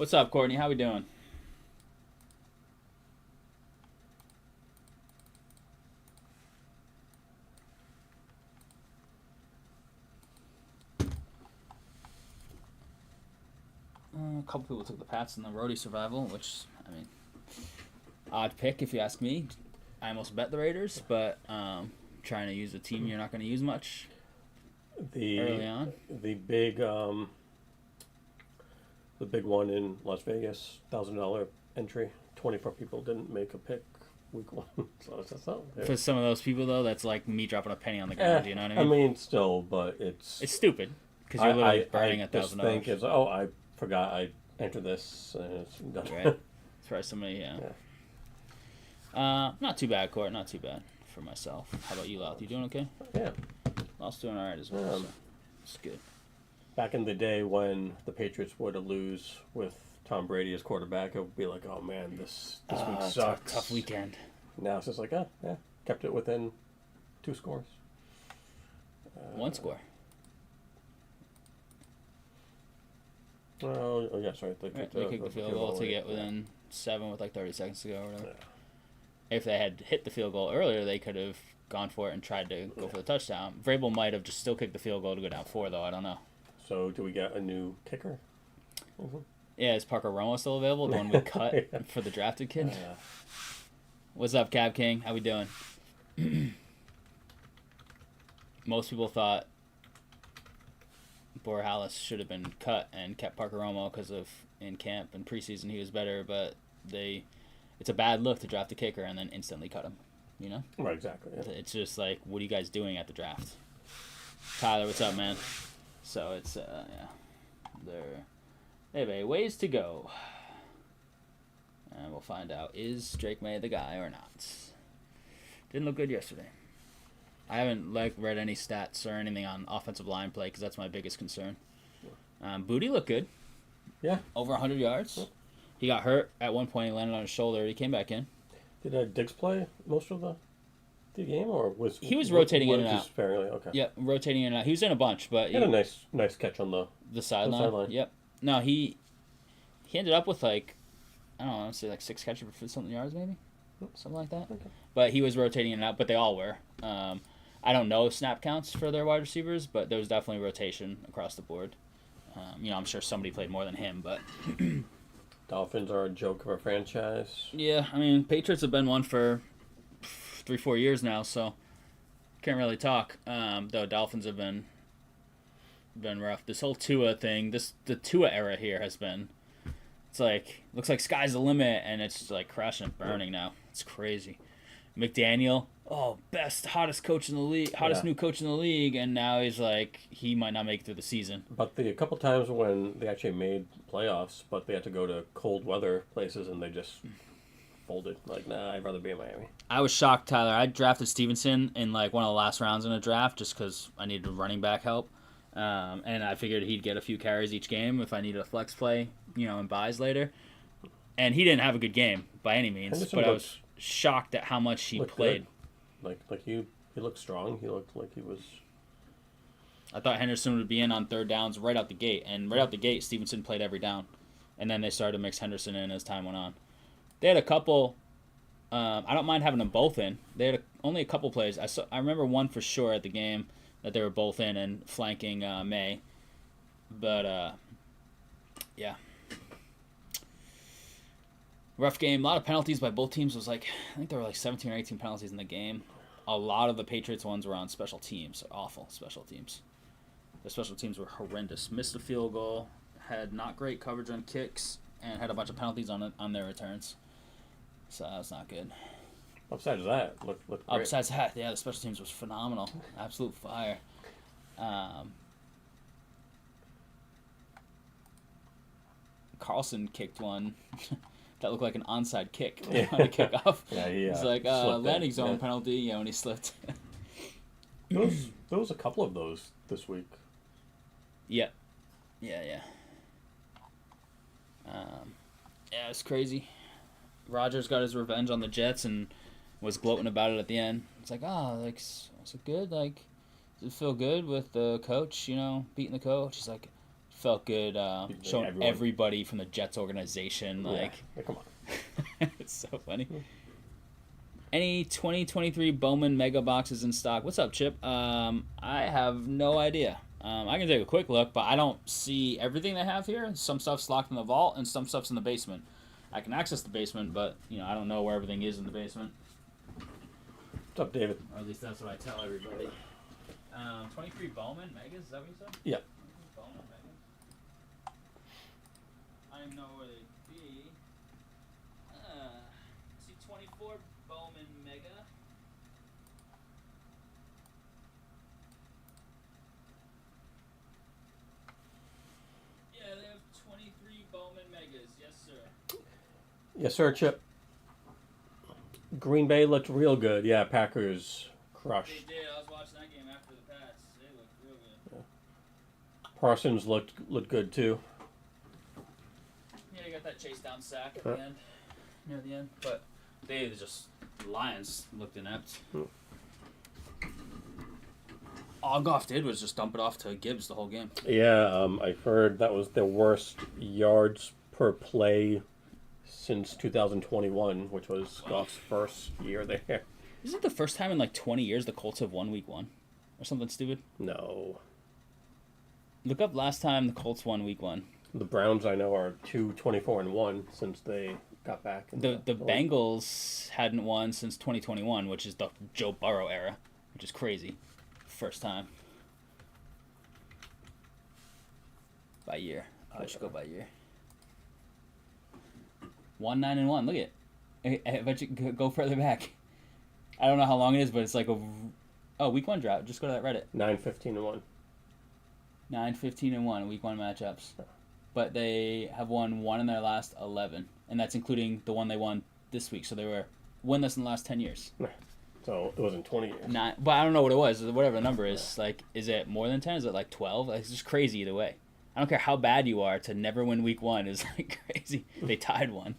What's up, Courtney? How we doing? A couple people took the Pats in the Rhody survival, which, I mean, odd pick if you ask me. I almost bet the Raiders, but trying to use a team you're not going to use much early on. The big one in Las Vegas, $1,000 entry. 24 people didn't make a pick week one. So that's not For some of those people, though, that's like me dropping a penny on the ground. You know what I mean? Still, but it's stupid because you're literally burning $1,000. Think is I forgot I entered this. And it's done. Right. As far as somebody, not too bad, Court. Not too bad for myself. How about you, Louth? You doing okay? Yeah. Louth's doing all right as well. So it's good. Back in the day when the Patriots were to lose with Tom Brady as quarterback, it would be like, oh man, this week sucks. Tough weekend. Now it's just like, kept it within 2 scores. 1 score. Oh, yeah, sorry. They kicked the field goal to get within 7 with like 30 seconds to go or whatever. Yeah. If they had hit the field goal earlier, they could have gone for it and tried to go for the touchdown. Vrabel might have just still kicked the field goal to go down 4, though. I don't know. So, do we get a new kicker? Mm-hmm. Yeah, is Parker Romo still available? The one we cut for the drafted kid? What's up, Cab King? How we doing? Most people thought Borhalis should have been cut and kept Parker Romo because of in camp and preseason he was better, but it's a bad look to draft a kicker and then instantly cut him, you know? Right, exactly. Yeah. It's just like, what are you guys doing at the draft? Tyler, what's up, man? So it's, they have a ways to go. And we'll find out, is Drake May the guy or not? Didn't look good yesterday. I haven't read any stats or anything on offensive line play because that's my biggest concern. Booty looked good. Yeah. Over 100 yards. Yeah. He got hurt at one point. He landed on his shoulder. He came back in. Did Diggs play most of the game, or was he was rotating in and out? Sparingly, okay. Yeah, rotating in and out. He was in a bunch, but he had a nice catch on the sideline. Yep. No, he ended up with I don't know, say 6 catches for something yards maybe, something like that. Okay. But he was rotating in and out. But they all were. I don't know snap counts for their wide receivers, but there was definitely rotation across the board. I'm sure somebody played more than him, but Dolphins are a joke of a franchise. Yeah, I mean, Patriots have been one for 3-4 years now, so can't really talk. Though Dolphins have been rough. This whole Tua thing, the Tua era here has been. It's looks like sky's the limit, and it's crashing and burning now. It's crazy. McDaniel, best, hottest coach in the league, new coach in the league, and now he's he might not make it through the season. But a couple times when they actually made playoffs, but they had to go to cold weather places, and they just folded. Nah, I'd rather be in Miami. I was shocked, Tyler. I drafted Stevenson in one of the last rounds in a draft just because I needed running back help, and I figured he'd get a few carries each game if I needed a flex play, in buys later. And he didn't have a good game by any means, but I was shocked at how much he played. Good. He looked strong. He looked like he was. I thought Henderson would be in on third downs right out the gate, and right out the gate, Stevenson played every down, and then they started to mix Henderson in as time went on. They had a couple. I don't mind having them both in. They had only a couple plays. I remember one for sure at the game that they were both in and flanking May, but yeah. Rough game. A lot of penalties by both teams. I think there were 17 or 18 penalties in the game. A lot of the Patriots ones were on special teams. Awful special teams. The special teams were horrendous. Missed a field goal. Had not great coverage on kicks. And had a bunch of penalties on their returns. So that's not good. Besides that, looked great. Besides that, yeah, the special teams was phenomenal. Absolute fire. Carlson kicked one. That looked like an onside kick on the kickoff. Yeah, it's landing zone penalty, when he slipped. There was a couple of those this week. Yeah. It's crazy. Rodgers got his revenge on the Jets and was gloating about it at the end. It's is it good? Does it feel good with the coach, beating the coach? He's like, Felt good showing everyone. everybody from the Jets organization. Like, Yeah, come on. it's so funny. Any 2023 Bowman Mega boxes in stock? What's up, Chip? I have no idea. I can take a quick look, but I don't see everything they have here. Some stuff's locked in the vault, and some stuff's in the basement. I can access the basement, but I don't know where everything is in the basement. What's up, David? Or at least that's what I tell everybody. 23 Bowman Megas, is that what you said? Yeah. Bowman Megas. I don't even know where they'd be. See 24 Bowman Mega. Yeah, they have 23 Bowman Megas. Yes, sir. Yes, sir, Chip. Green Bay looked real good. Yeah, Packers crushed. They did. I was watching that game after the Pats. They looked real good. Parsons looked good too. Yeah, you got that chase down sack at the end. Near the end. But the Lions looked inept. All Goff did was just dump it off to Gibbs the whole game. Yeah, I heard that was the worst yards per play since 2021, which was Goff's first year there. Is it the first time in like 20 years the Colts have won week 1? Or something stupid? No. Look up last time the Colts won week 1. The Browns, I know, are 2-24-1 since they got back. The Bengals hadn't won since 2021, which is the Joe Burrow era, which is crazy. First time. By year. I should go by year. 1-9-1. Look at it. I bet you go further back. I don't know how long it is, but it's like week 1 drought. Just go to that Reddit. 9-15-1. 9-15-1 week 1 matchups. But they have won 1 in their last 11, and that's including the one they won this week. So they were winless in the last 10 years. So it wasn't 20 years. But I don't know what it was. Whatever the number is, like, is it more than 10? Is it like 12? Like, it's just crazy either way. I don't care how bad you are, to never win week 1 is like crazy. They tied one.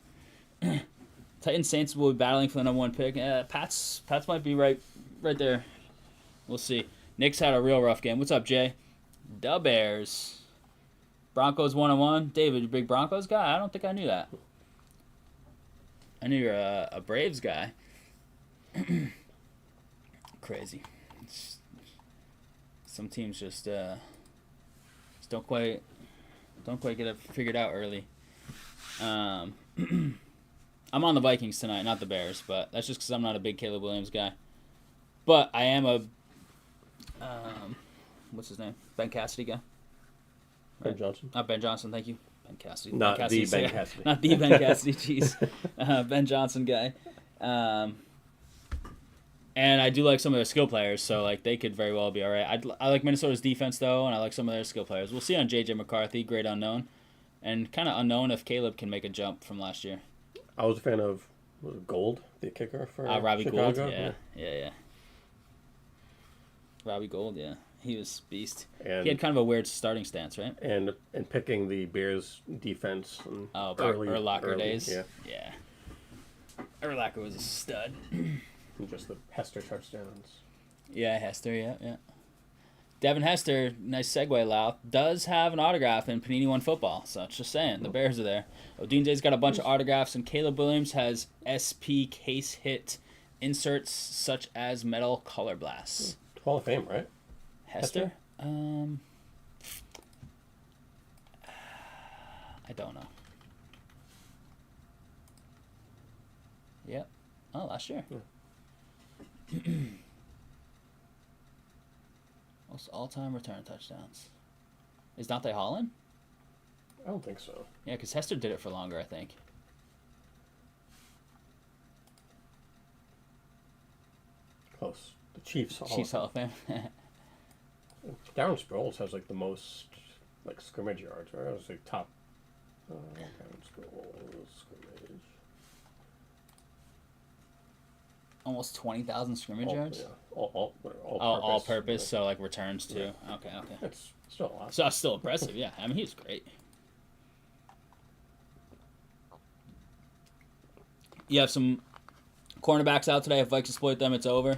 Titans Saints will be battling for the number 1 pick. Pats might be right there. We'll see. Knicks had a real rough game. What's up, Jay? The Bears. Broncos 1-1. David, you big Broncos guy? I don't think I knew that. I knew you're a Braves guy. Crazy. Some teams just don't quite get it figured out early. I'm on the Vikings tonight, not the Bears, but that's just because I'm not a big Caleb Williams guy. But I am a what's his name? Ben Cassidy guy. Ben Johnson. Not Ben Johnson, thank you. Ben Cassidy. Not Ben the Cassidy, Ben Cassidy. Not the Ben Cassidy, jeez. Ben Johnson guy. And I do like some of their skill players, so like they could very well be all right. I like Minnesota's defense, though, and I like some of their skill players. We'll see on J.J. McCarthy, great unknown. And kind of unknown if Caleb can make a jump from last year. I was a fan of Gold, the kicker for Robbie Chicago. Gould, yeah. Robbie Gould, yeah. He was beast. And he had kind of a weird starting stance, right? And picking the Bears defense. Urlacher days. Yeah. Urlacher was a stud. And just the Hester touchdowns. Yeah, Hester, yeah. Devin Hester, nice segue, Lau, does have an autograph in Panini One Football. So just saying, the Bears are there. Odunze's got a bunch of autographs, and Caleb Williams has SP case hit inserts such as metal color blasts. Hall of Fame, right? Hester? I don't know. Yep. Oh, last year. Yeah. Most all-time return touchdowns. Is Dante Holland? I don't think so. Yeah, because Hester did it for longer, I think. Close. The Chiefs Hall of Fame. Darren Sproles has like the most scrimmage yards, right? It was like top. Darren Sproles scrimmage. Almost 20,000 scrimmage yards? Yeah. All purpose, so like returns too. Yeah. Okay. That's still a lot. So that's still impressive, yeah. I mean, he was great. You have some cornerbacks out today. If Vikes exploit them, it's over.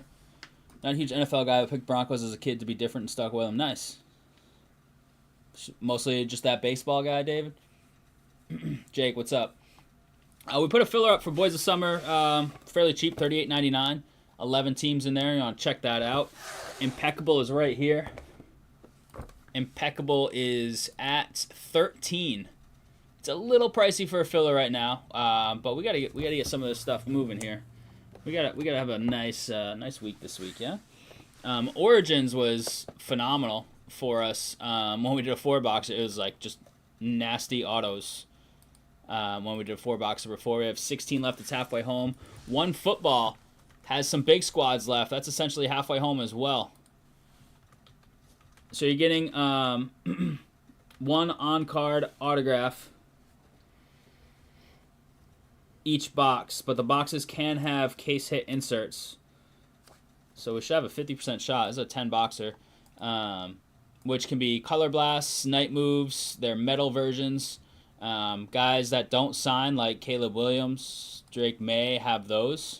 Not a huge NFL guy, but picked Broncos as a kid to be different and stuck with them. Nice. Mostly just that baseball guy, David. Jake, what's up? We put a filler up for Boys of Summer, fairly cheap, $38.99. 11 teams in there. You want to check that out. Impeccable is right here. Impeccable is at 13. It's a little pricey for a filler right now, but we gotta get some of this stuff moving here. We gotta have a nice week this week, yeah. Origins was phenomenal for us. When we did a 4-boxer, it was like just nasty autos. When we did a 4-boxer before, we have 16 left. It's halfway home. One football has some big squads left. That's essentially halfway home as well. So you're getting one on-card autograph each box, but the boxes can have case hit inserts. So we should have a 50% shot. This is a 10-boxer, which can be color blasts, night moves, they're metal versions. Guys that don't sign, like Caleb Williams, Drake May, have those.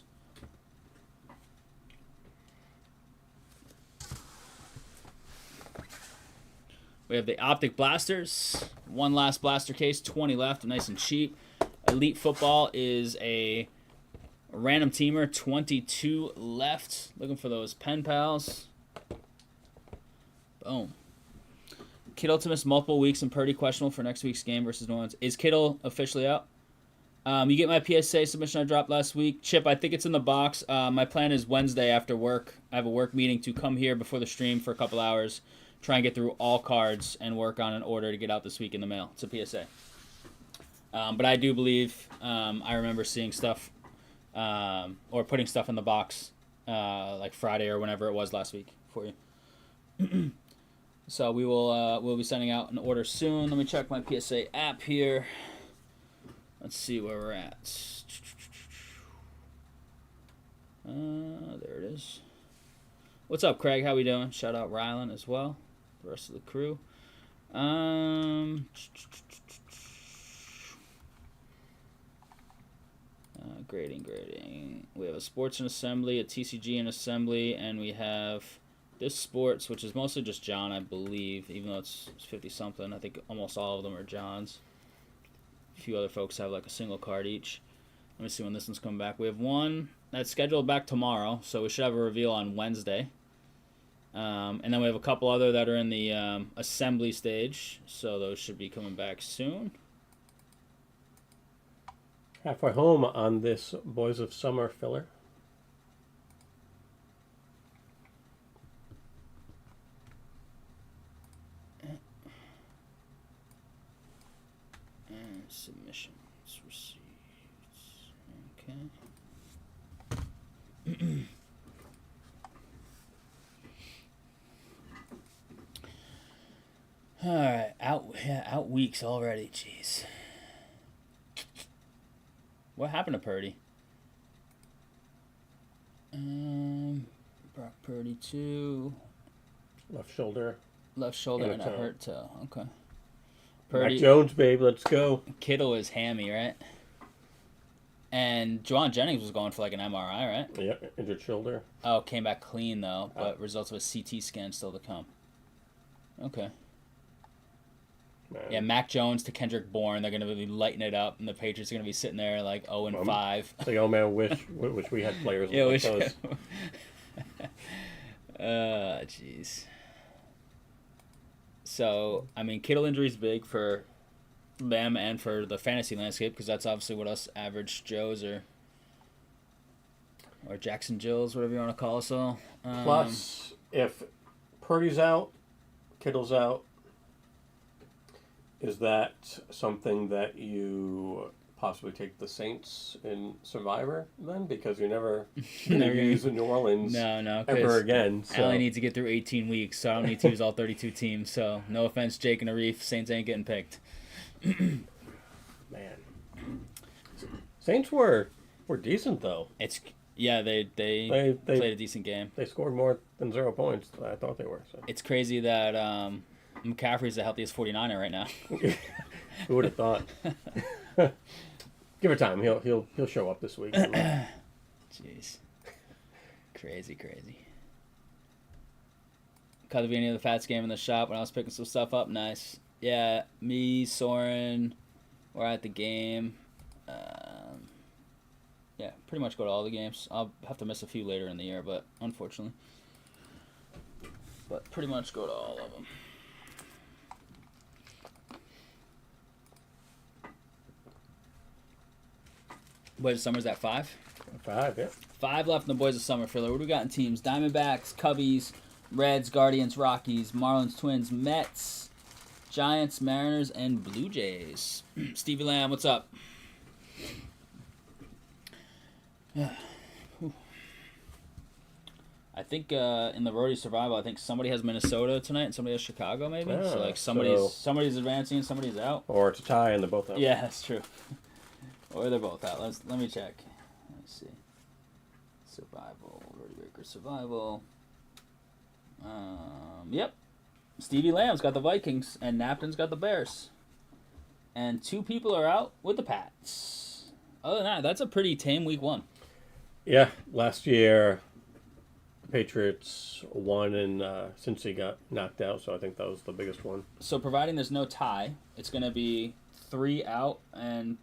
We have the Optic Blasters. One last blaster case, 20 left, nice and cheap. Elite Football is a random teamer, 22 left. Looking for those pen pals. Boom. Kittle to miss multiple weeks and Purdy questionable for next week's game versus New Orleans. Is Kittle officially out? You get my PSA submission I dropped last week. Chip, I think it's in the box. My plan is Wednesday after work. I have a work meeting to come here before the stream for a couple hours, try and get through all cards and work on an order to get out this week in the mail. It's a PSA. But I do believe I remember seeing stuff or putting stuff in the box like Friday or whenever it was last week for you. So we will we'll be sending out an order soon. Let me check my PSA app here. Let's see where we're at. There it is. What's up, Craig? How we doing? Shout out Rylan as well. The rest of the crew. Grading. We have a sports and assembly, a TCG and assembly, and we have this sports, which is mostly just John, I believe, even though it's 50-something. I think almost all of them are John's. A few other folks have like a single card each. Let me see when this one's coming back. We have one that's scheduled back tomorrow, so we should have a reveal on Wednesday. And then we have a couple other that are in the assembly stage, so those should be coming back soon. Halfway home on this Boys of Summer filler. And submissions received. Okay. All right, out weeks already. Jeez. What happened to Purdy? Brock Purdy 2. Left shoulder And a hurt toe. Okay. Purdy. Mac Jones, babe, let's go. Kittle is hammy, right? And Juwan Jennings was going for like an MRI, right? Yeah, injured shoulder. Oh, came back clean though, but results of a CT scan still to come. Okay. Man. Yeah, Mac Jones to Kendrick Bourne. They're going to be lighting it up, and the Patriots are going to be sitting there like 0-5. It's like, oh man, wish we had players yeah, like those. Jeez. So, I mean, Kittle injury is big for them and for the fantasy landscape because that's obviously what us average Joes or Jackson Jills, whatever you want to call us all. Plus, if Purdy's out, Kittle's out, is that something that you possibly take the Saints in Survivor then? Because you're never going to use New Orleans ever again. So. I only need to get through 18 weeks, so I don't need to use all 32 teams. So no offense, Jake and Arif, Saints ain't getting picked. Man. Saints were decent, though. They played a decent game. They scored more than 0 points than I thought they were. So. It's crazy that McCaffrey's the healthiest 49er right now. Who would have thought? Give it time. He'll show up this week. Jeez. Crazy. Caught the beginning of the Fats game in the shop when I was picking some stuff up. Nice. Yeah, me, Soren, we're at the game. Yeah, pretty much go to all the games. I'll have to miss a few later in the year, but unfortunately. But pretty much go to all of them. Boys of Summer's at 5? 5, yeah. 5 left in the Boys of Summer filler. What do we got in teams? Diamondbacks, Cubbies, Reds, Guardians, Rockies, Marlins, Twins, Mets, Giants, Mariners, and Blue Jays. Stevie Lamb, what's up? I think in the Rhody Survival, I think somebody has Minnesota tonight and somebody has Chicago, maybe. So like somebody's advancing and somebody's out. Or it's a tie and they're both out. Yeah, that's true. Or they're both out. Let me check. Let's see. Survival, Rhody Baker Survival. Yep. Stevie Lamb's got the Vikings and Napton's got the Bears. And 2 people are out with the Pats. Other than that, that's a pretty tame week 1. Yeah, last year Patriots won and Cincy got knocked out, so I think that was the biggest one. So providing there's no tie, it's going to be 3 out and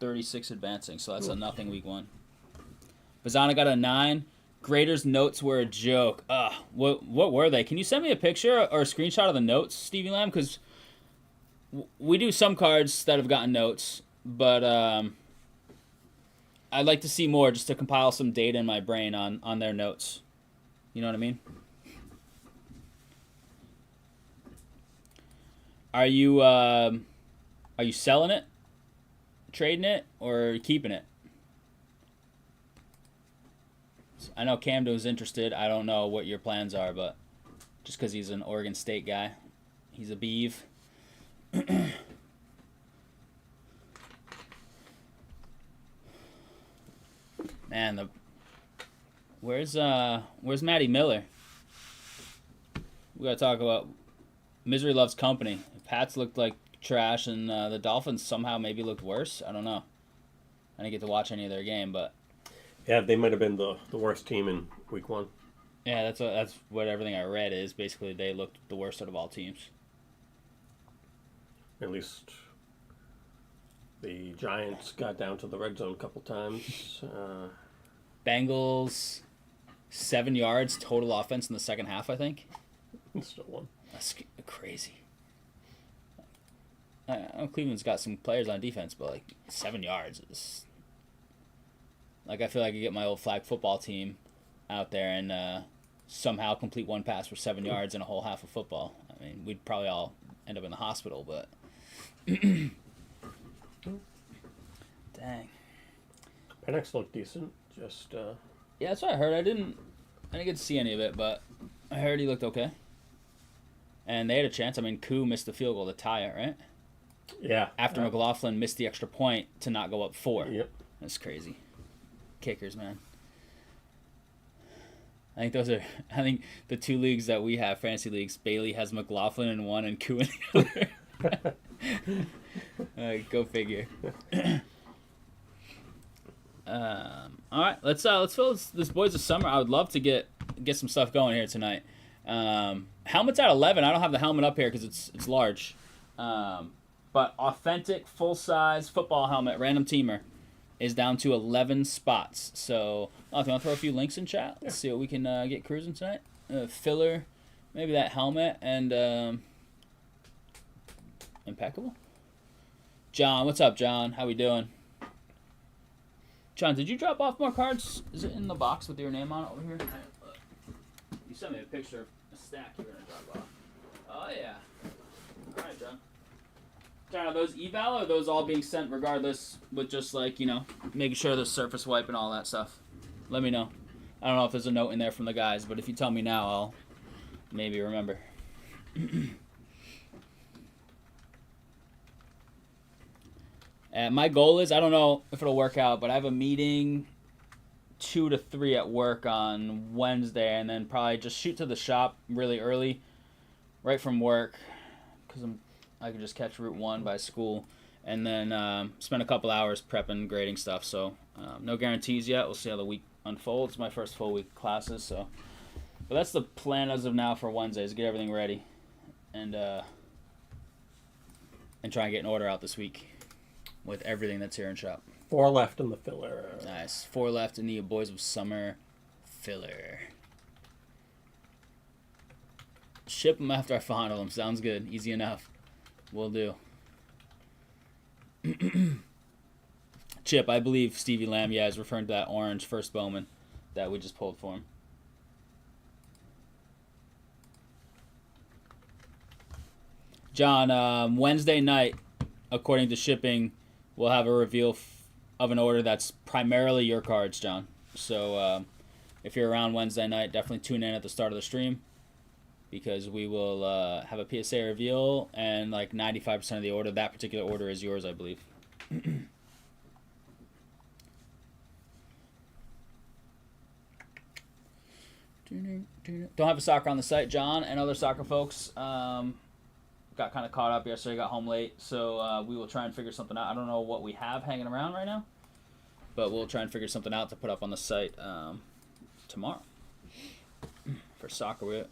36 advancing. So that's a nothing week 1. Bazana got a 9. Grader's notes were a joke. What were they? Can you send me a picture or a screenshot of the notes, Stevie Lamb? Because we do some cards that have gotten notes, but I'd like to see more just to compile some data in my brain on their notes. You know what I mean? Are you selling it, trading it, or keeping it? I know Camden was interested. I don't know what your plans are, but just because he's an Oregon State guy, he's a Beav. Man, where's Matty Miller? We gotta talk about misery loves company. The Pats looked like trash, and the Dolphins somehow maybe looked worse. I don't know. I didn't get to watch any of their game, but yeah, they might have been the worst team in week 1. Yeah, that's what everything I read is. Basically, they looked the worst out of all teams. At least the Giants got down to the red zone a couple times. Bengals, 7 yards total offense in the second half, I think. Still won. That's crazy. I know Cleveland's got some players on defense, but like 7 yards is... Like, I feel like I get my old flag football team out there and somehow complete one pass for 7 yards in a whole half of football. I mean, we'd probably all end up in the hospital, but... Dang. Penix looked decent. Just Yeah, that's what I heard. I didn't get to see any of it, but I heard he looked okay. And they had a chance. I mean, Koo missed the field goal to tie it, right? Yeah. After McLaughlin missed the extra point to not go up 4. Yep. That's crazy. Kickers, man. I think the 2 leagues that we have, fantasy leagues, Bailey has McLaughlin in one and Koo in the other. Go figure. All right, let's fill this Boys of Summer. I would love to get some stuff going here tonight. Helmet's at 11. I don't have the helmet up here because it's large. But authentic full size football helmet, random teamer, is down to 11 spots. So, if you want to throw a few links in chat, let's see what we can get cruising tonight. Filler, maybe that helmet, and impeccable. John, what's up, John? How we doing? John, did you drop off more cards? Is it in the box with your name on it over here? You sent me a picture of a stack you were going to drop off. Oh, yeah. All right, John. John, are those eval or are those all being sent regardless with just like, making sure the surface wipe and all that stuff? Let me know. I don't know if there's a note in there from the guys, but if you tell me now, I'll maybe remember. My goal is, I don't know if it'll work out, but I have a meeting 2 to 3 at work on Wednesday, and then probably just shoot to the shop really early, right from work, because I can just catch Route 1 by school, and then spend a couple hours prepping, grading stuff. So no guarantees yet. We'll see how the week unfolds. It's my first full week of classes, so. But that's the plan as of now for Wednesday, is get everything ready. And and try and get an order out this week with everything that's here in shop. 4 left in the filler. Nice. 4 left in the Boys of Summer filler. Ship them after I fondle them. Sounds good. Easy enough. Will do. Chip, I believe Stevie Lamb, is referring to that orange first Bowman that we just pulled for him. John, Wednesday night, according to shipping, we'll have a reveal of an order that's primarily your cards, John. So if you're around Wednesday night, definitely tune in at the start of the stream because we will have a PSA reveal and like 95% of the order. That particular order is yours, I believe. Don't have a soccer on the site, John, and other soccer folks. Got kind of caught up yesterday, got home late, so we will try and figure something out. I don't know what we have hanging around right now, but we'll try and figure something out to put up on the site tomorrow. For soccer, we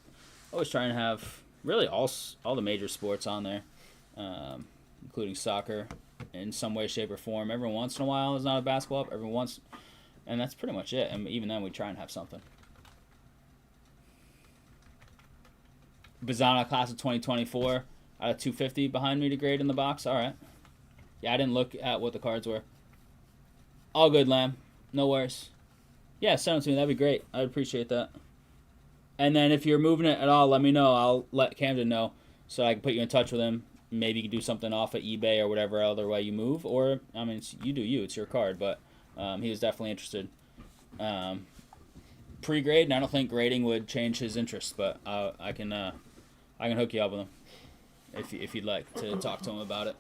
always try and have really all the major sports on there, including soccer in some way, shape, or form. Every once in a while, it's not a basketball up. And that's pretty much it. And even then, we try and have something. Bazana class of 2024 out of 250 behind me to grade in the box. All right. Yeah, I didn't look at what the cards were. All good, Lamb. No worries. Yeah, send them to me. That'd be great. I'd appreciate that. And then if you're moving it at all, let me know. I'll let Camden know so I can put you in touch with him. Maybe you can do something off of eBay or whatever other way you move. Or, I mean, you do you. It's your card. But he was definitely interested. Pre-grade, and I don't think grading would change his interest. But I can hook you up with him if you'd like to talk to him about it.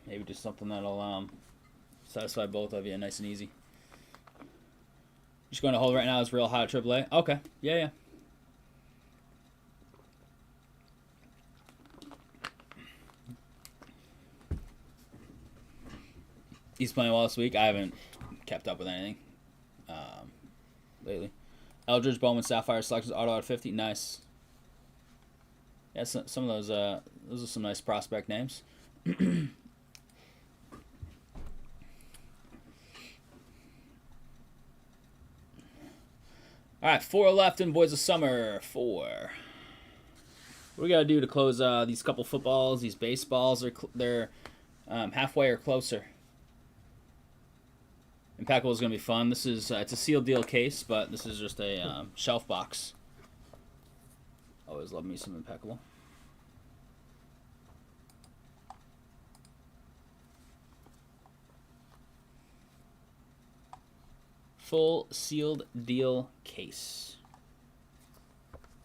Maybe just something that'll satisfy both of you, nice and easy. Just going to hold right now is real hot at AAA. Okay, yeah. He's playing well this week. I haven't kept up with anything lately. Eldridge, Bowman, Sapphire selections, auto at 50. Nice. Yeah, some of those are some nice prospect names. All right, 4 left in Boys of Summer. 4. What do we got to do to close these couple footballs, these baseballs? They're halfway or closer. Impeccable is going to be fun. This is it's a sealed deal case, but this is just a shelf box. Always love me some Impeccable. Full sealed deal case.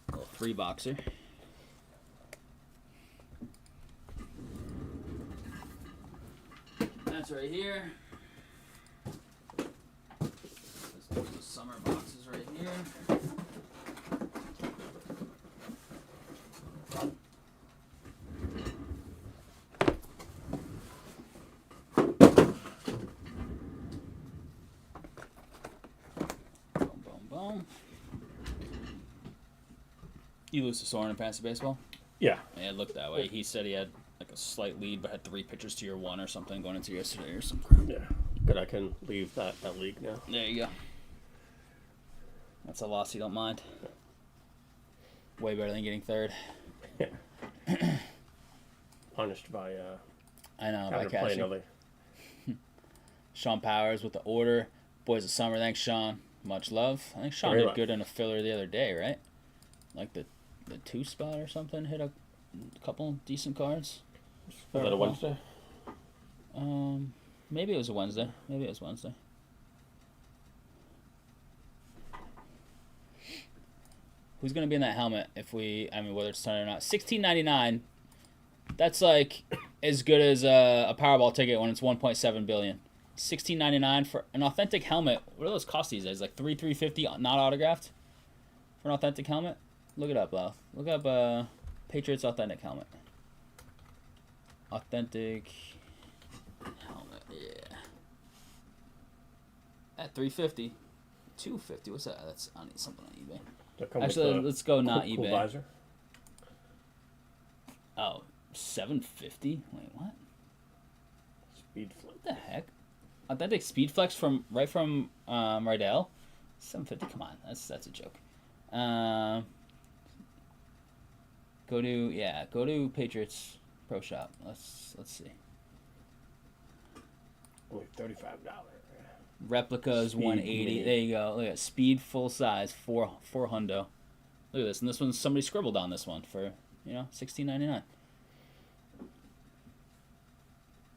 Little 3-boxer. That's right here. There's the summer boxes right here. Boom. You lose to Soren in fantasy baseball? Yeah. Yeah, it looked that way. He said he had like a slight lead, but had 3 pitchers to your 1 or something going into yesterday or something. Yeah. Good, I can leave that league now. There you go. That's a loss you don't mind. Way better than getting 3rd. Yeah. Punished by I know, by having to play cashing. another. Sean Powers with the order. Boys of Summer, thanks, Sean. Much love. I think Sean did good in a filler the other day, right? Like the 2 spot or something. Hit a couple decent cards. Was that a Wednesday? Maybe it was a Wednesday. Who's gonna be in that helmet whether it's Sunday or not? $16.99. That's like as good as a Powerball ticket when it's $1.7 billion. $16.99 for an authentic helmet. What do those cost these days? Like $350 not autographed for an authentic helmet. Look it up, Lau. Look up Patriots authentic helmet. Authentic helmet, yeah. At $350, $250. What's that? That's on something on eBay. Actually, let's go not eBay. Visor? Oh, $750? Wait, what? Speed Flex. What the heck? Authentic Speed Flex from Rydell? $750? Come on, that's a joke. Go to Patriots Pro Shop. Let's see. Only $35. Replicas Speed 180. Mini. There you go. Look at Speed full size, four hundo. Look at this, and this one somebody scribbled on this one for $16.99.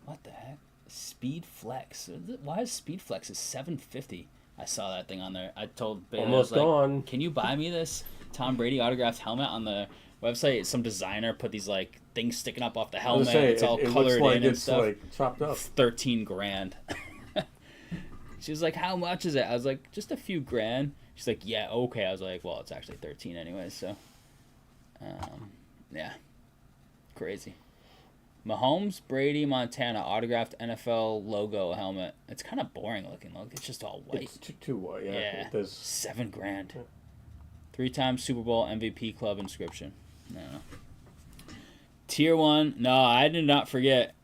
What the heck? Speed Flex. Why is Speed Flex is $750? I saw that thing on there. I told Bailey, Almost gone. Can you buy me this Tom Brady autographed helmet on the website? Some designer put these like things sticking up off the helmet. It's all colored in and stuff. Like chopped up. $13,000. She was like, "How much is it?" I was like, "Just a few grand." She's like, "Yeah, okay." I was like, "Well, it's actually 13 anyway." So, yeah, crazy. Mahomes, Brady, Montana autographed NFL logo helmet. It's kind of boring looking. Look, it's just all white. It's too white. Yeah. Yeah. $7,000. Yeah. 3-time Super Bowl MVP club inscription. No. Tier 1. No, I did not forget.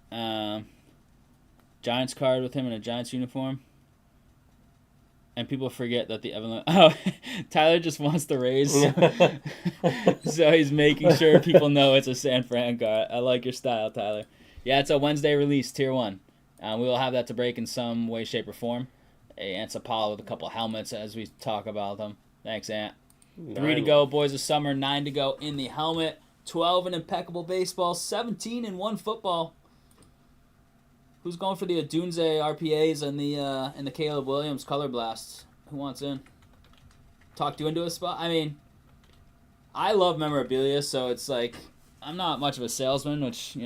Giants card with him in a Giants uniform. And people forget that the Evan... Oh, Tyler just wants to raise. So he's making sure people know it's a San Fran card. I like your style, Tyler. Yeah, it's a Wednesday release, Tier 1. We will have that to break in some way, shape, or form. Ant's Apollo with a couple of helmets as we talk about them. Thanks, Ant. 3 to go, boys of summer. 9 to go in the helmet. 12 in impeccable baseball. 17 in one football. Who's going for the Adunze RPAs and the Caleb Williams Color Blasts? Who wants in? Talked you into a spot? I mean, I love memorabilia, so it's like I'm not much of a salesman, which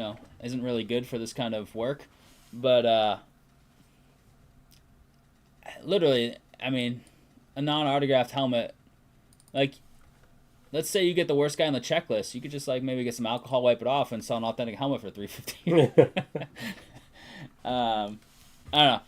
isn't really good for this kind of work. But literally, I mean, a non-autographed helmet. Like, let's say you get the worst guy on the checklist, you could just like maybe get some alcohol, wipe it off, and sell an authentic helmet for $350. I don't know.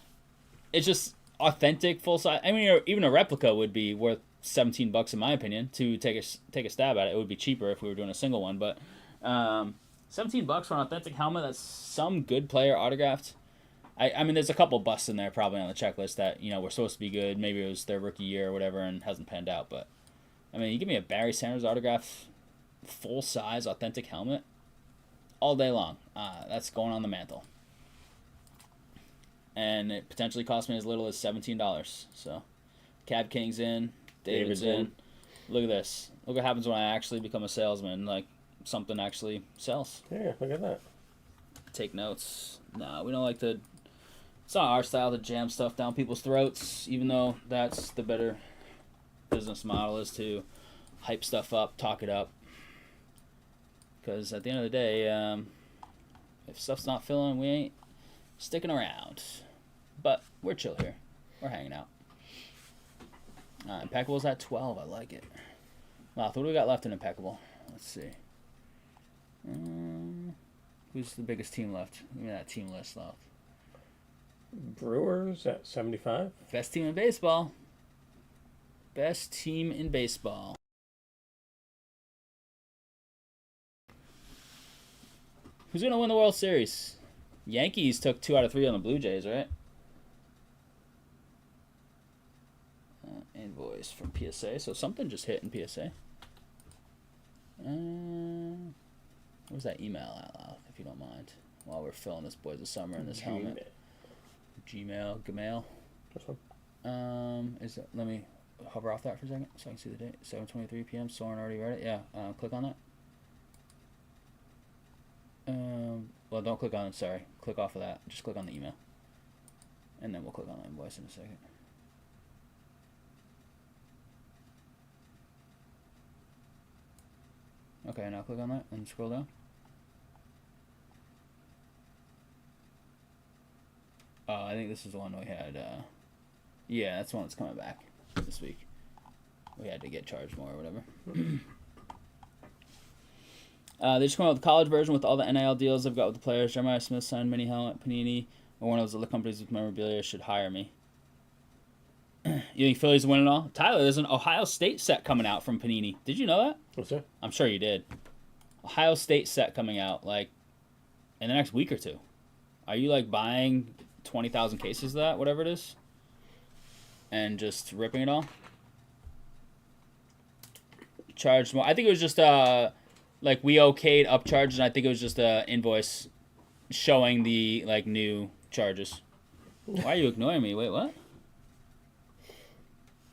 It's just authentic, full size. I mean, even a replica would be worth $17 in my opinion to take a stab at it. It would be cheaper if we were doing a single one, but $17 for an authentic helmet that's some good player autographed. I mean, there's a couple busts in there probably on the checklist that were supposed to be good. Maybe it was their rookie year or whatever and hasn't panned out. But I mean, you give me a Barry Sanders autograph, full size authentic helmet, all day long. That's going on the mantle. And it potentially cost me as little as $17. So, Cab King's in, David's in. Look at this. Look what happens when I actually become a salesman. Like, something actually sells. Yeah, look at that. Take notes. No, we don't like to... It's not our style to jam stuff down people's throats, even though that's the better business model is to hype stuff up, talk it up. Because at the end of the day, if stuff's not filling, we ain't sticking around. But we're chill here. We're hanging out. Impeccable's at 12. I like it. Wow, what do we got left in Impeccable? Let's see. Who's the biggest team left? Give me that team list left. Brewers at 75. Best team in baseball. Best team in baseball. Who's going to win the World Series? Yankees took 2 out of 3 on the Blue Jays, right? Invoice from PSA. So something just hit in PSA. What was that email out loud, if you don't mind? While we're filling this Boys of Summer in this helmet. Gmail. This one. Let me hover off that for a second so I can see the date. 7:23 p.m. Soren already read it. Yeah. Click on that. Well, don't click on it. Sorry. Click off of that. Just click on the email. And then we'll click on the invoice in a second. Okay, now click on that and scroll down. I think this is the one we had. Yeah, that's the one that's coming back this week. We had to get charged more or whatever. They just come out with the college version with all the NIL deals I've got with the players. Jeremiah Smith signed mini helmet, Panini, or one of those other companies with memorabilia should hire me. You think Phillies win it all? Tyler, there's an Ohio State set coming out from Panini. Did you know that? What's that? I'm sure you did. Ohio State set coming out like in the next week or two. Are you like buying 20,000 cases of that, whatever it is, and just ripping it all? Charged more. I think it was just like we okayed upcharge, and I think it was just a invoice showing the like new charges. Why are you ignoring me? Wait, what?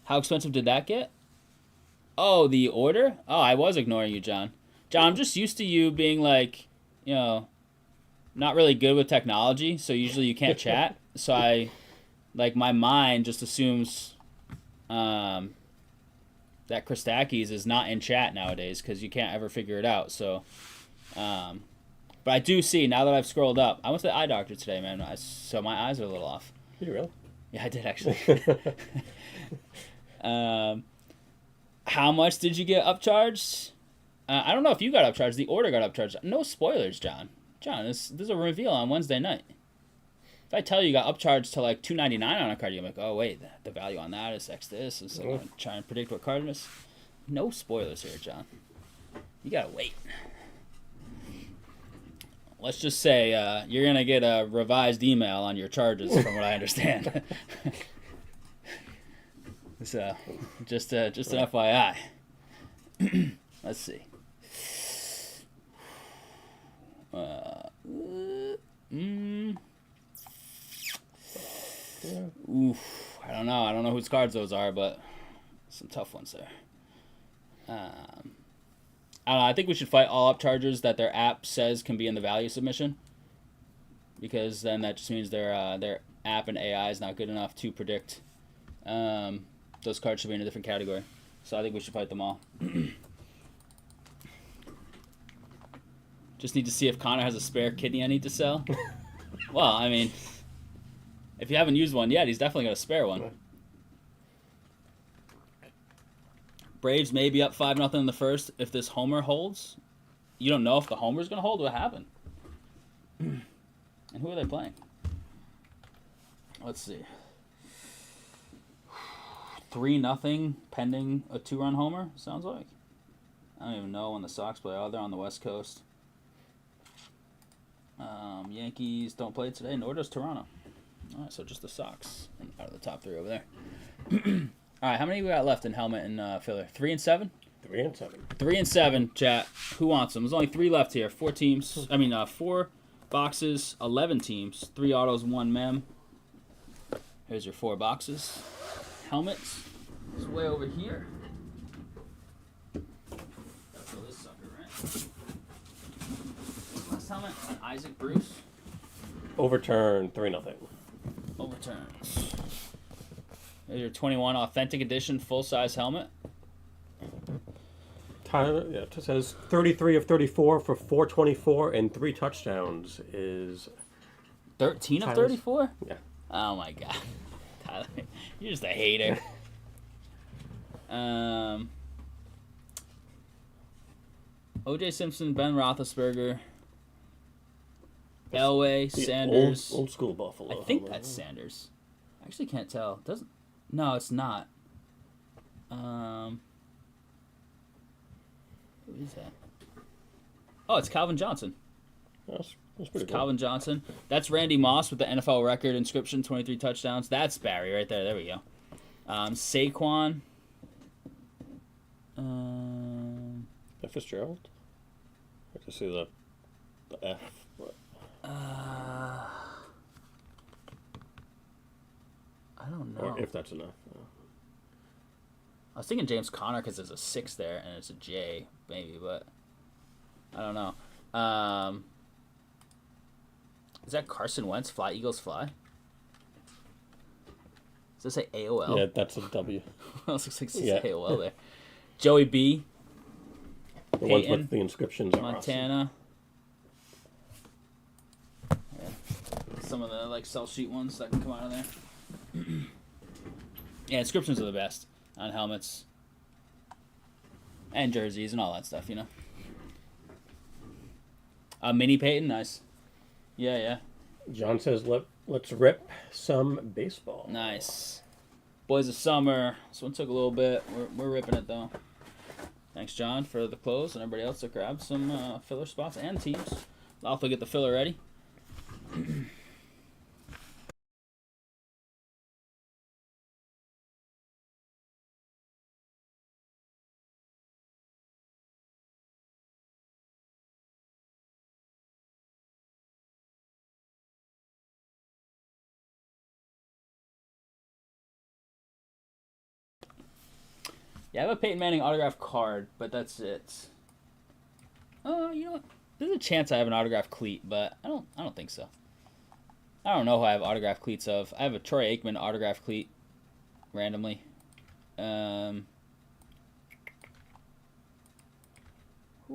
How expensive did that get? Oh, the order? Oh, I was ignoring you, John. John, I'm just used to you being like, you know, not really good with technology, so usually you can't chat. So I, like, my mind just assumes that Christakis is not in chat nowadays because you can't ever figure it out. So, but I do see, now that I've scrolled up, I went to the eye doctor today, man, so my eyes are a little off. Did you really? Yeah, I did actually. How much did you get upcharged? I don't know if you got upcharged. The order got upcharged. No spoilers, John. John, this is a reveal on Wednesday night. If I tell you got upcharged to like $2.99 on a card, you're like, oh wait, the value on that is X this, and so I'm gonna try and predict what card it is. No spoilers here, John. You gotta wait. Let's just say you're gonna get a revised email on your charges, from what I understand. So, just an FYI. Let's see. Oof. I don't know. I don't know whose cards those are, but some tough ones there. I don't know. I think we should fight all upchargers that their app says can be in the value submission, because then that just means their app and AI is not good enough to predict. Those cards should be in a different category. So I think we should fight them all. Just need to see if Connor has a spare kidney I need to sell. Well, I mean, if you haven't used one yet, he's definitely got a spare one. Braves may be up 5-0 in the first if this homer holds. You don't know if the homer's going to hold. What happened? And who are they playing? Let's see. 3-0 pending a 2-run homer, sounds like. I don't even know when the Sox play. Oh, they're on the West Coast. Yankees don't play today, nor does Toronto. All right, so just the Sox out of the top 3 over there. All right, how many we got left in helmet and filler? 3 and 7? 3 and 7. 3 and 7, chat. Who wants them? There's only 3 left here. 4 teams. I mean, 4 boxes, 11 teams. 3 autos, 1 mem. Here's your 4 boxes. Helmets. It's way over here. Gotta fill this sucker, right? Last helmet, Isaac Bruce. Overturned, 3-0. Overturns. There's your 21 authentic edition full-size helmet. Tyler, yeah, it says 33 of 34 for 424 and 3 touchdowns is 13 of 34? Yeah. Oh my god. Tyler, you're just a hater. O.J. Simpson, Ben Roethlisberger, Elway, Sanders. Old school Buffalo. I think that's Sanders. I actually can't tell. Doesn't? No, it's not. Who is that? Oh, it's Calvin Johnson. That's pretty cool. Calvin Johnson. That's Randy Moss with the NFL record inscription, 23 touchdowns. That's Barry right there. There we go. Saquon. Fitzgerald? I can see the F. What? I don't know. Or if that's enough. I was thinking James Conner because there's a 6 there and it's a J, maybe, but I don't know. Is that Carson Wentz? Fly Eagles Fly? Does that say AOL? Yeah, that's a W. Looks like it says AOL there. Joey B. The Peyton, ones with the inscriptions are Montana. Awesome. Yeah. Some of the like sell sheet ones that can come out of there. Yeah, inscriptions are the best on helmets and jerseys and all that stuff, you know. Mini Peyton, nice. Yeah. John says, let's rip some baseball. Nice. Boys of Summer. This one took a little bit. We're ripping it, though. Thanks, John, for the close, and everybody else that grabbed some filler spots and teams. I'll also get the filler ready. Yeah, I have a Peyton Manning autograph card, but that's it. Oh, you know what? There's a chance I have an autograph cleat, but I don't think so. I don't know who I have autograph cleats of. I have a Troy Aikman autograph cleat randomly. Who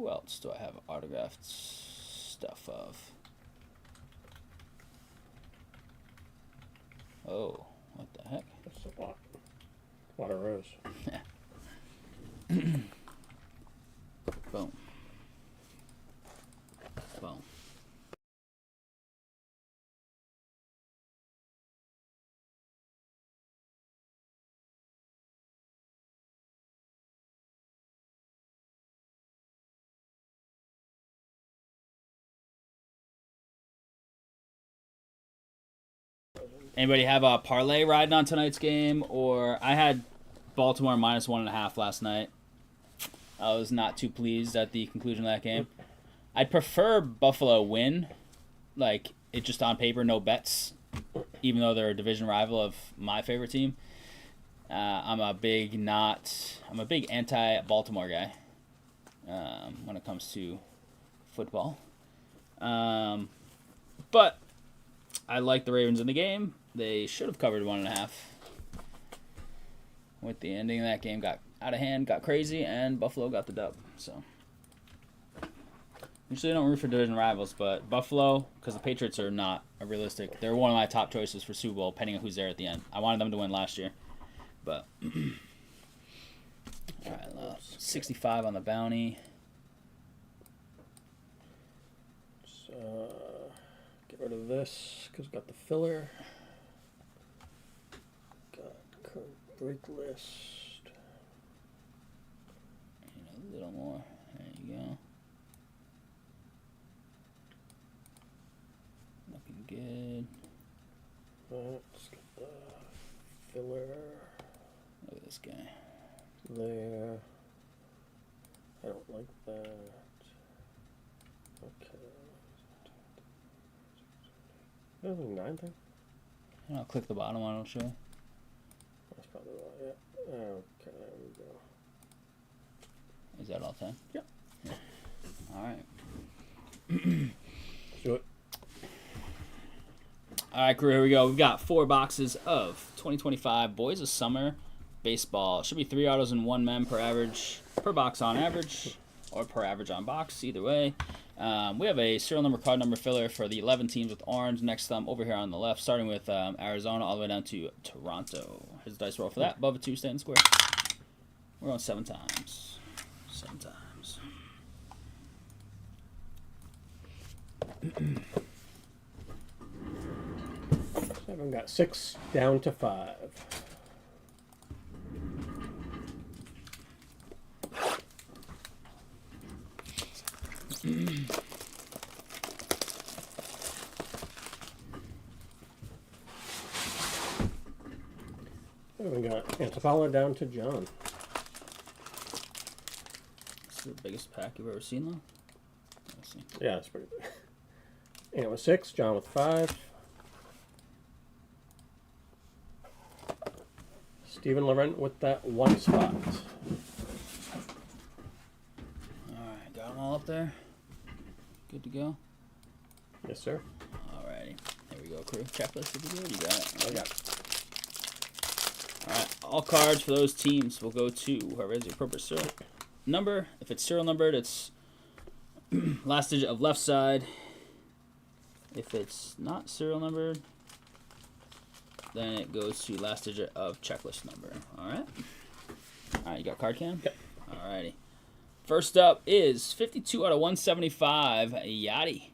else do I have autographed stuff of? Oh, what the heck? That's a lot. A lot of rows. Boom. Boom. Anybody have a parlay riding on tonight's game? Or I had Baltimore minus 1.5 last night. I was not too pleased at the conclusion of that game. I'd prefer Buffalo win, like it just on paper, no bets, even though they're a division rival of my favorite team. I'm a big anti-Baltimore guy when it comes to football. But I like the Ravens in the game. They should have covered 1.5. With the ending of that game, got out of hand, got crazy, and Buffalo got the dub. So usually I don't root for division rivals, but Buffalo, because the Patriots are not a realistic. They're one of my top choices for Super Bowl, depending on who's there at the end. I wanted them to win last year, but all right, 65 on the bounty. Get rid of this because got the filler. Got current break list. A little more. There you go. Looking good. Let's get the filler. Look at this guy. There. I don't like that. Okay. There's a 9 thing? And I'll click the bottom one, it'll show you. That's probably right, yeah. Okay, there we go. Is that all 10? Yep. Yeah. All right. Do it. All right, crew, here we go. We've got 4 boxes of 2025 Boys of Summer Baseball. It should be 3 autos and 1 mem per box on average, or per average on box, either way. We have a serial number card number filler for the 11 teams with orange. Next thumb over here on the left, starting with Arizona all the way down to Toronto. Here's the dice roll for that. Above a 2, stand square. We're going 7 times. 7 times. Seven got 6 down to 5. We got Antipala down to John. This is the biggest pack you've ever seen, though. Let's see. Yeah, that's pretty big. And with 6, John with 5. Stephen Laurent with that 1 spot. Alright, got them all up there. Good to go? Yes, sir. Alrighty. Here we go, crew. Checklist if you do. You got it. I got it. Alright, all cards for those teams will go to whoever is the appropriate serial number. If it's serial numbered, it's last digit of left side. If it's not serial numbered, then it goes to last digit of checklist number. Alright? Alright, you got card cam? Yep. Alrighty. First up is 52 out of 175, Yachty.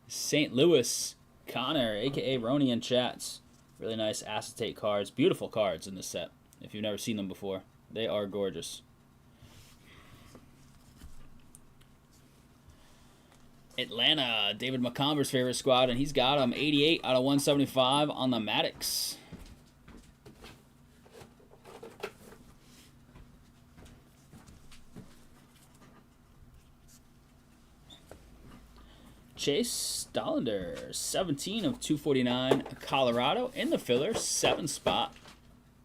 St. Louis, Connor, a.k.a. Rhody in chats. Really nice acetate cards. Beautiful cards in this set. If you've never seen them before, they are gorgeous. Atlanta, David McComber's favorite squad, and he's got him 88 out of 175 on the Maddox. Chase Dollander, 17 of 249, Colorado. In the filler, 7 spot,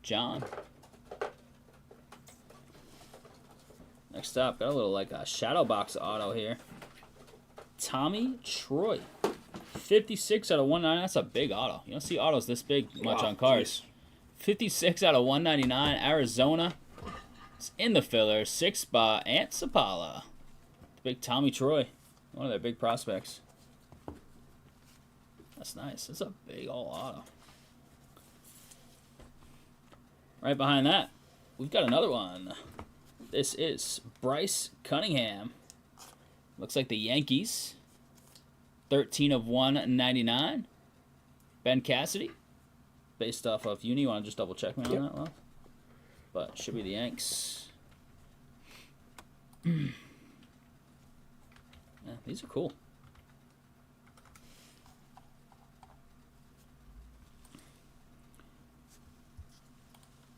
John. Next up, got a little like a shadow box auto here. Tommy Troy, 56 out of 199. That's a big auto. You don't see autos this big much on cars. Geez. 56 out of 199, Arizona. It's in the filler, 6 spot, Ant Sapala. Big Tommy Troy, one of their big prospects. That's nice. That's a big old auto. Right behind that, we've got another one. This is Bryce Cunningham. Looks like the Yankees. 13 of 199. Ben Cassidy. Based off of Uni. You want to just double check me on that, Love? But should be the Yanks. Yeah, these are cool.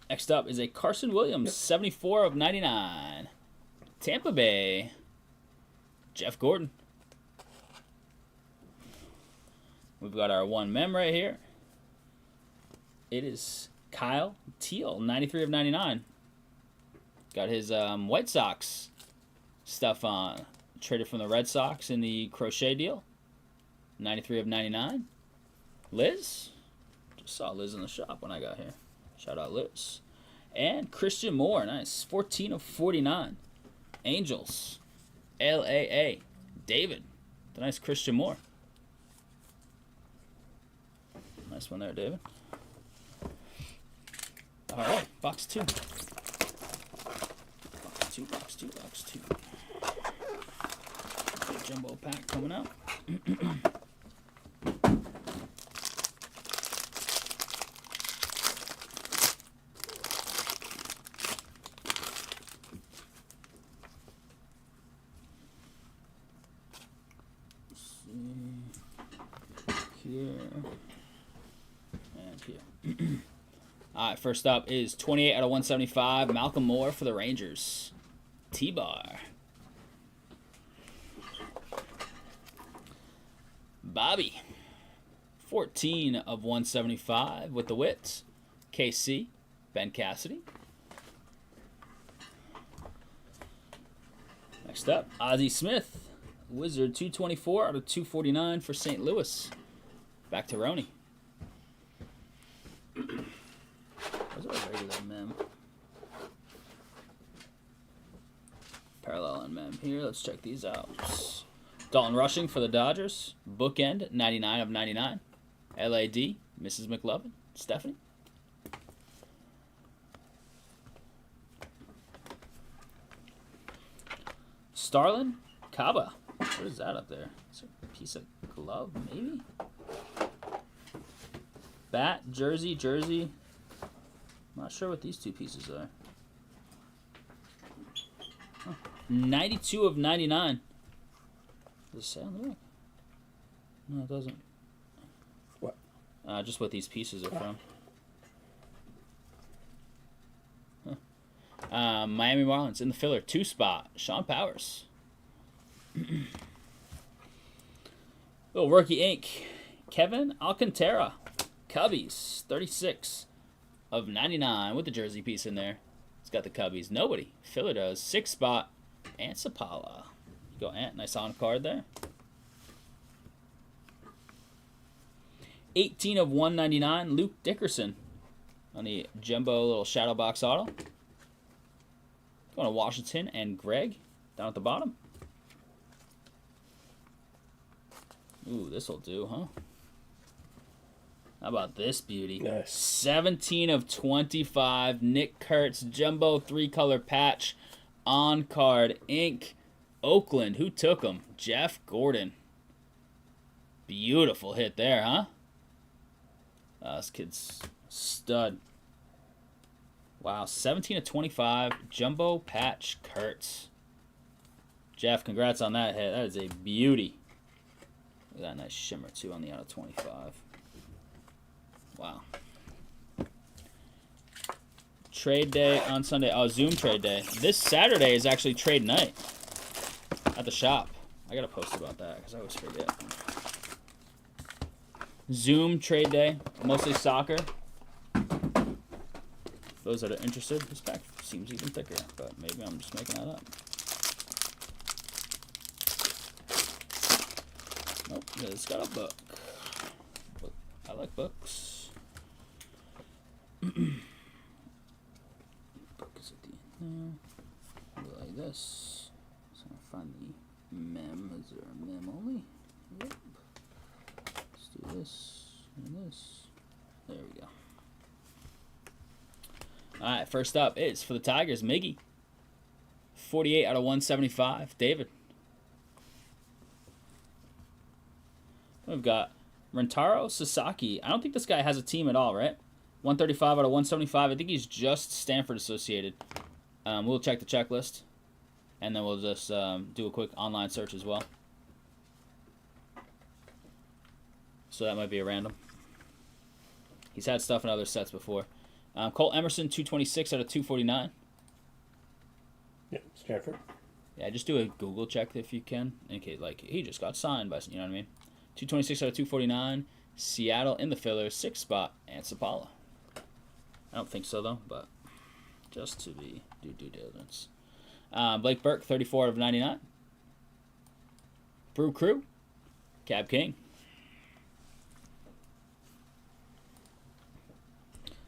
Next up is a Carson Williams, 74 of 99. Tampa Bay, Jeff Gordon. We've got our one mem right here. It is Kyle Teal, 93 of 99. Got his White Sox stuff on. Traded from the Red Sox in the crochet deal. 93 of 99. Liz. Just saw Liz in the shop when I got here. Shout out Liz. And Christian Moore, nice. 14 of 49. Angels. LAA. David. The nice Christian Moore. Nice one there, David. All right, box 2. Box 2, box 2, box 2. Jumbo pack coming out. Here and here. All right, first up is 28 out of 175, Malcolm Moore for the Rangers. T-Bar. Bobby. 14 of 175 with the Wits. KC. Ben Cassidy. Next up, Ozzie Smith. Wizard 224 out of 249 for St. Louis. Back to Rhody. Where's our regular mem? Parallel and mem here. Let's check these out. Dalton Rushing for the Dodgers. Bookend, 99 of 99. LAD, Mrs. McLovin. Stephanie. Starlin Caba. What is that up there? Is it a piece of glove, maybe? Bat, jersey. I'm not sure what these two pieces are. Huh. 92 of 99. Does it say on the back? No, it doesn't. What? Just what these pieces are from. Huh. Miami Marlins in the filler. 2 spot. Sean Powers. Little rookie ink. Kevin Alcantara. Cubbies. 36 of 99 with the jersey piece in there. It's got the Cubbies. Nobody. Filler does. 6 spot. Ant Sapala. Go Ant. Nice on card there. 18 of 199. Luke Dickerson on the Jumbo little shadow box auto. Going to Washington and Greg down at the bottom. Ooh, this'll do, huh? How about this beauty? Nice. 17 of 25. Nick Kurtz Jumbo 3-color patch on card ink. Oakland. Who took him? Jeff Gordon. Beautiful hit there, huh? This kid's stud. Wow, 17 of 25. Jumbo patch Kurtz. Jeff, congrats on that hit. That is a beauty. Look at that nice shimmer, too, on the out of 25. Wow. Trade day on Sunday. Oh, Zoom trade day. This Saturday is actually trade night at the shop. I got to post about that because I always forget. Zoom trade day. Mostly soccer. Those that are interested. This pack seems even thicker, but maybe I'm just making that up. Nope, it's got a book. I like books. Book is at the end there. Go like this. So I find the mem. Is there a mem only? Yep. Let's do this and this. There we go. Alright, first up is for the Tigers, Miggy. 48 out of 175. David. We've got Rentaro Sasaki. I don't think this guy has a team at all, right? 135 out of 175. I think he's just Stanford associated. We'll check the checklist. And then we'll just do a quick online search as well. So that might be a random. He's had stuff in other sets before. Cole Emerson, 226 out of 249. Yeah, Stanford. Yeah, just do a Google check if you can. In case, like, he just got signed by, you know what I mean? 226 out of 249. Seattle in the filler, 6th spot, and Sapala. I don't think so, though, but just to be due diligence. Blake Burke, 34 out of 99. Brew Crew, Cab King.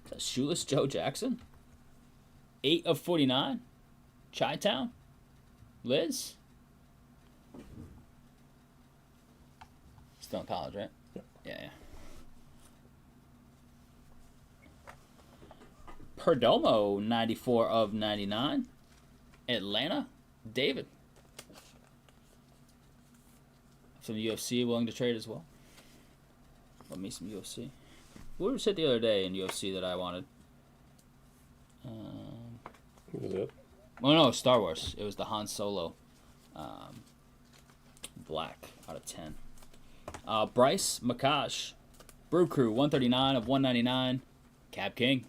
Is that Shoeless Joe Jackson? 8 of 49. Chi-Town. Liz. Still in college, right? Yep. Yeah. Perdomo, 94 of 99. Atlanta, David. Some UFC willing to trade as well. Love me some UFC. What was it the other day in UFC that I wanted? What was it? Oh no, Star Wars. It was the Han Solo. Black out of 10. Bryce Makash. Brew Crew, 139 of 199. Cab King.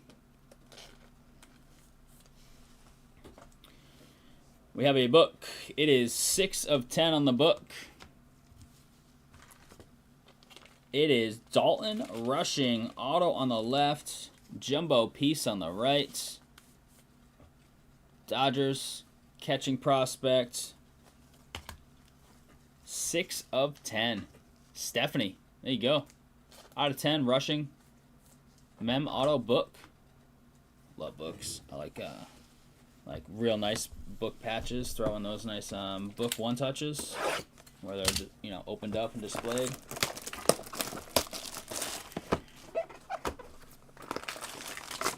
We have a book. It is 6 of 10 on the book. It is Dalton rushing, auto on the left, jumbo piece on the right. Dodgers catching prospect. 6 of 10. Stephanie, there you go. Out of 10 rushing. Mem auto book. Love books. I like real nice book patches. Throw in those nice book one touches where they're opened up and displayed.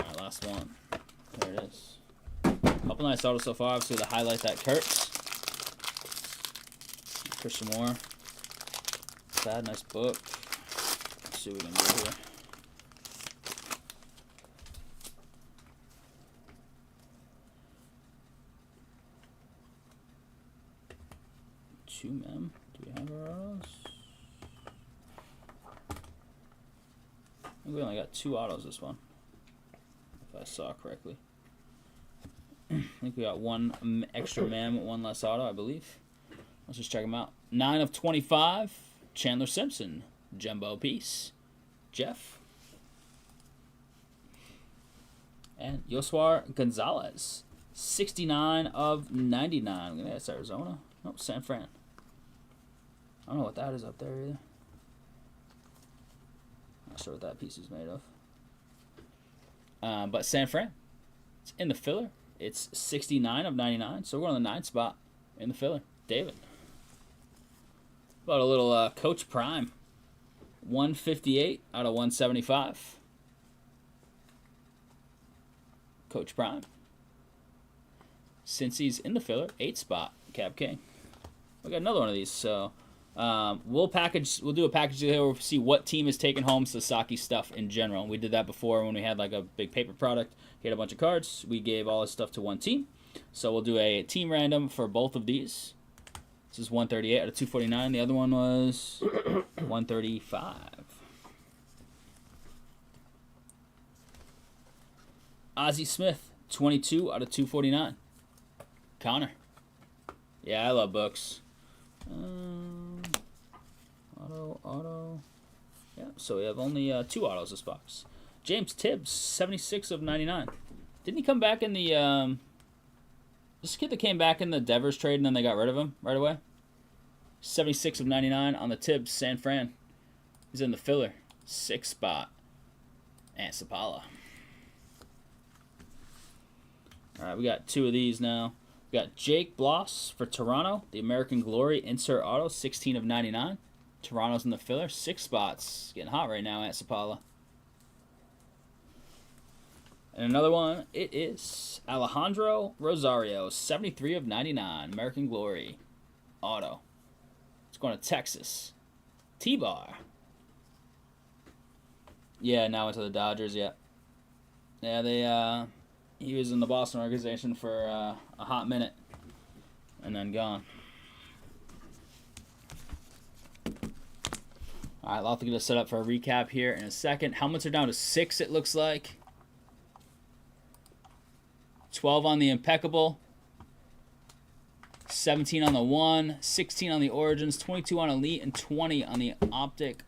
Alright, last one. There it is. Couple nice autos so far. Obviously the highlight that Kurtz. Christian Moore. Sad, nice book. Let's see what we can do here. Two mem. Do we have our autos? I think we only got 2 autos this one, if I saw correctly. I think we got 1 extra mem, 1 less auto, I believe. Let's just check them out. 9 of 25. Chandler Simpson. Jumbo piece. Jeff. And Yoswar Gonzalez. 69 of 99. Look at that. That's Arizona. Nope, San Fran. I don't know what that is up there either. Not sure what that piece is made of. But San Fran. It's in the filler. It's 69 of 99. So we're on the 9th spot in the filler. David. About a little Coach Prime. 158 out of 175. Coach Prime. Since he's in the filler, 8th spot. Cab King. We got another one of these, so we'll do a package here. We'll see what team is taking home Sasaki stuff in general. We did that before when we had like a big paper product. He had a bunch of cards. We gave all his stuff to one team. So we'll do a team random for both of these. This is 138 out of 249. The other one was 135. Ozzie Smith, 22 out of 249. Connor. Yeah, I love books. Auto. Yeah, so we have only 2 autos this box. James Tibbs, 76 of 99. Didn't he come back in the... this kid that came back in the Devers trade and then they got rid of him right away? 76 of 99 on the Tibbs, San Fran. He's in the filler. 6 spot. And Sapala. All right, we got 2 of these now. We got Jake Bloss for Toronto. The American Glory insert auto, 16 of 99. Toronto's in the filler. 6 spots. Getting hot right now, Aunt Sapala. And another one, it is Alejandro Rosario, 73 of 99. American Glory auto. It's going to Texas. T-Bar. Yeah, now into the Dodgers, yeah. Yeah, he was in the Boston organization for a hot minute. And then gone. All right, I'll have to get us set up for a recap here in a second. Helmets are down to 6, it looks like. 12 on the Impeccable. 17 on the 1. 16 on the Origins. 22 on Elite. And 20 on the Optic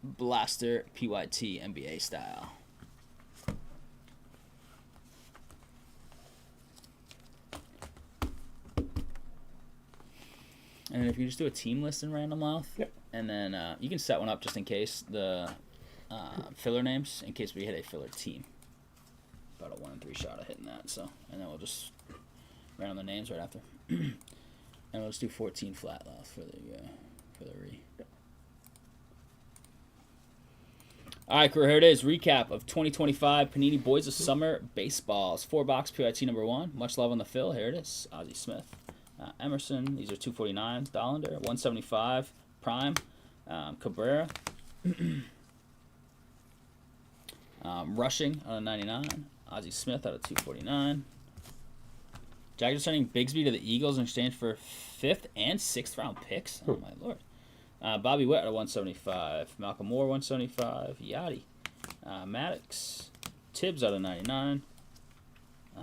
Blaster PYT NBA style. And if you just do a team list in Random Mouth, yep. And then you can set one up just in case the filler names, in case we hit a filler team. About a 1 in 3 shot of hitting that, so and then we'll just random the names right after, and we'll just do 14 flat left for the re. Yep. All right, crew, here it is. Recap of 2025 Panini Boys of Summer Baseballs. 4-box PYT number 1. Much love on the fill. Here it is. Ozzie Smith. Emerson. These are 249s. Dollander. 175. Prime. Cabrera. Rushing out of 99. Ozzie Smith out of 249. Jaguars sending Bigsby to the Eagles in exchange for 5th and 6th round picks. Oh, my Lord. Bobby Witt out of 175. Malcolm Moore, 175. Yachty. Maddox. Tibbs out of 99.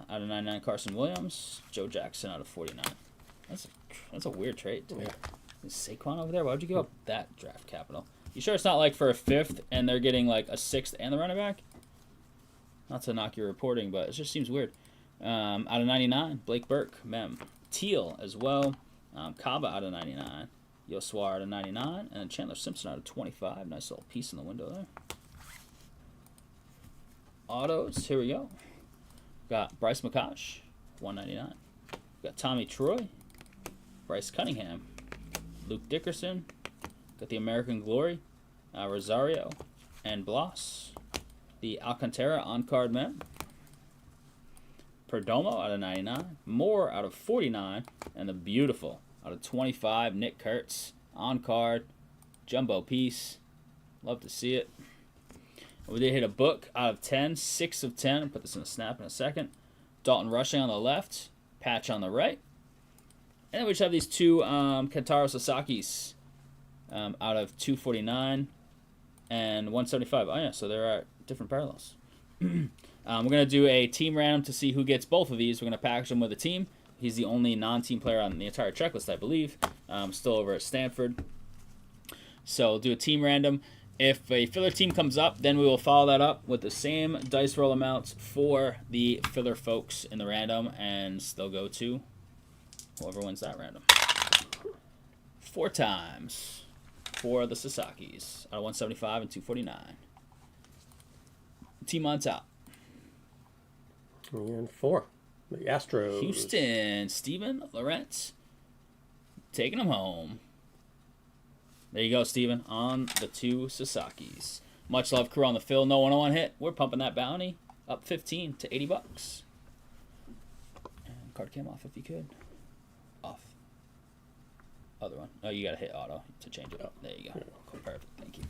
Out of 99, Carson Williams. Joe Jackson out of 49. That's a weird trade, too. Yeah. Is Saquon over there? Why would you give up that draft capital? You sure it's not like for a 5th and they're getting like a 6th and the running back? Not to knock your reporting, but it just seems weird. Out of 99, Blake Burke, Mem. Teal as well. Kaba out of 99. Yoswar out of 99. And Chandler Simpson out of 25. Nice little piece in the window there. Autos, here we go. Got Bryce McCosh, 199. Got Tommy Troy. Bryce Cunningham. Luke Dickerson. Got the American Glory. Rosario. And Bloss. The Alcantara on-card mem. Perdomo out of 99. Moore out of 49. And the beautiful out of 25, Nick Kurtz. On-card. Jumbo piece. Love to see it. We did hit a book out of 10. 6 of 10. I'll put this in a snap in a second. Dalton Rushing on the left. Patch on the right. And then we just have these 2 Kentaro Sasaki's out of 249 and 175. Oh, yeah, so there are different parallels. We're going to do a team random to see who gets both of these. We're going to package them with a team. He's the only non-team player on the entire checklist, I believe. Still over at Stanford. So we'll do a team random. If a filler team comes up, then we will follow that up with the same dice roll amounts for the filler folks in the random, and they'll go to whoever wins that random. 4 times for the Sasaki's out of 175 and 249. Team on top. And 4. The Astros. Houston. Steven Lorentz. Taking them home. There you go, Steven. On the 2 Sasaki's. Much love, crew on the fill. No 101 hit. We're pumping that bounty up 15 to $80. And card cam off if you could. Off. Other one. Oh, you got to hit auto to change it. There you go. Cool, perfect. Thank you.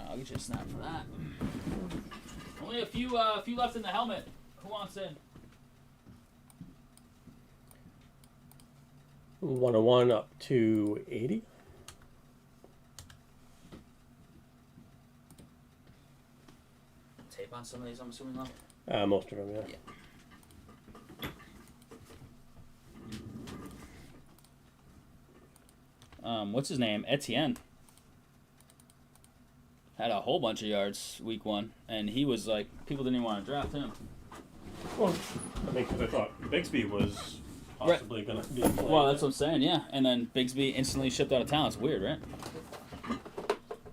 I'll get you a snap for that. Only a few left in the helmet. Who wants in? 101 up to 80. Tape on some of these, I'm assuming, though? Most of them, yeah. What's his name? Etienne. Had a whole bunch of yards week 1, and he was like, people didn't even want to draft him. Well, I mean, because I thought Bigsby was possibly going to be playing. Well, that's what I'm saying, yeah. And then Bigsby instantly shipped out of town. It's weird, right?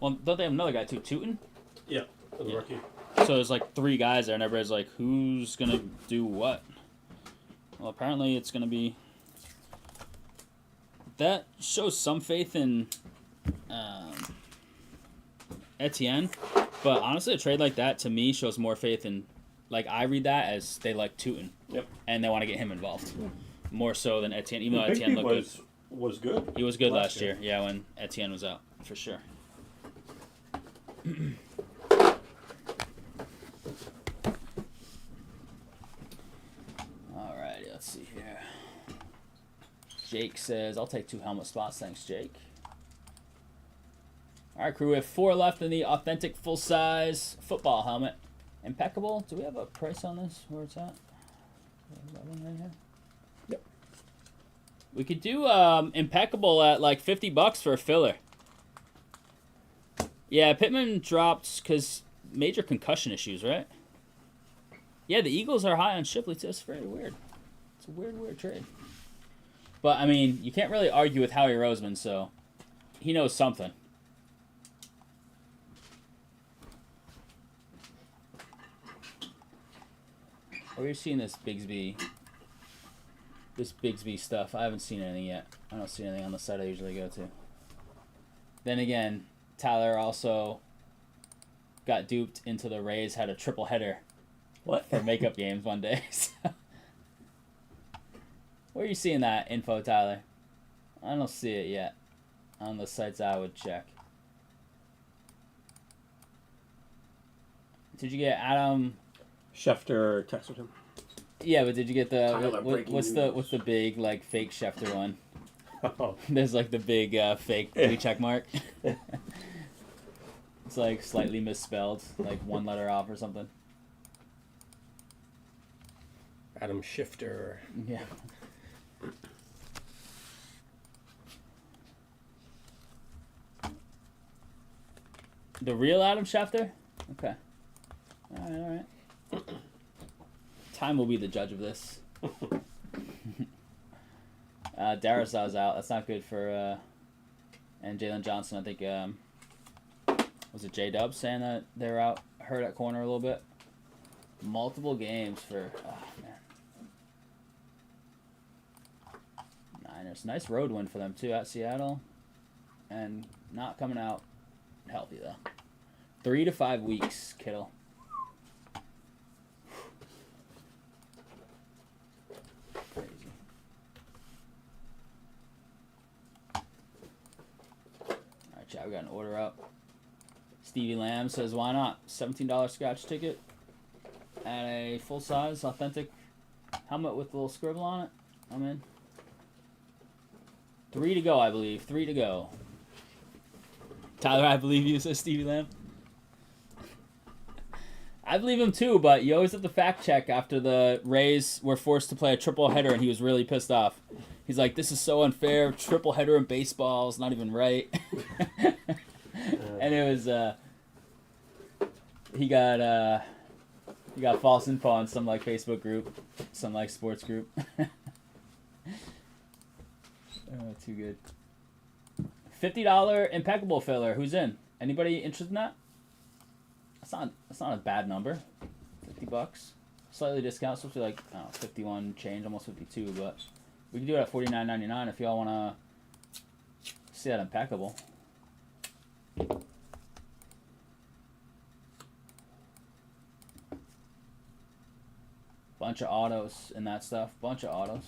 Well, don't they have another guy too, Tootin? Yeah, the rookie. So there's like 3 guys there, and everybody's like, who's going to do what? Well, apparently it's going to be... That shows some faith in Etienne, but honestly, a trade like that to me shows more faith in, like, I read that as they like Tootin. Yep. And they want to get him involved more so than Etienne. Even though Etienne was good. He was good last year. Yeah, when Etienne was out for sure. Alrighty, let's see here. Jake says, I'll take 2 helmet spots. Thanks, Jake. All right, crew, we have 4 left in the authentic full-size football helmet. Impeccable. Do we have a price on this? Where it's at? Is that one right here? Yep. We could do impeccable at like $50 for a filler. Yeah, Pittman dropped because major concussion issues, right? Yeah, the Eagles are high on Shipley, too. It's very weird. It's a weird trade. But, I mean, you can't really argue with Howie Roseman, so he knows something. Where are you seeing this Bigsby stuff? I haven't seen anything yet. I don't see anything on the site I usually go to. Then again, Tyler also got duped into the Rays had a triple header for makeup games one day. Where are you seeing that info, Tyler? I don't see it yet on the sites I would check. Did you get Adam... Schefter texted him. Yeah, but did you get the... What's the big, like, fake Schefter one? Oh. There's, like, the big fake blue check mark. It's, like, slightly misspelled. Like, 1 letter off or something. Adam Schefter. Yeah. The real Adam Schefter? Okay. All right. Time will be the judge of this. Darisaw's out. That's not good for... and Jalen Johnson, I think... was it J-Dub saying that they're out hurt at corner a little bit? Multiple games for... Oh, man. Niners. Nice road win for them, too, at Seattle. And not coming out healthy, though. 3 to 5 weeks, Kittle. Crazy. Alright, chat, we got an order up. Stevie Lamb says, why not? $17 scratch ticket at a full-size, authentic helmet with a little scribble on it. I'm in. 3 to go, I believe. 3 to go. Tyler, I believe you, says Stevie Lamb. I believe him too, but you always have to fact check after the Rays were forced to play a triple header and he was really pissed off. He's like, this is so unfair. Triple header in baseball is not even right. And it was, he got false info on some like Facebook group, some like sports group. Oh, too good. $50 impeccable filler. Who's in? Anybody interested in that? That's not a bad number. $50. Slightly discount, supposed to be like, I don't know, 51 change, almost 52, but we can do it at $49.99 if y'all wanna see that impeccable. Bunch of autos and that stuff. Bunch of autos.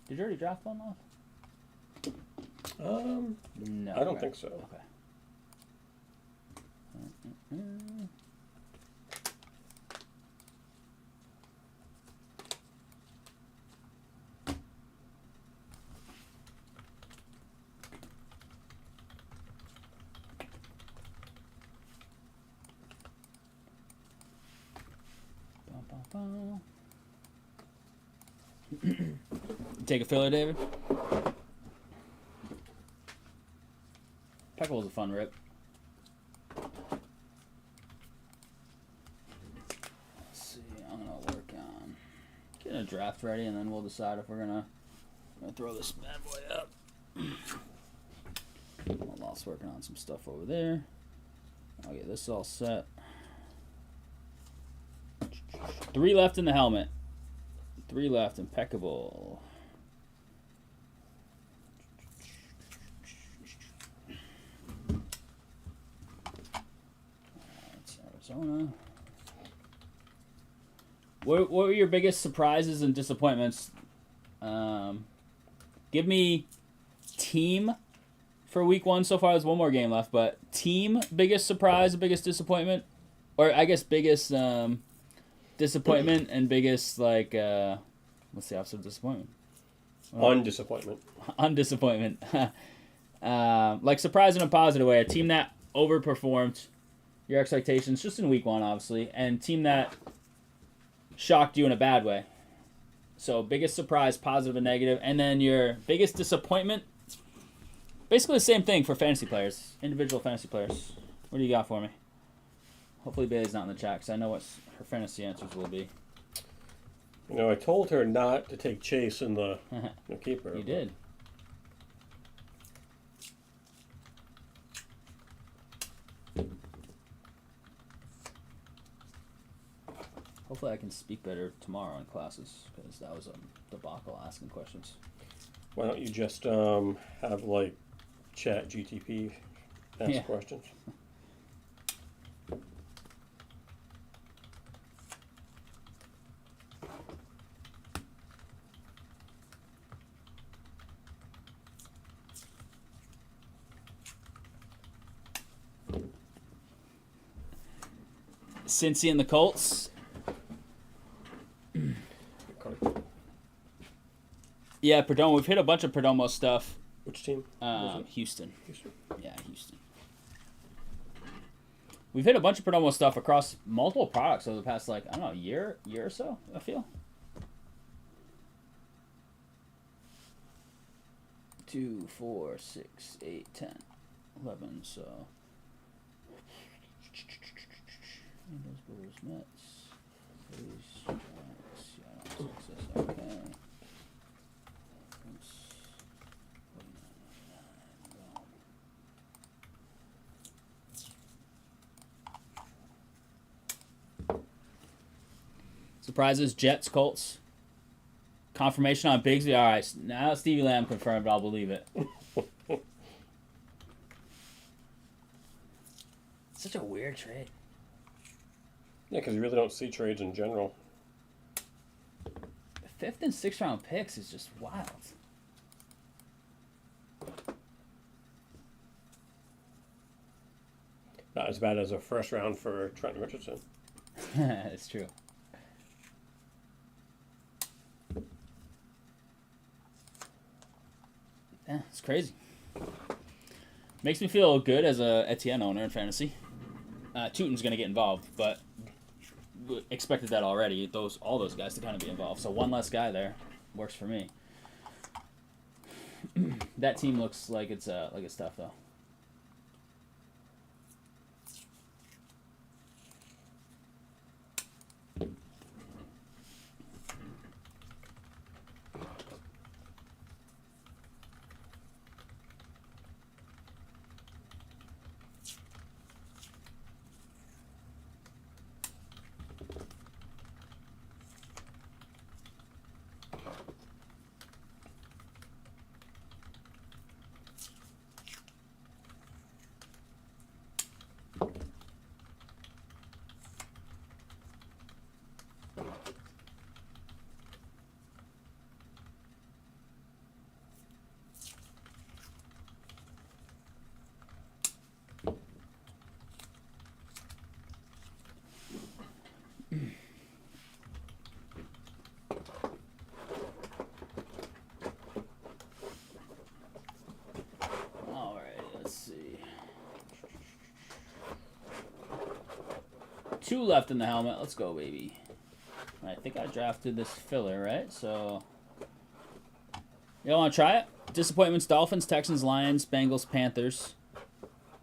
Did you already draft one off? No. I don't think so. Okay. Take a filler, David. Peckle was a fun rip. Let's see. I'm gonna work on getting a draft ready, and then we'll decide if we're gonna throw this bad boy up. I'm also working on some stuff over there. I'll get this all set. 3 left in the helmet. 3 left. Impeccable. That's Arizona. What were your biggest surprises and disappointments? Give me team for week 1 so far. There's one more game left, but team biggest surprise, biggest disappointment, or I guess biggest disappointment and biggest what's the opposite of disappointment? Undisappointment. Undisappointment. Like surprise in a positive way. A team that overperformed your expectations just in week 1, obviously, and team that shocked you in a bad way. So biggest surprise, positive and negative, and then your biggest disappointment. Basically the same thing for fantasy players, individual fantasy players. What do you got for me? Hopefully Bailey's not in the chat because I know what her fantasy answers will be. You know, I told her not to take Chase in the keeper. You did. Hopefully I can speak better tomorrow in classes because that was a debacle asking questions. Why don't you just have like chat GTP ask questions? Cincy and the Colts. Yeah, Perdomo. We've hit a bunch of Perdomo stuff. Which team? Houston. Yeah, Houston. We've hit a bunch of Perdomo stuff across multiple products over the past, year or so, I feel. 2, 4, 6, 8, 10, 11, so... Those Brewers, Mets, Phillies, Giants, Seattle, Texas, okay. Surprises, Jets, Colts. Confirmation on Bigsby. All right, now Stevie Lamb confirmed. I'll believe it. Such a weird trade. Yeah, because you really don't see trades in general. The 5th and 6th round picks is just wild. Not as bad as a first round for Trent Richardson. It's true. Yeah, it's crazy. Makes me feel good as a Etienne owner in fantasy. Tootin's going to get involved, but expected that already. All those guys to kind of be involved. So one less guy there works for me. That team looks like it's tough though. Let's see. 2 left in the helmet. Let's go, baby. I think I drafted this filler, right? So, you want to try it? Disappointments: Dolphins, Texans, Lions, Bengals, Panthers.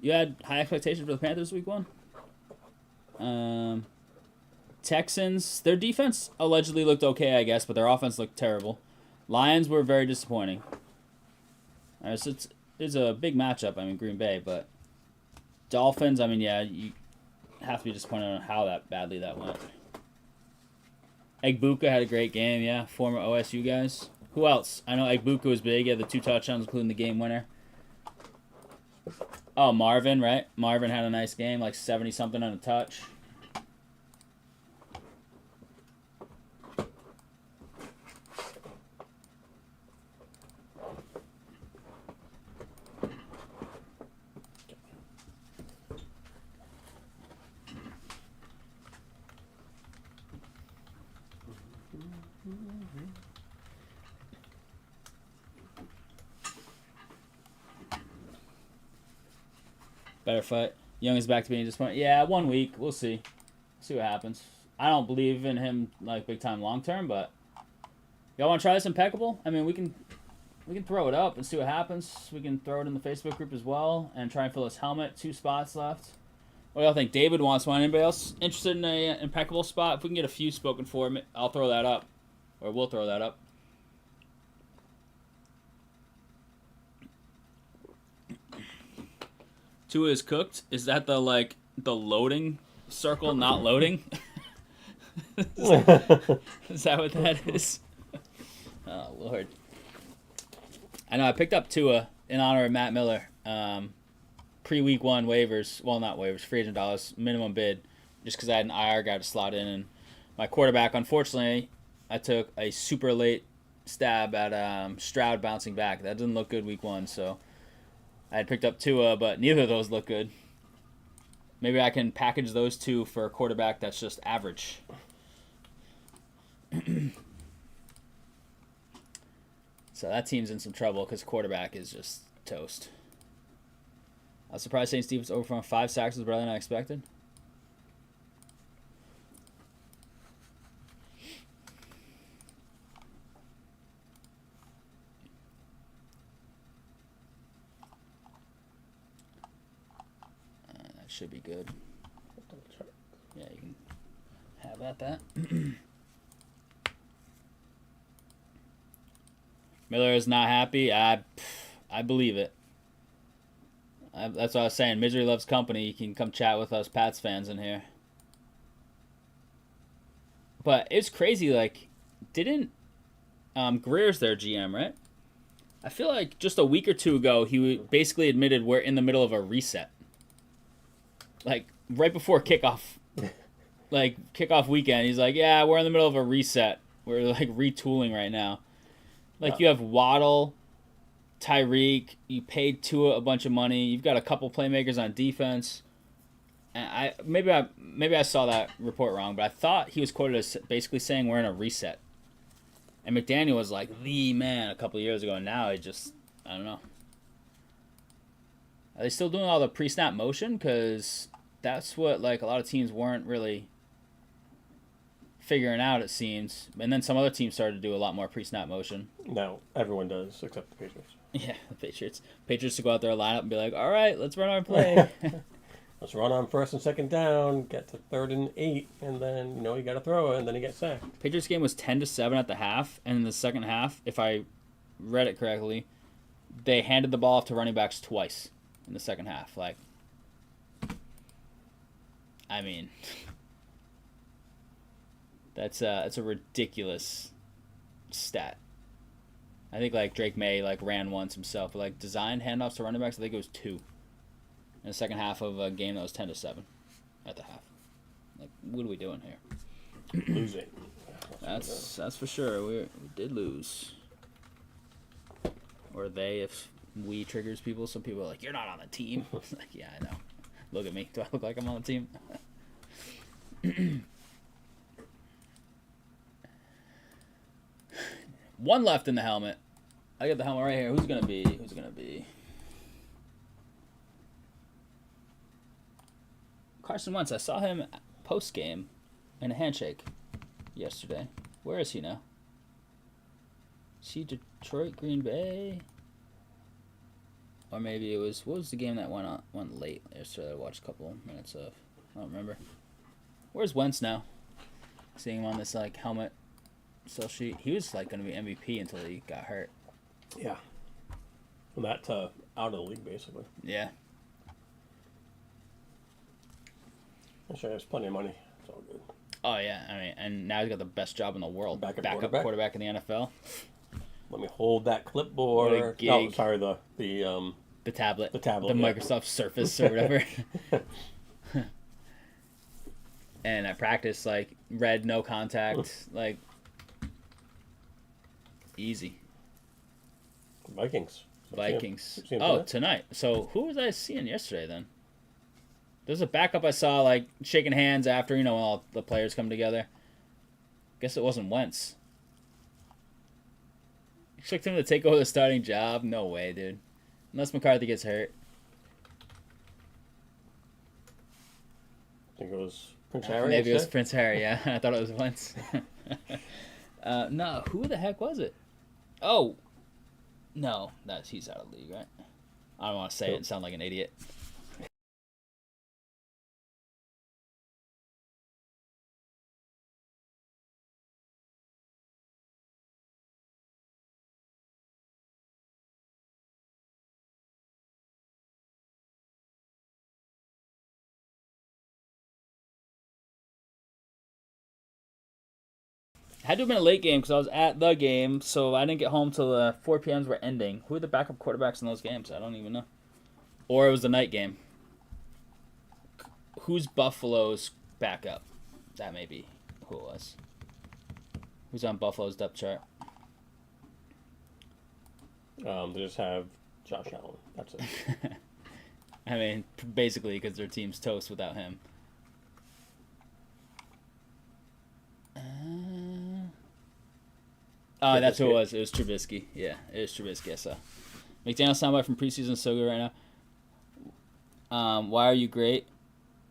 You had high expectations for the Panthers week 1? Texans, their defense allegedly looked okay, I guess, but their offense looked terrible. Lions were very disappointing. So it's a big matchup, I mean, Green Bay, but Dolphins, I mean, yeah, you have to be disappointed on how badly that went. Egbuka had a great game, yeah, former OSU guys. Who else? I know Egbuka was big. He had the 2 touchdowns, including the game winner. Oh, Marvin, right? Marvin had a nice game, like 70-something on a touch. Better fight. Young is back to being disappointed. Yeah, 1 week. We'll see. See what happens. I don't believe in him like big time long term, but y'all want to try this impeccable? I mean, we can throw it up and see what happens. We can throw it in the Facebook group as well and try and fill his helmet. 2 spots left. What do y'all think? David wants one. Anybody else interested in a impeccable spot? If we can get a few spoken for, I'll throw that up, or we'll throw that up. Tua is cooked. Is that the loading circle not loading? Is that what that is? Oh Lord. I know I picked up Tua in honor of Matt Miller. Pre-week 1 waivers. Well, not waivers. Free agent dollars. Minimum bid. Just because I had an IR guy to slot in. And my quarterback, unfortunately, I took a super late stab at Stroud bouncing back. That didn't look good week 1, so I had picked up Tua, but neither of those look good. Maybe I can package those 2 for a quarterback that's just average. So that team's in some trouble because quarterback is just toast. I was surprised Saints defense over from 5 sacks was better than I expected. That should be good. Yeah, you can have at that. Miller is not happy. I believe it. That's what I was saying. Misery loves company. You can come chat with us Pats fans in here. But it's crazy. Like, didn't Greer's their GM, right? I feel like just a week or 2 ago, he basically admitted we're in the middle of a reset. Like, right before kickoff. Like, kickoff weekend. He's like, yeah, we're in the middle of a reset. We're, like, retooling right now. Like, you have Waddle, Tyreek, you paid Tua a bunch of money. You've got a couple playmakers on defense. And maybe I saw that report wrong, but I thought he was quoted as basically saying we're in a reset. And McDaniel was like the man a couple of years ago, and now I don't know. Are they still doing all the pre-snap motion? Because that's what like a lot of teams weren't really figuring out, it seems. And then some other teams started to do a lot more pre-snap motion. No, everyone does, except the Patriots. Yeah, the Patriots. Patriots to go out there, line up, and be like, all right, let's run our play. Let's run on 1st and 2nd down, get to 3rd and 8, and then, you got to throw it, and then you get sacked. Patriots game was 10-7 at the half, and in the second half, if I read it correctly, they handed the ball off to running backs twice in the second half. Like, I mean, that's a ridiculous stat. I think like Drake May like ran once himself, but like designed handoffs to running backs, I think it was 2 in the second half of a game that was 10-7 at the half. Like, what are we doing here? Losing. That's for sure. We did lose. Or they, if we triggers people. Some people are like, you're not on the team. Like, yeah, I know. Look at me. Do I look like I'm on the team? One left in the helmet. I got the helmet right here. Who's gonna be? Carson Wentz. I saw him post game in a handshake. yesterday. Where is he now? See Detroit, Green Bay, or maybe it was what was the game that went late yesterday? I watched a couple minutes of. I don't remember. Where's Wentz now? Seeing him on this like helmet cell sheet, he was like going to be MVP until he got hurt. Yeah. From that to out of the league, basically. Yeah. I'm sure he has plenty of money. It's all good. Oh yeah, I mean, and now he's got the best job in the world. Backup quarterback in the NFL. Let me hold that clipboard. What a gig. Oh, sorry, the tablet. The tablet. The yeah. Microsoft Surface or whatever. And I practiced like red, no contact, like easy. Vikings. Oh, tonight. So who was I seeing yesterday then? There's a backup I saw like shaking hands after, when all the players come together. Guess it wasn't Wentz. Expect him to take over the starting job? No way, dude. Unless McCarthy gets hurt. I think it was Prince Harry. Maybe it was Prince Harry, yeah. I thought it was Wentz. No, who the heck was it? Oh. No, he's out of the league, right? I don't want to say it and sound like an idiot. Had to have been a late game because I was at the game, so I didn't get home till the 4 p.m.s were ending. Who are the backup quarterbacks in those games? I don't even know. Or it was the night game. Who's Buffalo's backup? That may be who it was. Who's on Buffalo's depth chart? They just have Josh Allen. That's it. I mean, basically because their team's toast without him. Oh, that's who it was. It was Trubisky. Yeah, it is Trubisky. I saw. McDaniels soundbite from preseason is so good right now. Why are you great?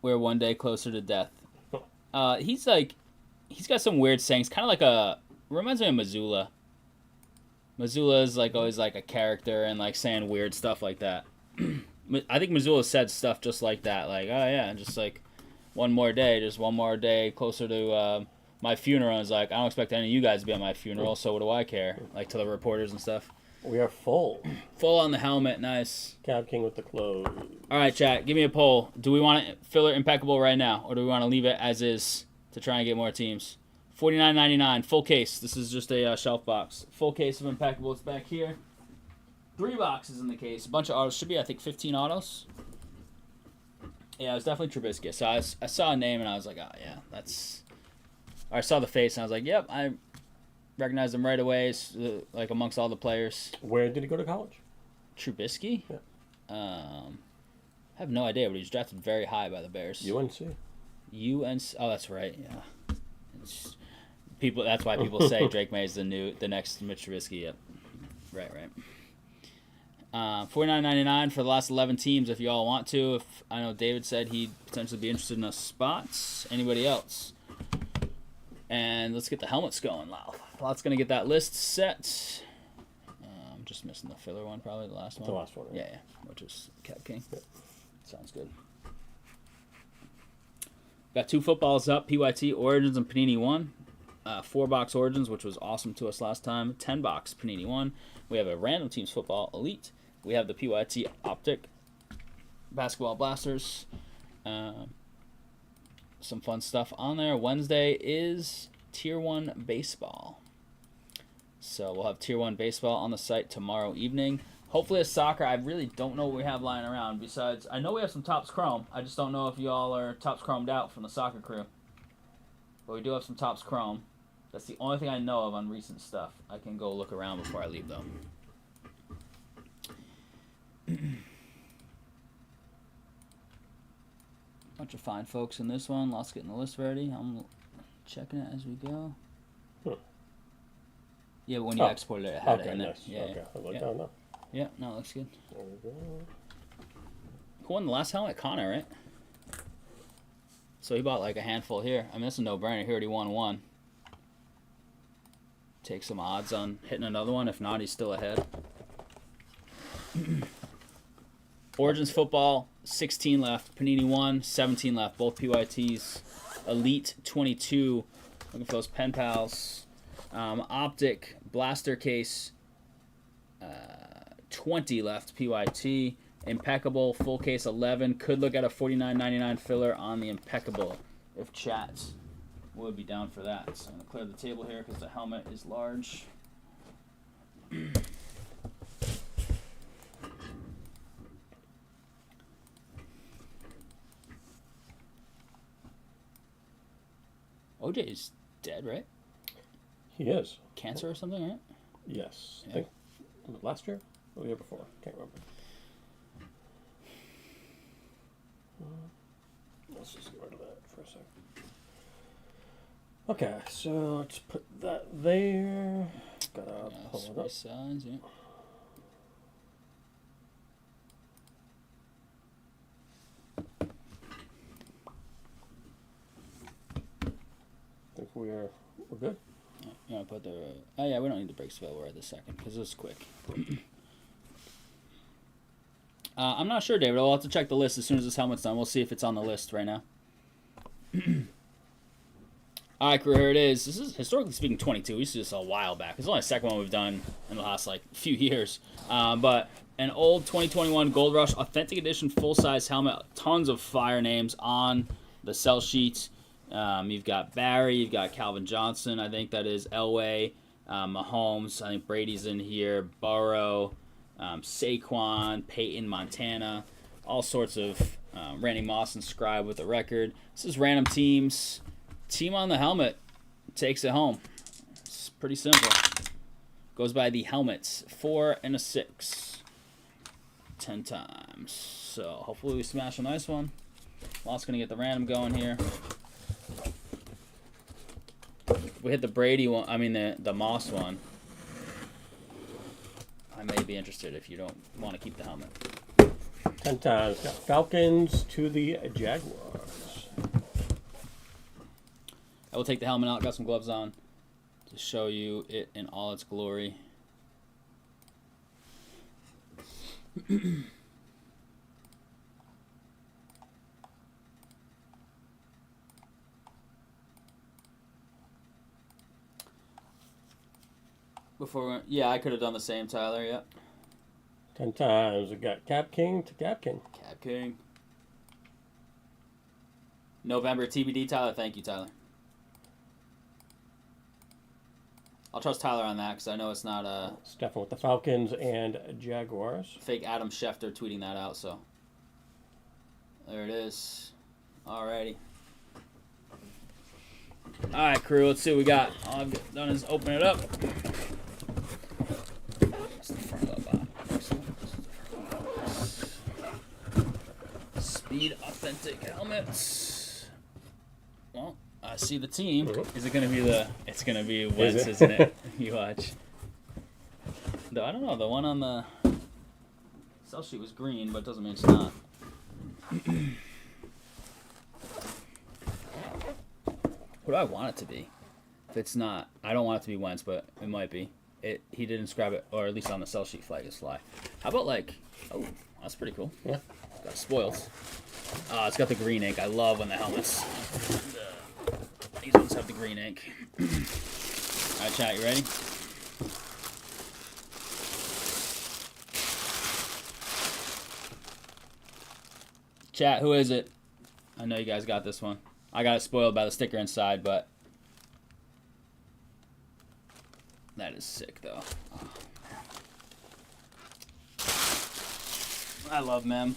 We're one day closer to death. He's got some weird sayings. Kind of like reminds me of Missoula. Missoula is like always like a character and like saying weird stuff like that. I think Missoula said stuff just like that. Like, oh yeah, just like one more day closer to my funeral. Is like, I don't expect any of you guys to be at my funeral, so what do I care? Like to the reporters and stuff. We are full. Full on the helmet, nice. Cab King with the clothes. All right, chat, give me a poll. Do we want filler impeccable right now, or do we want to leave it as is to try and get more teams? $49.99, full case. This is just a shelf box. Full case of impeccable. It's back here. 3 boxes in the case. A bunch of autos. Should be, I think, 15 autos. Yeah, it was definitely Trubisky. So I saw a name and I was like, oh yeah, that's. Or I saw the face and I was like, yep, I recognized him right away. Like amongst all the players. Where did he go to college? Trubisky. Yeah. I have no idea, but he was drafted very high by the Bears. UNC. Oh, that's right. Yeah. That's why people say Drake May is the next Mitch Trubisky. Yep. Right. $49.99 for the last 11 teams if you all want to. If I know David said he'd potentially be interested in those spots. Anybody else? And let's get the helmets going. Lot's going to get that list set. I'm just missing the filler one, probably the last one. The last one. Yeah, which is Cap King. Yep. Sounds good. Got 2 footballs up, PYT Origins and Panini 1. 4-box Origins, which was awesome to us last time. 10-box Panini 1. We have a Random Teams Football Elite. We have the PYT Optic Basketball Blasters. Some fun stuff on there. Wednesday is Tier 1 Baseball. So we'll have Tier 1 Baseball on the site tomorrow evening. Hopefully a soccer. I really don't know what we have lying around. Besides, I know we have some Topps Chrome. I just don't know if you all are Topps Chromed out from the soccer crew. But we do have some Topps Chrome. That's the only thing I know of on recent stuff. I can go look around before I leave, though. Bunch of fine folks in this one. Lots getting the list ready. I'm checking it as we go. Yeah, but when you exported it had it in there. Nice. Yeah, okay. Yeah. Like, oh, no. Yeah, no, it looks good. There we go. Who won the last helmet? Connor, right? So he bought like a handful here. I mean, that's a no-brainer. He already won 1. take some odds on hitting another one. If not, he's still ahead. Origins Football, 16 left. Panini 1, 17 left. Both PYTs. Elite 22. Looking for those pen pals. Optic Blaster Case, 20 left. PYT. Impeccable full case 11. Could look at a $49.99 filler on the Impeccable if chat would be down for that. So I'm going to clear the table here because the helmet is large. OJ is dead, right? He is. Cancer or something, right? Yes. Yeah. I think last year or the year before. Can't remember. Let's just get rid of that for a second. Okay, so let's put that there. Gotta pull it up. Size, yeah. I think we're good. Yeah, put the. Oh yeah, we don't need the breaks available right this second because this is quick. I'm not sure, David. I'll have to check the list as soon as this helmet's done. We'll see if it's on the list right now. All right, crew, here it is. This is, historically speaking, 22. We used to do this a while back. It's only the second one we've done in the last, few years. But an old 2021 Gold Rush Authentic Edition full-size helmet. Tons of fire names on the sell sheet. You've got Barry. You've got Calvin Johnson. I think that is Elway. Mahomes. I think Brady's in here. Burrow. Saquon, Peyton, Montana, all sorts of Randy Moss and Scribe with a record. This is random teams. Team on the helmet takes it home. It's pretty simple. Goes by the helmets. 4 and a 6. 10 times. So hopefully we smash a nice one. Lott's going to get the random going here. If we hit the Brady one, the Moss one, I may be interested if you don't want to keep the helmet. 10 times. Got Falcons to the Jaguars. I will take the helmet out. Got some gloves on to show you it in all its glory. I could have done the same, Tyler. Yep. 10 times. We got Cap King to Cap King. Cap King. November TBD, Tyler. Thank you, Tyler. I'll trust Tyler on that because I know it's not Stefan with the Falcons and Jaguars. Fake Adam Schefter tweeting that out. So there it is. Alrighty. All right, crew. Let's see what we got. All I've done is open it up. Speed Authentic helmets. Well, I see the team. Is it going to be it's going to be Wentz, isn't it? You watch. Though I don't know. The one on the sell sheet was green, but it doesn't mean it's not. What do I want it to be? If it's not, I don't want it to be Wentz, but it might be. He did inscribe it, or at least on the sell sheet, flag is fly. How about oh, that's pretty cool. Yeah. Got spoiled. It's got the green ink. I love when the helmets. These ones have the green ink. All right, chat, you ready? Chat, who is it? I know you guys got this one. I got it spoiled by the sticker inside, but that is sick, though. Oh, I love Mem.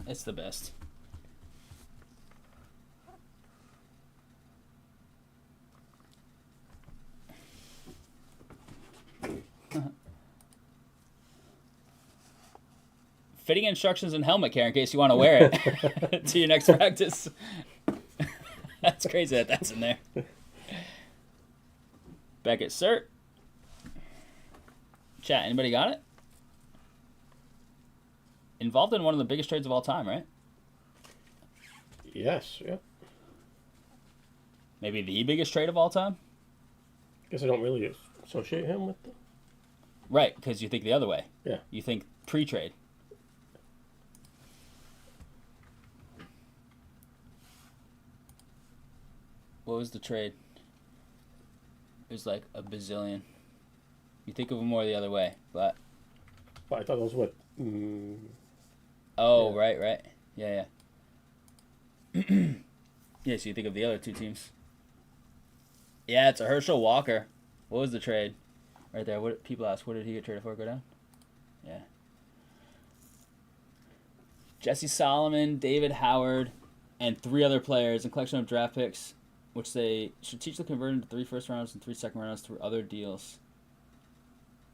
It's the best. Fitting instructions and helmet care in case you want to wear it to your next practice. That's crazy that that's in there. Beckett cert. Chat, anybody got it? Involved in one of the biggest trades of all time, right? Yes, yeah. Maybe the biggest trade of all time? Guess I don't really associate him with the... Right, because you think the other way. Yeah. You think pre-trade. What was the trade? It was like a bazillion. You think of them more the other way, but... Well, I thought it was what... Oh, yeah. Right. Yeah. Yeah, so you think of the other two teams. Yeah, it's a Herschel Walker. What was the trade? Right there. What people ask, what did he get traded for? Go down? Yeah. Jesse Solomon, David Howard, and 3 other players, and collection of draft picks, which they strategically converted into 3 first rounds and 3 second rounds through other deals.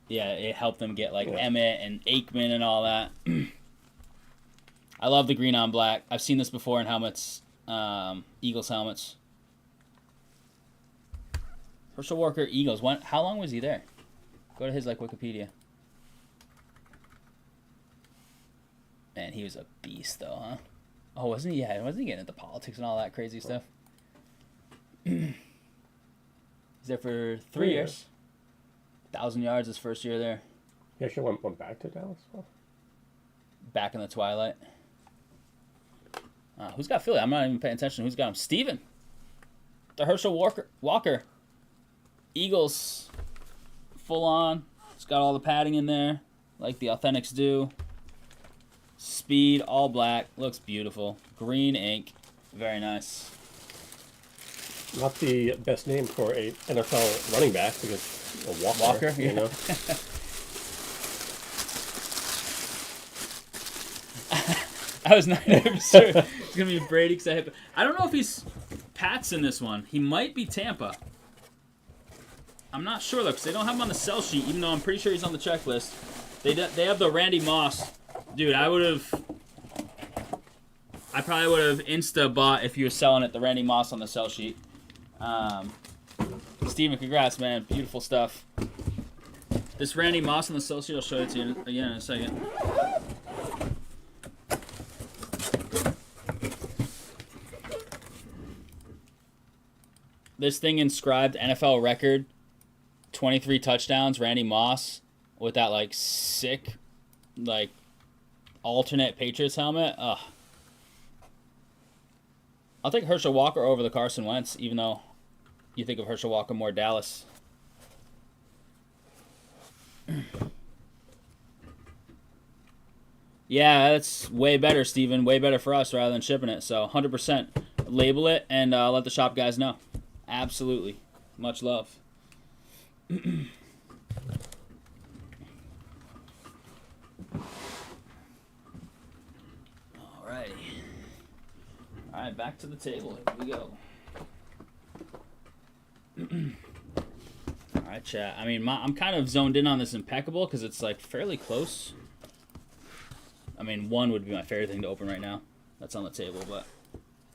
Yeah, it helped them get Emmett and Aikman and all that. I love the green on black. I've seen this before in helmets, Eagles helmets. Herschel Walker, Eagles. How long was he there? Go to his Wikipedia. Man, he was a beast though, huh? Oh, wasn't he? Yeah, wasn't he getting into politics and all that crazy stuff? He's there for 3 years. 1,000 yards his first year there. He actually went back to Dallas. Well. Back in the twilight. Who's got Philly? I'm not even paying attention. Who's got him? Steven. The Herschel Walker. Eagles. Full on. It's got all the padding in there, like the Authentics do. Speed, all black. Looks beautiful. Green ink. Very nice. Not the best name for a NFL running back because a Walker, yeah. You know. I was 99% sure it's gonna be Brady because I don't know if he's Pats in this one. He might be Tampa. I'm not sure though because they don't have him on the sell sheet, even though I'm pretty sure he's on the checklist. They have the Randy Moss. Dude, I probably would have insta bought if you were selling it, the Randy Moss on the sell sheet. Steven, congrats, man. Beautiful stuff. This Randy Moss on the sell sheet, I'll show it to you again in a second. This thing inscribed NFL record, 23 touchdowns, Randy Moss, with that sick, alternate Patriots helmet. Ugh. I'll take Herschel Walker over the Carson Wentz, even though you think of Herschel Walker more Dallas. Yeah, that's way better, Steven. Way better for us rather than shipping it. So 100% label it and let the shop guys know. Absolutely. Much love. Alrighty. Alright, back to the table. Here we go. Alright, chat. I mean, I'm kind of zoned in on this Impeccable because it's fairly close. I mean, 1 would be my favorite thing to open right now. That's on the table, but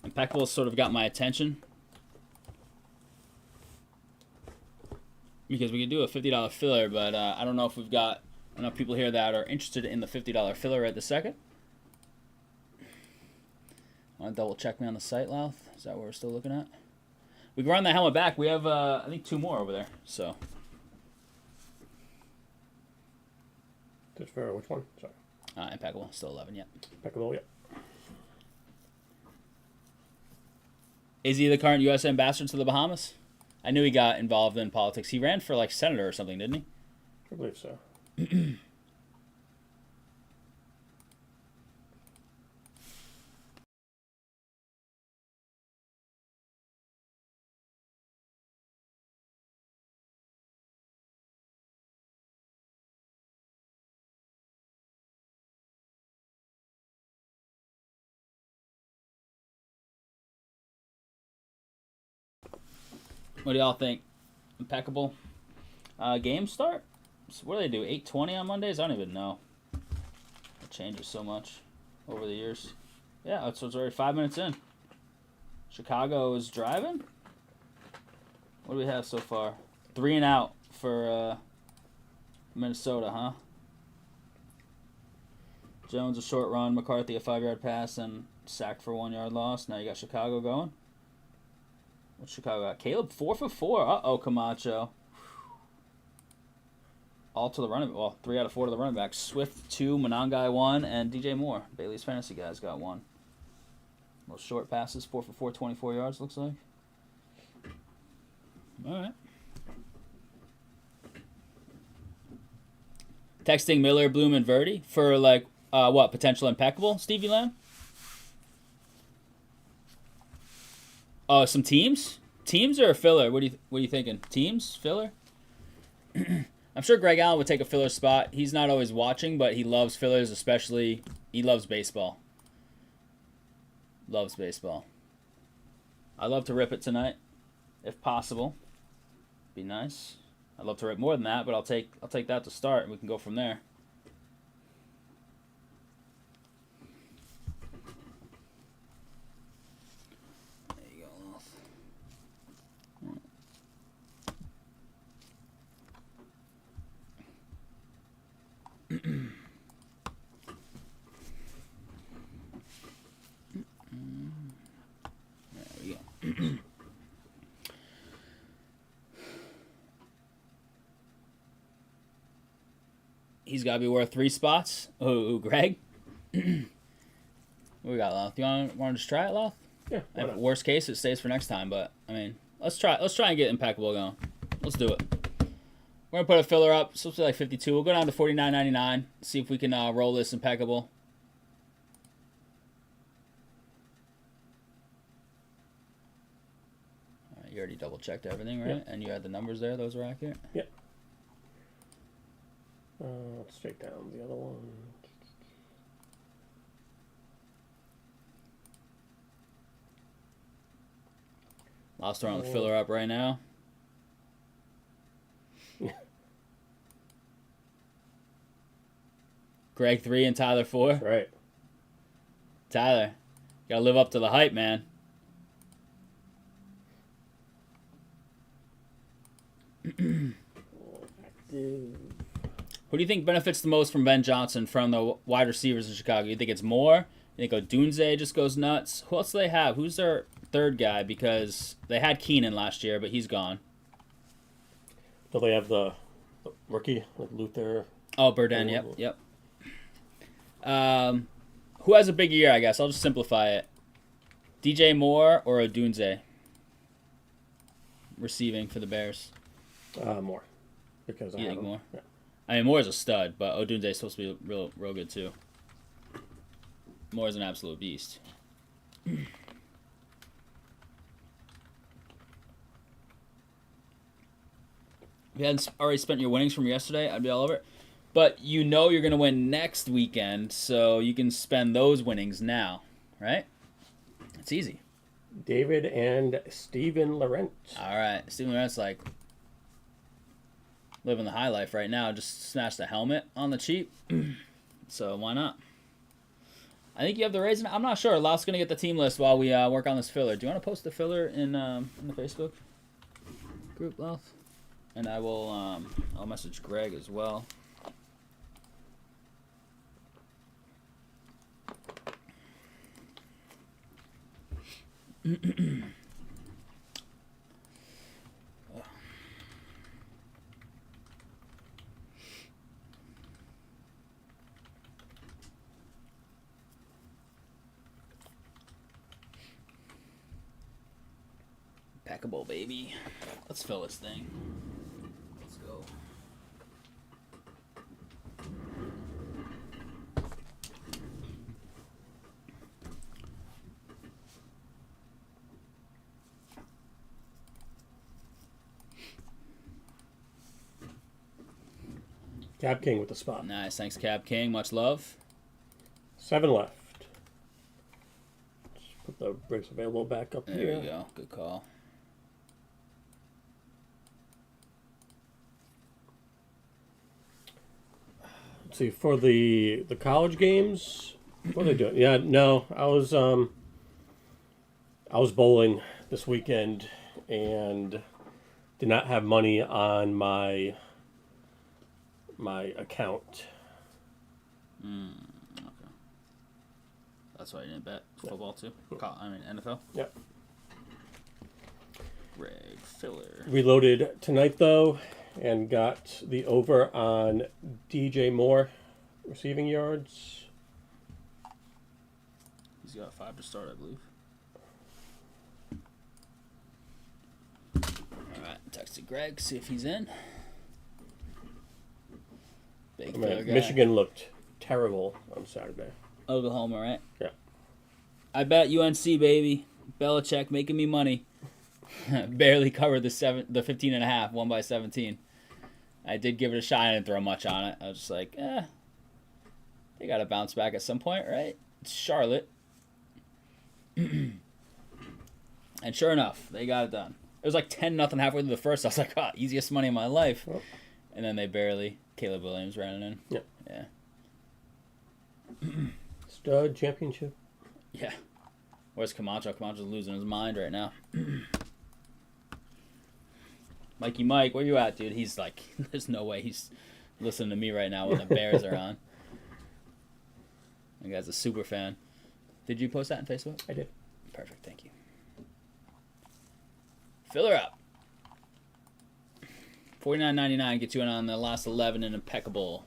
Impeccable sort of got my attention. Because we could do a $50 filler, but I don't know if we've got enough people here that are interested in the $50 filler right this second. Want to double check me on the site, Louth? Is that what we're still looking at? We can run the helmet back. We have, I think, 2 more over there. So. Just for which one? Sorry. Impeccable. Still 11 yet. Impeccable, yeah. Is he the current U.S. ambassador to the Bahamas? I knew he got involved in politics. He ran for senator or something, didn't he? I believe so. What do y'all think? Impeccable. Game start? So what do they do? 8:20 on Mondays? I don't even know. It changes so much over the years. Yeah, so it's already 5 minutes in. Chicago is driving? What do we have so far? 3 and out for Minnesota, huh? Jones a short run, McCarthy a 5-yard pass, and sacked for 1-yard loss. Now you got Chicago going. What's Chicago got? Caleb 4 for 4. Uh-oh, Camacho. all to the running. Well, 3 out of 4 to the running backs. Swift 2, Monangai 1, and DJ Moore. Bailey's fantasy guys got 1. Most short passes, 4 for 4, 24 yards. Looks like. All right. Texting Miller, Bloom, and Rhody for like what potential impeccable? Stevie Lamb. Oh, some teams. Teams or a filler? What are you thinking? Teams, filler. I'm sure Greg Allen would take a filler spot. He's not always watching, but he loves fillers, especially he loves baseball. Loves baseball. I'd love to rip it tonight, if possible. Be nice. I'd love to rip more than that, but I'll take that to start, and we can go from there. There you go. There we go. He's got to be worth 3 spots. Oh, Greg? What we got, Loth? You want to just try it, Loth? Yeah. And worst case, it stays for next time. But I mean, let's try and get impeccable going. Let's do it. We're gonna put a filler up. It's supposed to be like 52. We'll go down to 49.99. See if we can roll this impeccable. All right, you already double checked everything, right? Yeah. And you had the numbers there. Those were accurate. Yeah. Let's take down the other one. Lost throwing the filler up right now. Greg 3 and Tyler 4. That's right. Tyler, gotta live up to the hype, man. Who do you think benefits the most from Ben Johnson from the wide receivers in Chicago? You think it's Moore? You think Odunze just goes nuts? Who else do they have? Who's their third guy? Because they had Keenan last year, but he's gone. Do they have the rookie, like Luther? Oh, Burden, yep. Who has a big year, I guess? I'll just simplify it. DJ Moore or Odunze? Receiving for the Bears. Moore. Because I think Moore? Yeah. I mean, Moore's a stud, but Odunze is supposed to be real good, too. Moore's an absolute beast. If you hadn't already spent your winnings from yesterday, I'd be all over it. But you know you're going to win next weekend, so you can spend those winnings now, right? It's easy. David and Steven Laurent. All right. Steven Laurent's like living the high life right now. Just smashed the helmet on the cheap. So why not? I think you have the raise. I'm not sure. Laut's going to get the team list while we work on this filler. Do you want to post the filler in the Facebook group, Laut? And I will I'll message Greg as well. Impeccable, baby. Let's fill this thing. Let's go. Cab King with the spot. Nice. Thanks, Cab King. Much love. 7 left. Just put the bricks available back up there. Here. There you go. Good call. Let's see, for the college games, what are they doing? Yeah, no, I was bowling this weekend and did not have money on my account. Okay. That's why I didn't bet football too. I mean NFL. Yep. Greg Filler. Reloaded tonight though, and got the over on DJ Moore receiving yards. He's got 5 to start, I believe. All right, texted Greg, see if he's in. Big guy. Michigan looked terrible on Saturday. Oklahoma, right? Yeah. I bet UNC, baby. Belichick making me money. Barely covered the 15.5, won by 17. I did give it a shot. I didn't throw much on it. I was just like, they got to bounce back at some point, right? It's Charlotte. And sure enough, they got it done. It was like 10-0 halfway through the first. I was like, easiest money of my life. Oh. And then they barely. Caleb Williams ran it in. Yep. Yeah. Stud championship. Yeah. Where's Camacho? Camacho's losing his mind right now. Mikey Mike, where you at, dude? He's like, there's no way he's listening to me right now when the Bears are on. That guy's a super fan. Did you post that on Facebook? I did. Perfect, thank you. Fill her up. $49.99 gets you in on the last 11 and impeccable.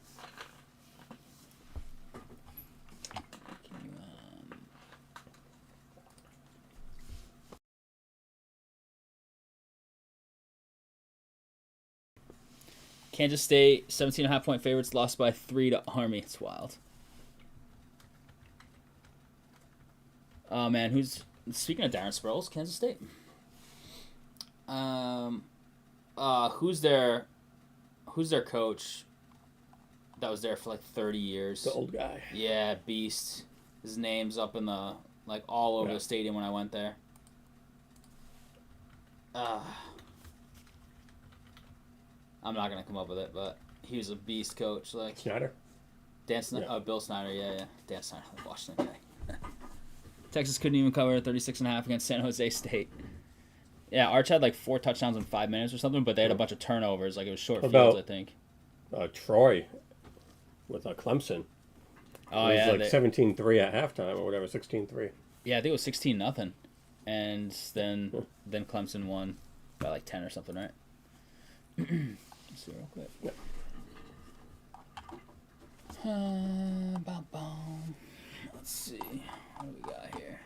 Kansas State, 17.5-point favorites, lost by 3 to Army. It's wild. Oh, man, speaking of Darren Sproles, Kansas State. Who's their coach that was there for like 30 years? The old guy. Yeah, beast. His name's up in the, like, all over the stadium when I went there. I'm not gonna come up with it, but he was a beast coach. Like Snyder. Dan Snyder. Yeah. Oh, Bill Snyder. Yeah. Dan Snyder, the Washington guy. Texas couldn't even cover 36.5 against San Jose State. Yeah, Arch had like 4 touchdowns in 5 minutes or something, but they had a bunch of turnovers. Like it was short fields, I think. Troy with Clemson. Oh, it was like 17-3 at halftime or whatever, 16-3. Yeah, I think it was 16-0, and then Clemson won by like 10 or something, right? Let's see real quick. Yep. Let's see. What do we got here?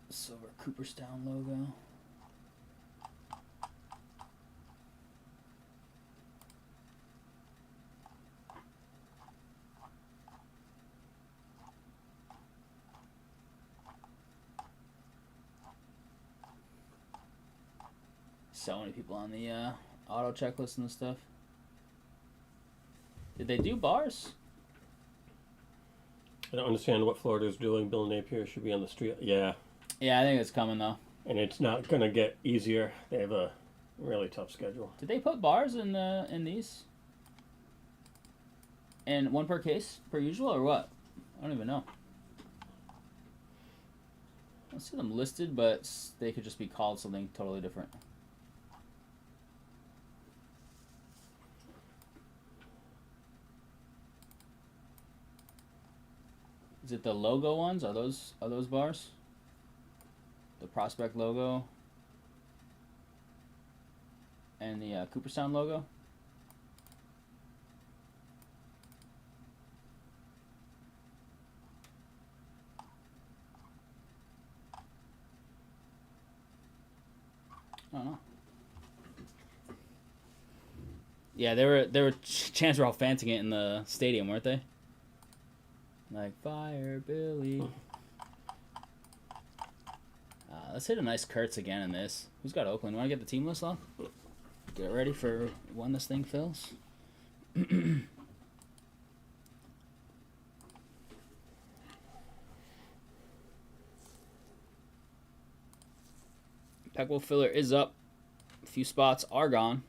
Silver Cooperstown logo. So many people on the auto checklist and stuff. Did they do bars? I don't understand what Florida's doing. Bill Napier should be on the street. Yeah. Yeah, I think it's coming though. And it's not gonna get easier. They have a really tough schedule. Did they put bars in these? And one per case per usual or what? I don't even know. I see them listed, but they could just be called something totally different. Is it the logo ones? Are those bars? The Prospect logo and the Cooperstown logo. I don't know. Yeah, they were chants were all fanting it in the stadium, weren't they? Like Fire Billy. Let's hit a nice Kurtz again in this. Who's got Oakland? Want to get the team list on? Get ready for when this thing fills. Impeccable filler is up. A few spots are gone.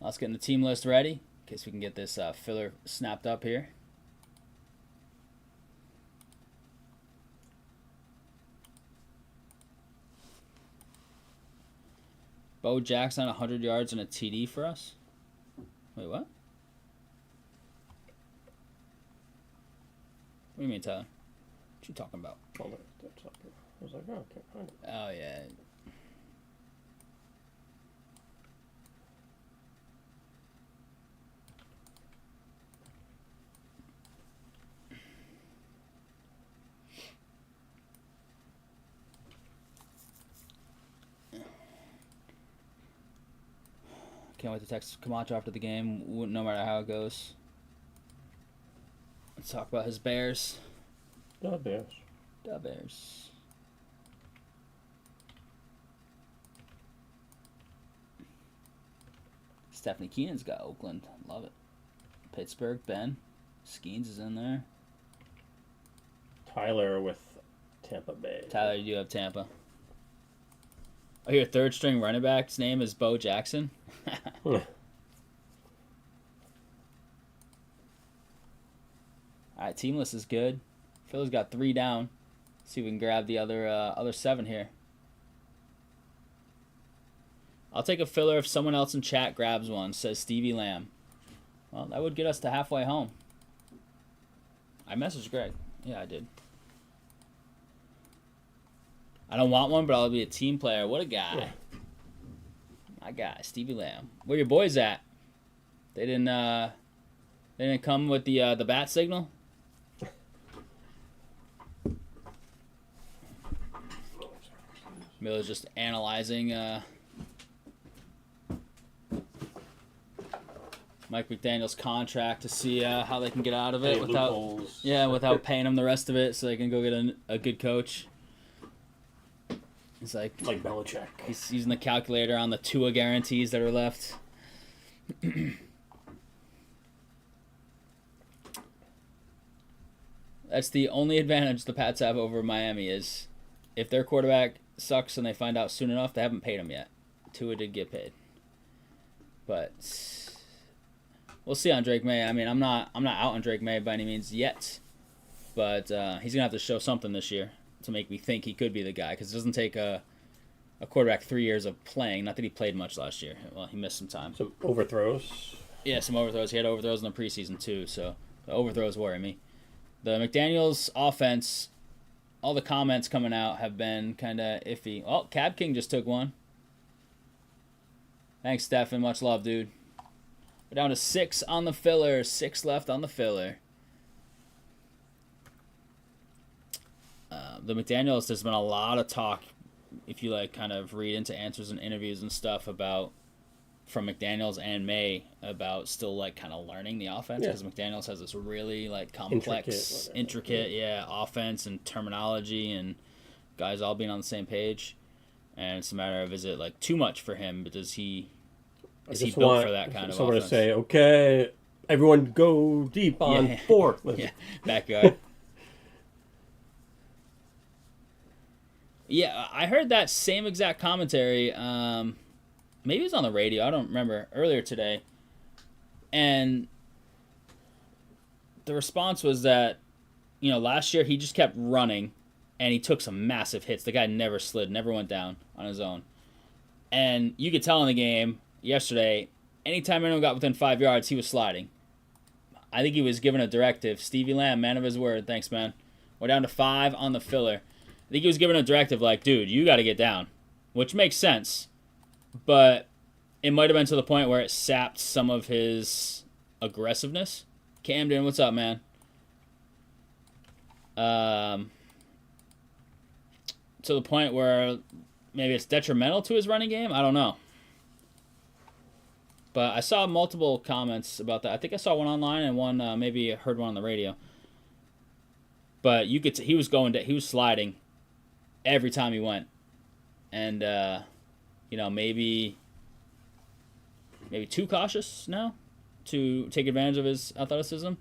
Let's get the team list ready in case we can get this filler snapped up here. Bo Jackson, 100 yards and a TD for us. Wait, what? What do you mean, Tyler? What you talking about? Oh, that's up here. I was like, oh, I can't find it. Oh, yeah. Can't wait to text Camacho after the game, no matter how it goes. Let's talk about his Bears. The Bears. The Bears. Stephanie Keenan's got Oakland. Love it. Pittsburgh, Ben. Skeens is in there. Tyler with Tampa Bay. Tyler, you do have Tampa. Oh, your third string running back's name is Bo Jackson. All right, team list is good. Phil's got 3 down. Let's see if we can grab the other 7 here. I'll take a filler if someone else in chat grabs one, says Stevie Lamb. Well, that would get us to halfway home. I messaged Greg. Yeah, I did. I don't want one, but I'll be a team player. What a guy. Yeah. My guy, Stevie Lamb. Where your boys at? They didn't come with the bat signal? Miller's just analyzing Mike McDaniel's contract to see how they can get out of it without paying him the rest of it, so they can go get a good coach. He's like Belichick. He's using the calculator on the Tua guarantees that are left. That's the only advantage the Pats have over Miami is if their quarterback sucks and they find out soon enough, they haven't paid him yet. Tua did get paid, but we'll see on Drake May. I mean, I'm not out on Drake May by any means yet, but he's gonna have to show something this year to make me think he could be the guy, because it doesn't take a quarterback 3 years of playing. Not that he played much last year. Well, he missed some time. Some overthrows. Yeah, some overthrows. He had overthrows in the preseason too, so the overthrows worry me. The McDaniels offense, all the comments coming out have been kind of iffy. Oh, Cab King just took one. Thanks, Stefan. Much love, dude. We're down to 6 on the filler. 6 left on the filler. The McDaniels, there's been a lot of talk, if you kind of read into answers and interviews and stuff from McDaniels and May about still kind of learning the offense, because McDaniels has this really complex, intricate offense and terminology and guys all being on the same page, and it's a matter of, is it too much for him, but is he built for that kind of someone offense? To say, okay, everyone go deep on 4th. Yeah, backyard. Yeah, I heard that same exact commentary. Maybe it was on the radio. I don't remember. Earlier today. And the response was that, last year he just kept running and he took some massive hits. The guy never slid, never went down on his own. And you could tell in the game yesterday, anytime anyone got within 5 yards, he was sliding. I think he was given a directive. Stevie Lamb, man of his word. Thanks, man. We're down to 5 on the filler. I think he was given a directive dude, you got to get down, which makes sense. But it might have been to the point where it sapped some of his aggressiveness. Camden, what's up, man? To the point where maybe it's detrimental to his running game. I don't know. But I saw multiple comments about that. I think I saw one online and one maybe heard one on the radio. But you could he was sliding every time he went, and maybe too cautious now to take advantage of his athleticism.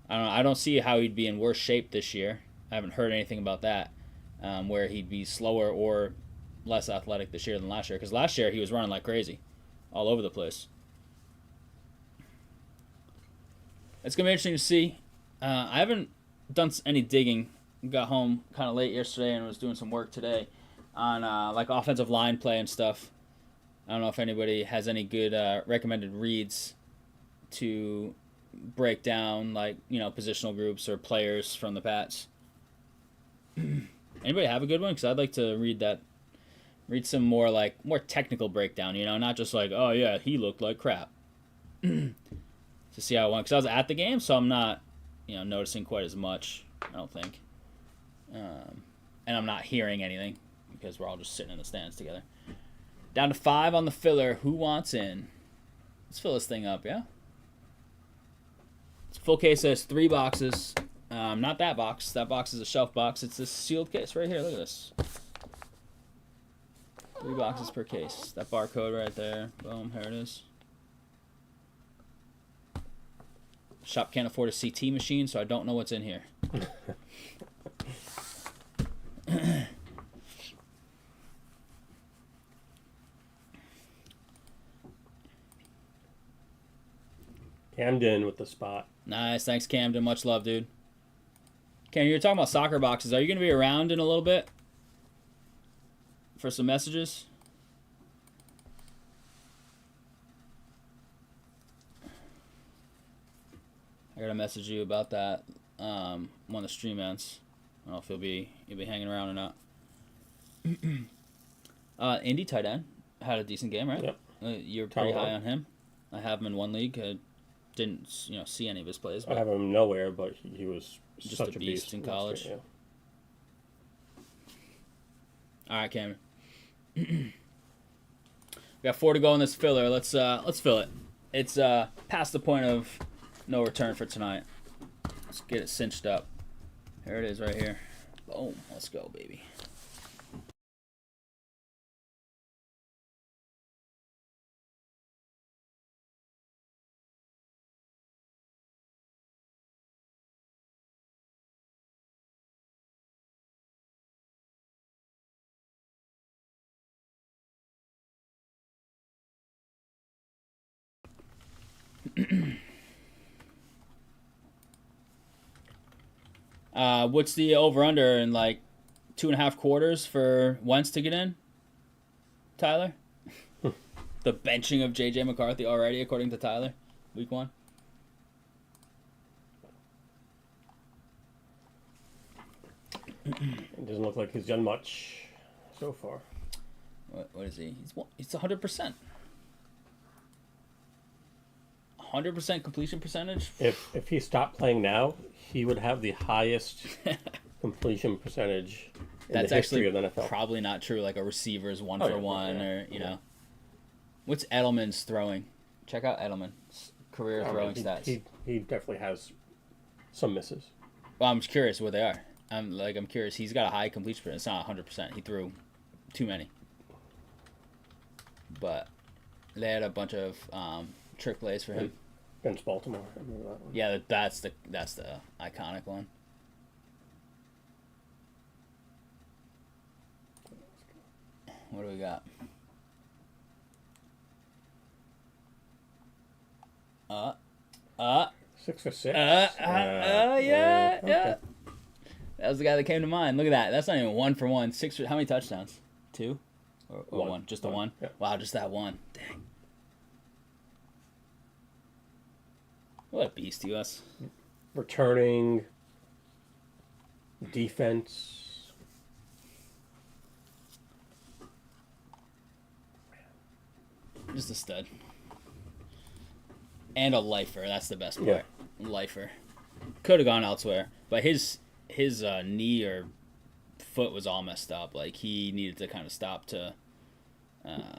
I don't know. I don't see how he'd be in worse shape this year. I haven't heard anything about that, where he'd be slower or less athletic this year than last year. Because last year he was running like crazy, all over the place. It's going to be interesting to see. I haven't done any digging. Got home kind of late yesterday and was doing some work today on like offensive line play and stuff. I don't know if anybody has any good recommended reads to break down, like, positional groups or players from the Pats. Anybody have a good one? Because I'd like to read some more technical breakdown. Not just like, oh yeah, he looked like crap. To see how it went, because I was at the game, so I'm not, noticing quite as much. I don't think, and I'm not hearing anything because we're all just sitting in the stands together. Down to 5 on the filler. Who wants in? Let's fill this thing up, yeah. It's a full case. Has 3 boxes. Not that box. That box is a shelf box. It's this sealed case right here. Look at this. 3 boxes per case. That barcode right there. Boom. Here it is. Shop can't afford a CT machine, so I don't know what's in here. Camden with the spot. Nice. Thanks, Camden. Much love, dude. Cam, you were talking about soccer boxes. Are you going to be around in a little bit for some messages? I got to message you about that when the stream ends. I don't know if you'll be hanging around or not. Indy tight end had a decent game, right? Yep. You're pretty high on him. I have him in one league. I didn't see any of his plays. I have him nowhere, but he was just such a beast in college. Yeah. All right, Cameron. We got 4 to go in this filler. Let's fill it. It's past the point of no return for tonight. Let's get it cinched up. Here it is right here. Boom. Let's go, baby. What's the over-under in 2.5 quarters for Wentz to get in, Tyler? The benching of J.J. McCarthy already, according to Tyler, week 1. It doesn't look like he's done much so far. What is he? He's 100%. 100% completion percentage? If he stopped playing now, he would have the highest completion percentage in That's the history actually of the NFL. Probably not true. Like a receiver's 1 for 1, or What's Edelman's throwing? Check out Edelman's career throwing stats. He definitely has some misses. Well, I'm curious what they are. I'm curious. He's got a high completion percentage. It's not 100%. He threw too many. But they had a bunch of trick plays for him. Against Baltimore. I remember that one. Yeah, that's the iconic one. What do we got? 6 for 6. Yeah. Okay. That was the guy that came to mind. Look at that. That's not even 1 for 1. 6 for, how many touchdowns? 2? Or 1? Just the 1? Yeah. Wow, just that 1. Dang. What a beast he was. Returning, defense. Just a stud. And a lifer. That's the best part. Yeah. Lifer. Could have gone elsewhere. But his knee or foot was all messed up. Like, he needed to kind of stop to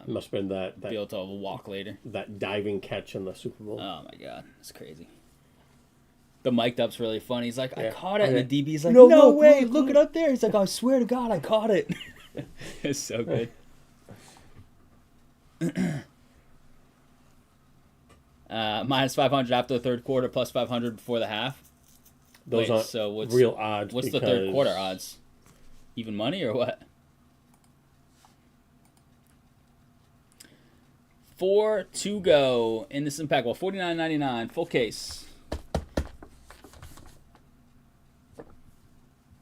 Must have been that be able to walk later. That diving catch in the Super Bowl. Oh, my God. It's crazy. The mic'd up's really funny. He's like, I caught it. Okay. And the DB's like, no way. Look it up there. He's like, I swear to God, I caught it. It's so good. Minus 500 after the third quarter, plus 500 before the half. Those aren't real odds. What's the third quarter odds? Even money or what? 4 to go in this impact. Well, $49.99 full case.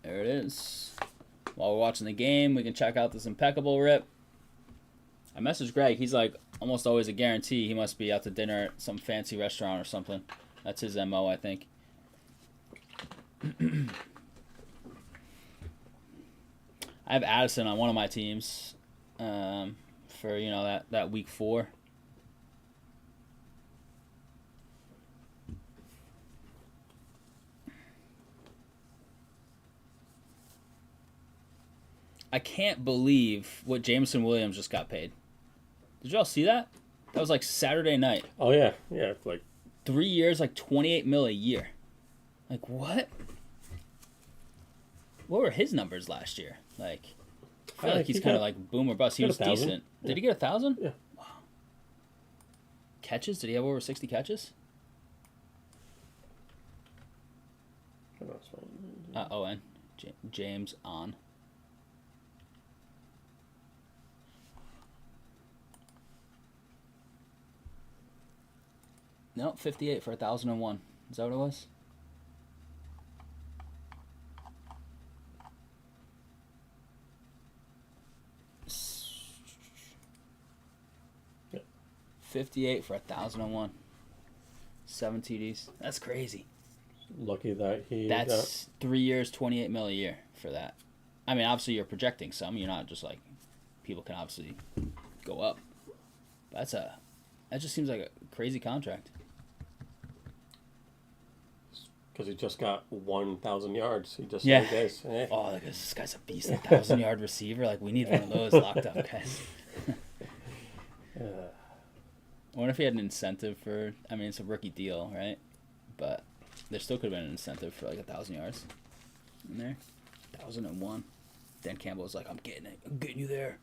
There it is. While we're watching the game, we can check out this impeccable rip. I messaged Greg. He's like almost always a guarantee. He must be out to dinner at some fancy restaurant or something. That's his MO, I think. I have Addison on one of my teams for, you know, that week 4. I can't believe what Jameson Williams just got paid. Did y'all see that? That was like Saturday night. Oh, yeah. Yeah, it's like 3 years, like $28 million a year. Like, what? What were his numbers last year? Like, I feel like he's kind of like boom or bust. He was decent. Yeah. Did he get 1,000? Yeah. Wow. Catches? Did he have over 60 catches? Owen. James on. No, 58 for 1,001. Is that what it was? Yep. 58 for 1,001. 7 TDs. That's crazy. Lucky that he. That's 3 years, $28 million a year for that. I mean, obviously you're projecting some. You're not just like people can obviously go up. That just seems like a crazy contract. Because he just got 1,000 yards. He just days. Oh, this guy's a beast, 1,000-yard receiver. Like, we need one of those locked up, guys. I wonder if he had an incentive for. I mean, it's a rookie deal, right? But there still could have been an incentive for like 1,000 yards in there. 1,001. Dan Campbell was like, "I'm getting it. I'm getting you there."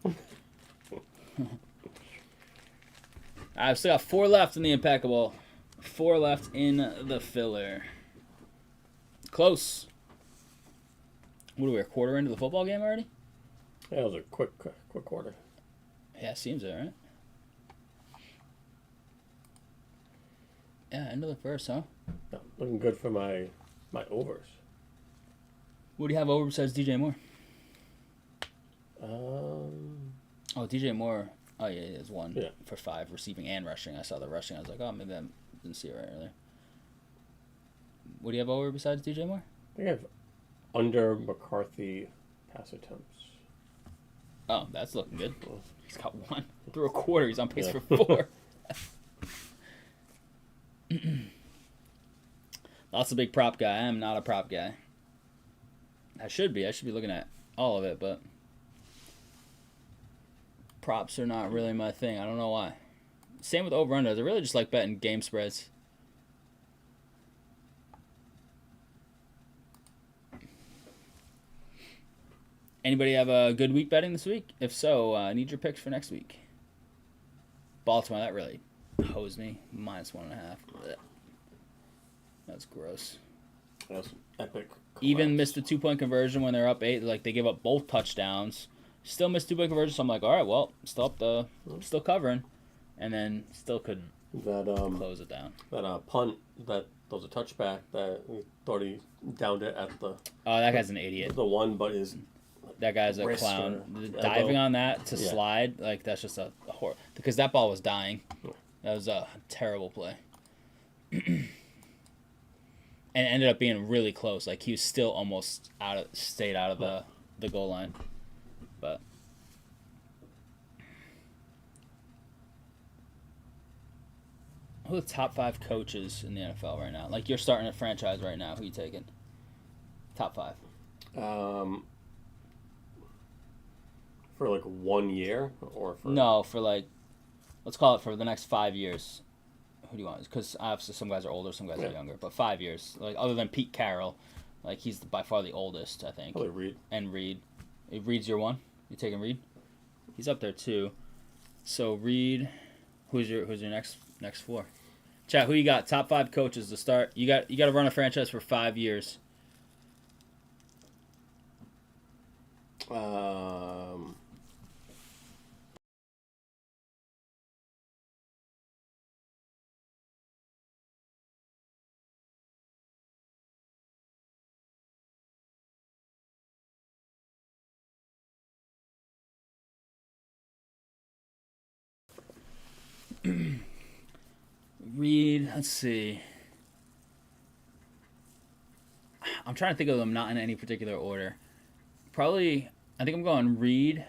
I've still got 4 left in the impeccable. 4 left in the filler. Close. What are we, a quarter into the football game already? Yeah, it was a quick quarter. Yeah, seems it, right? Yeah, end of the first, huh? Yeah, looking good for my overs. What do you have over besides DJ Moore? Oh, DJ Moore. Oh, yeah, he has 1 yeah. for 5 receiving and rushing. I saw the rushing. I was like, oh, maybe I didn't see it right earlier. What do you have over besides DJ Moore? I think I have under McCarthy pass attempts. Oh, that's looking good. He's got 1 through a quarter. He's on pace for 4. Lots of big prop guy. I am not a prop guy. I should be. I should be looking at all of it, but props are not really my thing. I don't know why. Same with over-unders. I really just like betting game spreads. Anybody have a good week betting this week? If so, I need your picks for next week. Baltimore, that really hosed me. -1.5. Blech. That's gross. That's epic. Even missed a 2-point conversion when they're up 8. Like, they gave up both touchdowns. Still missed 2-point conversion, so I'm like, all right, well, still covering. And then still couldn't close it down. That punt that was a touchback that we thought he downed it at the... Oh, that guy's an idiot. The one, but that guy's a clown. Diving on that to slide, like, that's just a horror. Because that ball was dying. That was a terrible play. And it ended up being really close. Like, he was still almost stayed out of the goal line. But who are the top 5 coaches in the NFL right now? Like, you're starting a franchise right now. Who are you taking? Top 5. For like 1 year or for... No, for like, let's call it for the next 5 years. Who do you want? Because obviously some guys are older, some guys are younger. But 5 years, like other than Pete Carroll, like he's by far the oldest, I think. Probably Reed. And Reed. Reed's your one. You taking Reed? He's up there too. So Reed, who's your next 4? Chat, who you got? Top 5 coaches to start. You got to run a franchise for 5 years. Reed, let's see. I'm trying to think of them not in any particular order. Probably, I think I'm going Reed.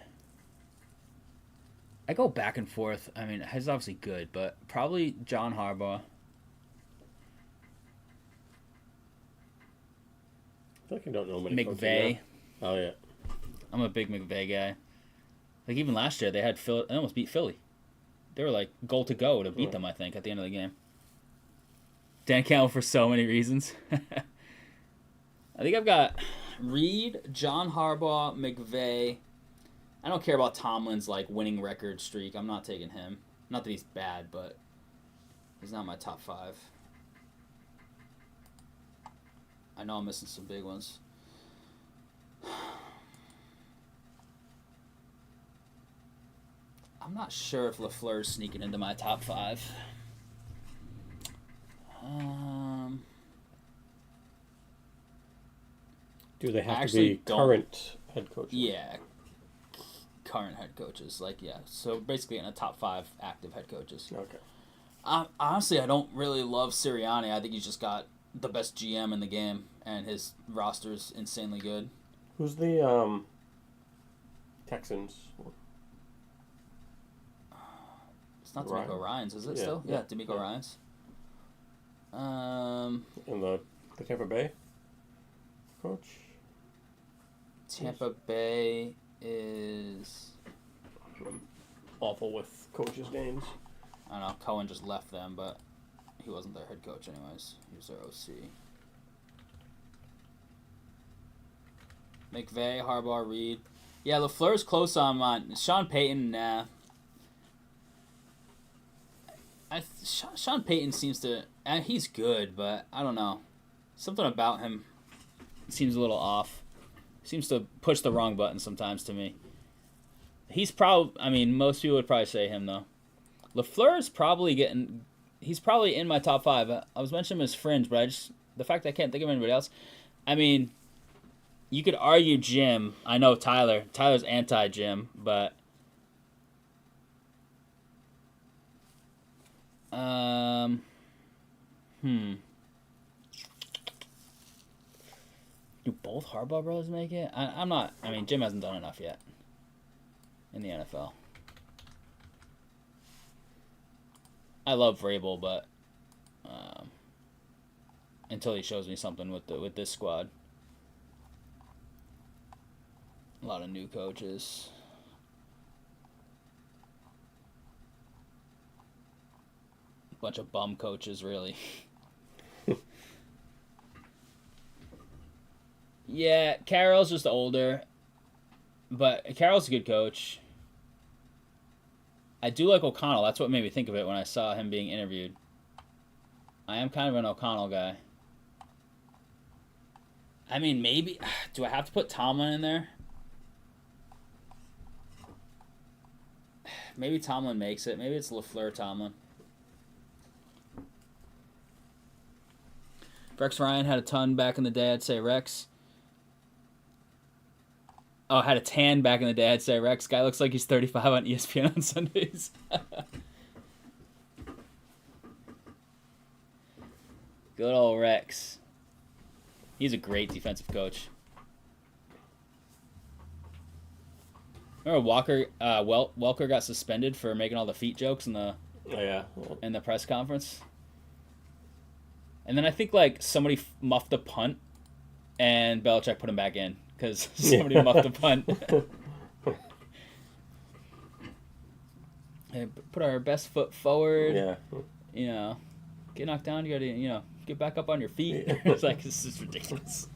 I go back and forth. I mean, he's obviously good, but probably John Harbaugh. I feel like I don't know many McVay. Oh, yeah. I'm a big McVay guy. Like, even last year, they had Philly. They almost beat Philly. They were like goal to go to beat them, I think, at the end of the game. Dan Campbell for so many reasons. I think I've got Reed, John Harbaugh, McVay. I don't care about Tomlin's like winning record streak. I'm not taking him. Not that he's bad, but he's not my top 5. I know I'm missing some big ones. I'm not sure if LaFleur's sneaking into my top 5. Do they have to be current head coaches? Yeah. Current head coaches. Like, yeah. So basically in a top 5 active head coaches. Okay. Honestly, I don't really love Sirianni. I think he's just got the best GM in the game, and his roster's insanely good. Who's the Texans? It's not DeMeco Ryans, is it still? Yeah, DeMeco Ryans. And the Tampa Bay coach? Tampa Bay is... I'm awful with coaches' names. I don't know. Cohen just left them, but he wasn't their head coach anyways. He was their OC. McVay, Harbaugh, Reed. Yeah, LaFleur's close on mine. Sean Payton, nah. Sean Payton seems to... he's good, but I don't know. Something about him seems a little off. Seems to push the wrong button sometimes to me. He's probably... I mean, most people would probably say him, though. LaFleur's probably getting... He's probably in my top 5. I was mentioning him as fringe, but the fact I can't think of anybody else... I mean, you could argue Jim. I know Tyler. Tyler's anti-Jim, but... Do both Harbaugh brothers make it? I'm not... I mean, Jim hasn't done enough yet in the NFL. I love Vrabel, but until he shows me something with this squad. A lot of new coaches. Bunch of bum coaches, really. Yeah, Carroll's just older, but Carroll's a good coach. I do like O'Connell. That's what made me think of it when I saw him being interviewed. I am kind of an O'Connell guy. I mean, maybe... Do I have to put Tomlin in there? Maybe Tomlin makes it. Maybe it's LaFleur Tomlin. Rex Ryan had a ton back in the day. I'd say Rex. Oh, had a tan back in the day. I'd say Rex. Guy looks like he's 35 on ESPN on Sundays. Good old Rex. He's a great defensive coach. Remember Walker? Welker got suspended for making all the feet jokes in the in the press conference. And then I think like somebody muffed a punt, and Belichick put him back in because somebody muffed a punt. Hey, put our best foot forward. Yeah. You know, get knocked down. You gotta get back up on your feet. It's like, this is ridiculous.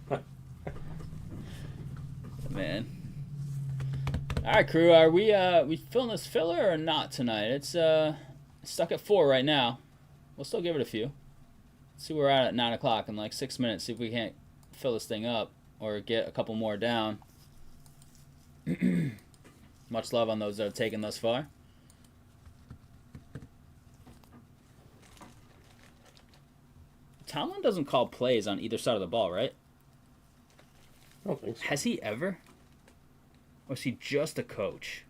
Man. All right, crew. Are we filling this filler or not tonight? It's stuck at 4 right now. We'll still give it a few. See where we're at 9 o'clock in like 6 minutes. See if we can't fill this thing up or get a couple more down. Much love on those that have taken thus far. Tomlin doesn't call plays on either side of the ball, right? I don't think so. Has he ever? Or is he just a coach?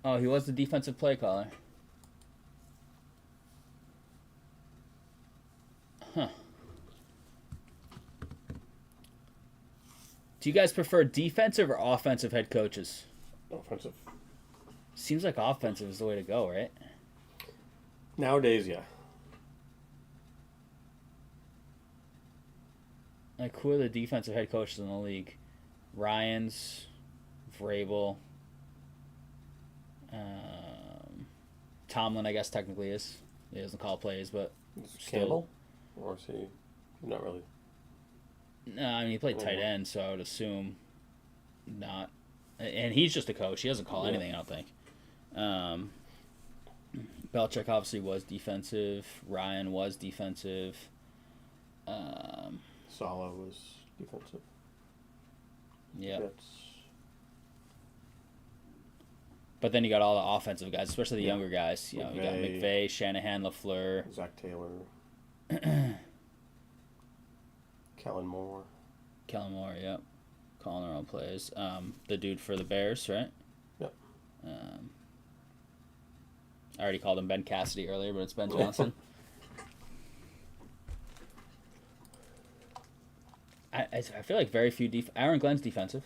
Oh, he was the defensive play caller. Huh. Do you guys prefer defensive or offensive head coaches? Offensive. Seems like offensive is the way to go, right? Nowadays, yeah. Like, who are the defensive head coaches in the league? Ryans, Vrabel, Tomlin, I guess technically is. He doesn't call plays, but Campbell, or is he not really? No, I mean he played tight end, so I would assume not. And he's just a coach; he doesn't call anything. I don't think. Belichick obviously was defensive. Ryan was defensive. Saleh was defensive. Yeah. But then you got all the offensive guys, especially the younger guys. You know, you got McVay, Shanahan, LaFleur, Zach Taylor, Kellen Moore. Yep. Calling their own plays. The dude for the Bears, right? Yep. I already called him Ben Cassidy earlier, but it's Ben Johnson. I feel like very few Aaron Glenn's defensive.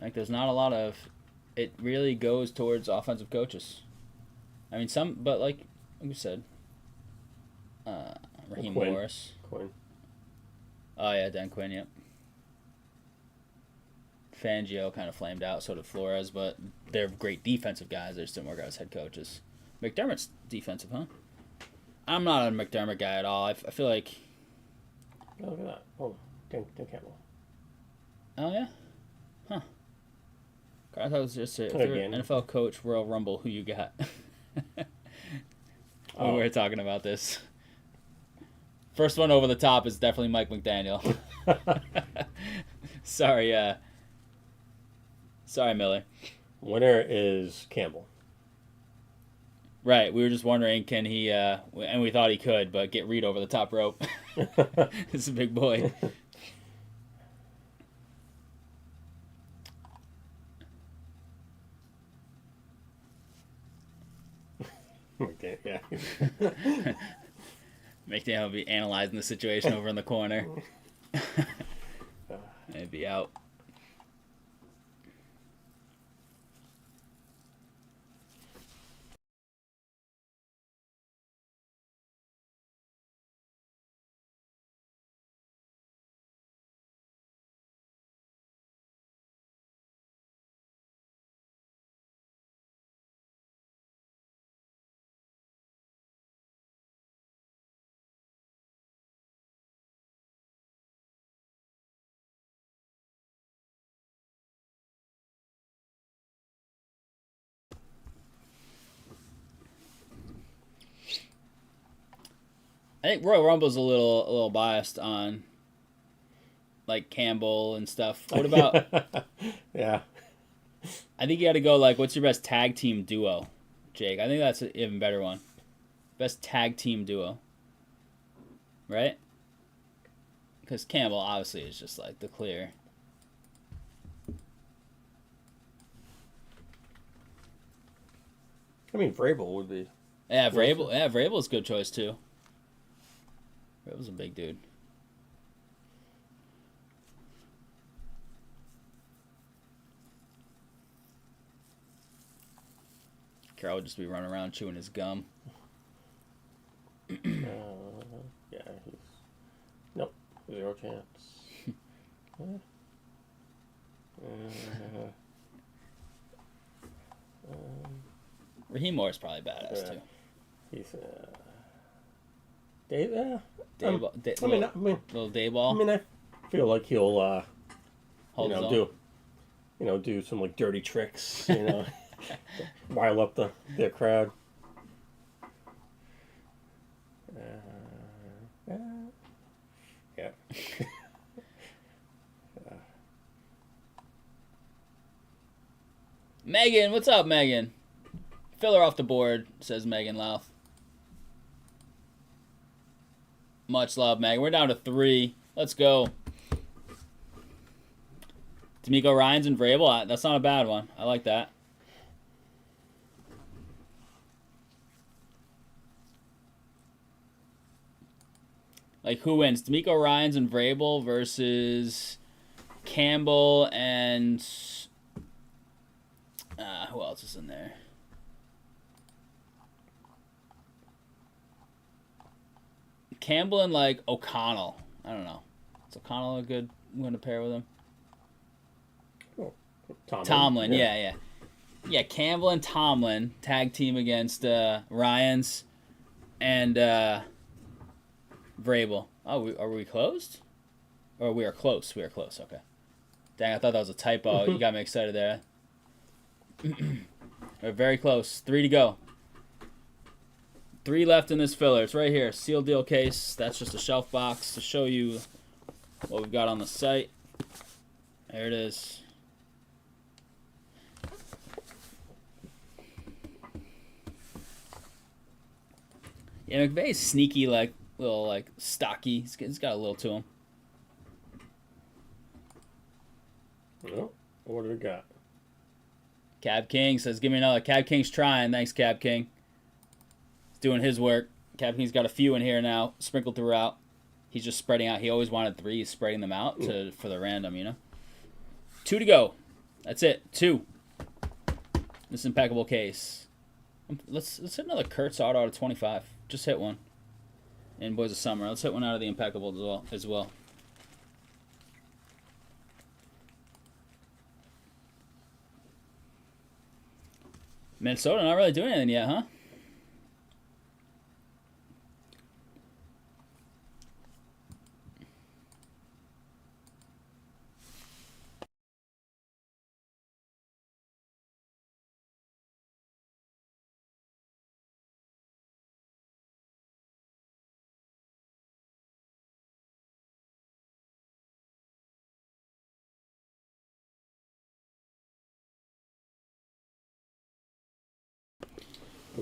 Like, there's not a lot of... It really goes towards offensive coaches. I mean, some... But, like you said... Raheem Morris. Quinn. Oh, yeah, Dan Quinn, yep. Fangio kind of flamed out, so did Flores, but they're great defensive guys. They just didn't work out as head coaches. McDermott's defensive, huh? I'm not a McDermott guy at all. I feel like... Oh, look at that. Oh, Dan Campbell. Oh, yeah? Huh. I thought it was just if you're an NFL coach, Royal Rumble, who you got? We were talking about this. First one over the top is definitely Mike McDaniel. Sorry, Miller. Winner is Campbell. Right, we were just wondering, can he, and we thought he could, but get Reed over the top rope. It's a big boy. Yeah. McDaniel will be analyzing the situation over in the corner. It'd be out. I think Royal Rumble's a little biased on like Campbell and stuff. What about? Yeah. I think you got to go like, what's your best tag team duo, Jake? I think that's an even better one. Best tag team duo, right? Because Campbell obviously is just like the clear. I mean, Vrabel would be. Yeah, Vrabel. Yeah, Vrabel's a good choice too. Vrabel's a big dude. Carroll would just be running around chewing his gum. Yeah, he's... Nope, 0 chance. Raheem Moore's probably badass too. He's Dave. Little Dayball. I mean, I feel like he'll Hold do some like dirty tricks, rile up the crowd. Yeah. Megan, what's up, Megan? Fill her off the board, says Megan Louth. Much love, Megan. We're down to 3. Let's go. D'Amico Ryans and Vrabel. That's not a bad one. I like that. Like, who wins? D'Amico Ryans and Vrabel versus Campbell and... who else is in there? Campbell and, like, O'Connell. I don't know. Is O'Connell a good one to pair with him? Oh, Tomlin, yeah. Yeah, Campbell and Tomlin tag team against Ryans and Vrabel. Oh, are we closed? Or we are close. We are close, okay. Dang, I thought that was a typo. You got me excited there. We're very close. 3 to go. 3 left in this filler. It's right here. Sealed deal case. That's just a shelf box to show you what we've got on the site. There it is. Yeah, McVay's sneaky, like, little, like, stocky. He's got a little to him. Well, what do we got? Cab King says, give me another. Cab King's trying. Thanks, Cab King. He's doing his work. Cab King's got a few in here now, sprinkled throughout. He's just spreading out. He always wanted 3. He's spreading them out for the random, you know? 2 to go. That's it. 2. This impeccable case. Let's hit another Kurtz auto out of 25. Just hit one. And Boys of Summer. Let's hit one out of the impeccable as well. Minnesota not really doing anything yet, huh?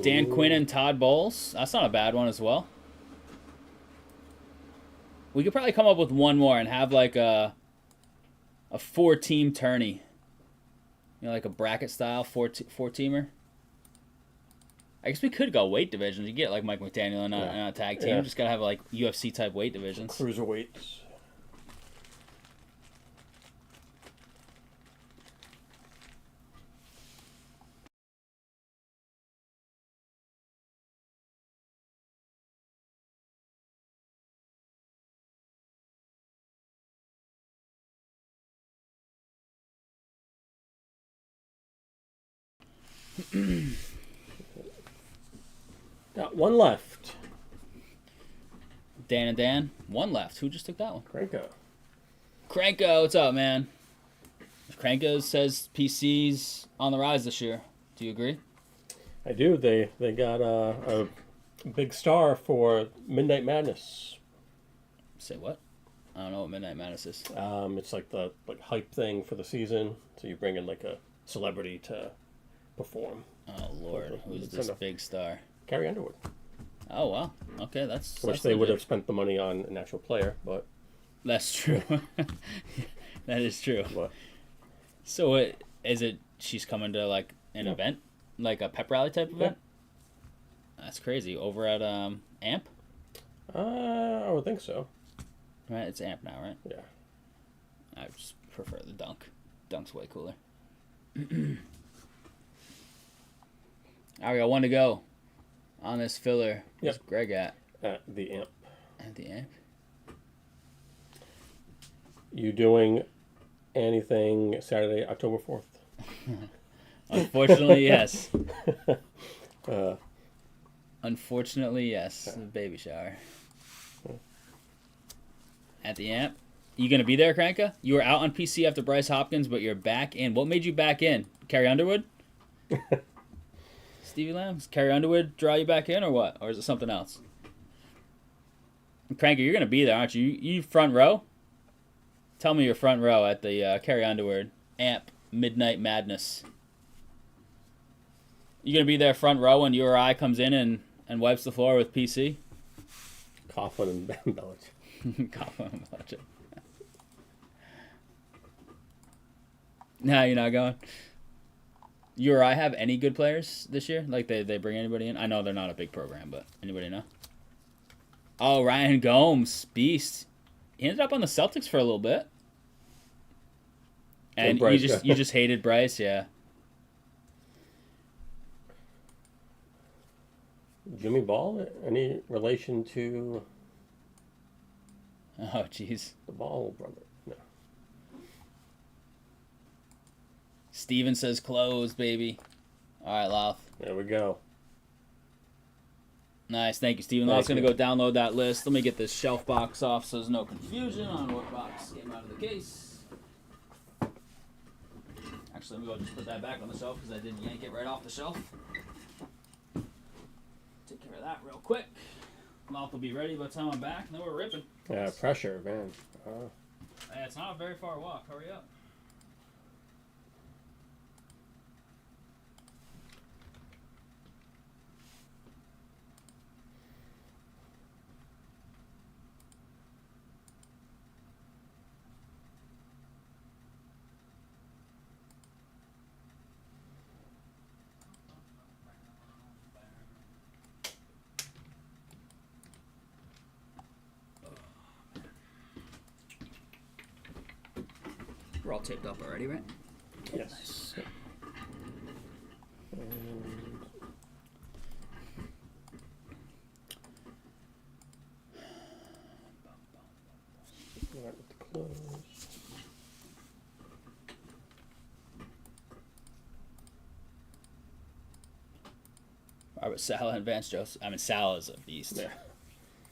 Dan Quinn and Todd Bowles. That's not a bad one as well. We could probably come up with one more and have like a 4-team tourney. You know, like a bracket style 4-teamer. I guess we could go weight divisions. You get like Mike McDaniel and a tag team. Yeah. You just gotta have like UFC type weight divisions. Cruiserweights. Got one left. Dan and Dan. One left. Who just took that one? Cranko, what's up, man? Cranko says PC's on the rise this year. Do you agree? I do. They got a big star for Midnight Madness. Say what? I don't know what Midnight Madness is. It's like the hype thing for the season. So you bring in like a celebrity to perform. Oh Lord, who's this big star? Carrie Underwood. Oh wow. Okay, that's they would have spent the money on an actual player, but that's true. That is true. What? So is it? She's coming to like an event, like a pep rally type event. That's crazy. Over at Amp. I would think so. Right, it's Amp now, right? Yeah. I just prefer the Dunk. Dunk's way cooler. All right, we got 1 to go on this filler. Where's Greg at? At the Amp. At the Amp. You doing anything Saturday, October 4th? Unfortunately, yes. Unfortunately, yes. The baby shower. At the Amp. You going to be there, Cranka? You were out on PC after Bryce Hopkins, but you're back in. What made you back in? Carrie Underwood? Stevie Lamb? Does Carrie Underwood draw you back in or what? Or is it something else? Cranker, you're going to be there, aren't you? You front row? Tell me you're front row at the Carrie Underwood Amp Midnight Madness. You going to be there front row when URI comes in and wipes the floor with PC? Coughlin and Belichick. Coughlin and Belichick. Nah, you're not going. You or I have any good players this year? Like they bring anybody in? I know they're not a big program, but anybody know? Oh, Ryan Gomes, beast. He ended up on the Celtics for a little bit. And you just hated Bryce, yeah. Jimmy Ball, any relation to? Oh, jeez. The Ball brother. No. Steven says close, baby. All right, Louth. There we go. Nice, thank you, Steven. Louth's going to go download that list. Let me get this shelf box off so there's no confusion on what box came out of the case. Actually, let me go just put that back on the shelf because I did yank it right off the shelf. Take care of that real quick. Louth will be ready by the time I'm back, and then we're ripping. Yeah, pressure, man. Hey, it's not a very far walk. Hurry up. We're all taped up already, right? Yes. Nice. Right with the close. Robert Saleh and Vance Joseph. I mean, Saleh is a beast. Yeah.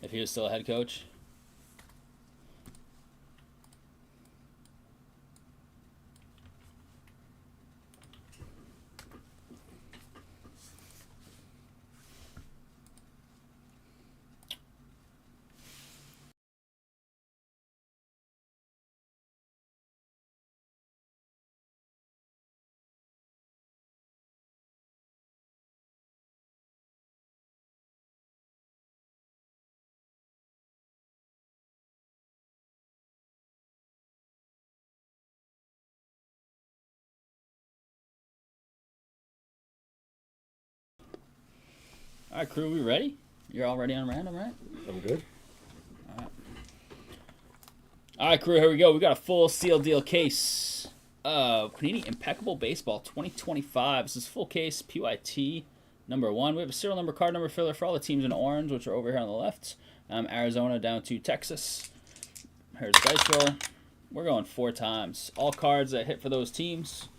If he was still a head coach. All right, crew, we ready? You're all ready on random, right? I'm good. All right, crew, here we go. We got a full seal deal case of Panini Impeccable Baseball 2025. This is full case PYT number 1. We have a serial number, card number filler for all the teams in orange, which are over here on the left. Arizona down to Texas. Here's dice roll. We're going 4 times. All cards that hit for those teams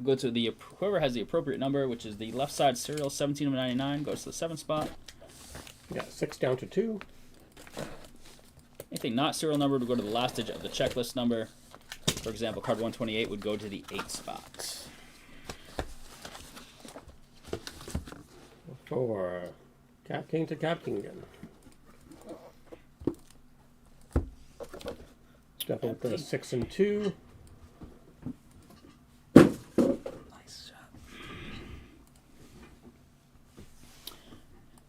go to the whoever has the appropriate number, which is the left side serial 17 of 99, goes to the 7th spot. Yeah, 6 down to 2. Anything not serial numbered would go to the last digit of the checklist number. For example, card 128 would go to the 8th spot. For Cap King to Cap King again. Definitely with the 6 and 2. Nice job.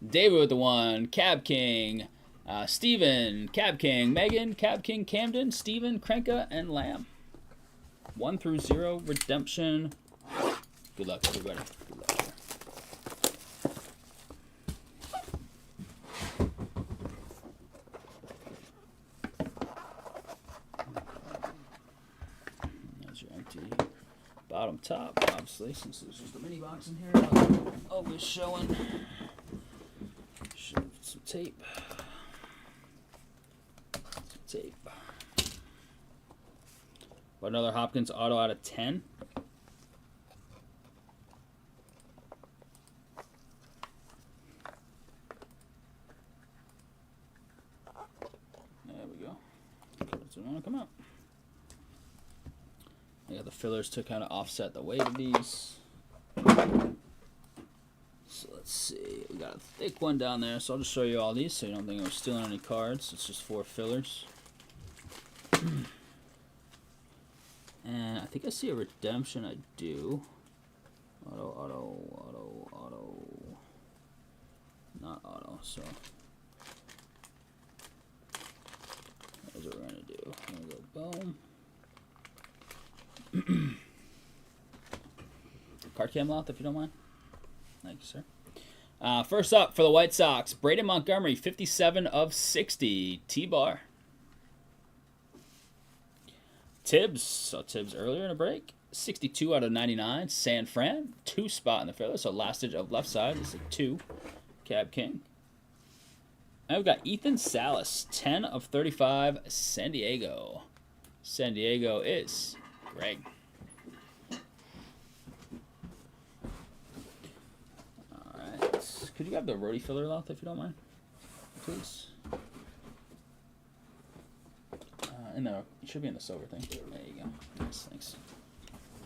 David with the 1. Cab King. Steven, Cab King, Megan, Cab King, Camden, Steven, Krenka, and Lamb. 1 through 0, redemption. Good luck, everybody. Good luck. There's your empty bottom top, obviously, since there's just a mini box in here. Always showing. Show some tape. Tape. But another Hopkins auto out of 10. There we go. Cards don't want to come out. I got the fillers to kind of offset the weight of these. So let's see. We got a thick one down there, so I'll just show you all these so you don't think we're stealing any cards. It's just 4 fillers. And I think I see a redemption. I do. Auto. Not auto, so. That's what we're going to do. I'm going to go boom. card cam lot, if you don't mind. Thank you, sir. First up for the White Sox, Braden Montgomery, 57 of 60. T-Bar. Tibbs. Saw Tibbs earlier in a break. 62 out of 99. San Fran. 2 spot in the filler. So last digit of left side. This is a 2. Cab King. And we've got Ethan Salas. 10 of 35. San Diego. San Diego is Greg. Alright. Could you grab the Rhody filler lot if you don't mind? Please. It should be in the silver thing. There you go. Nice, thanks.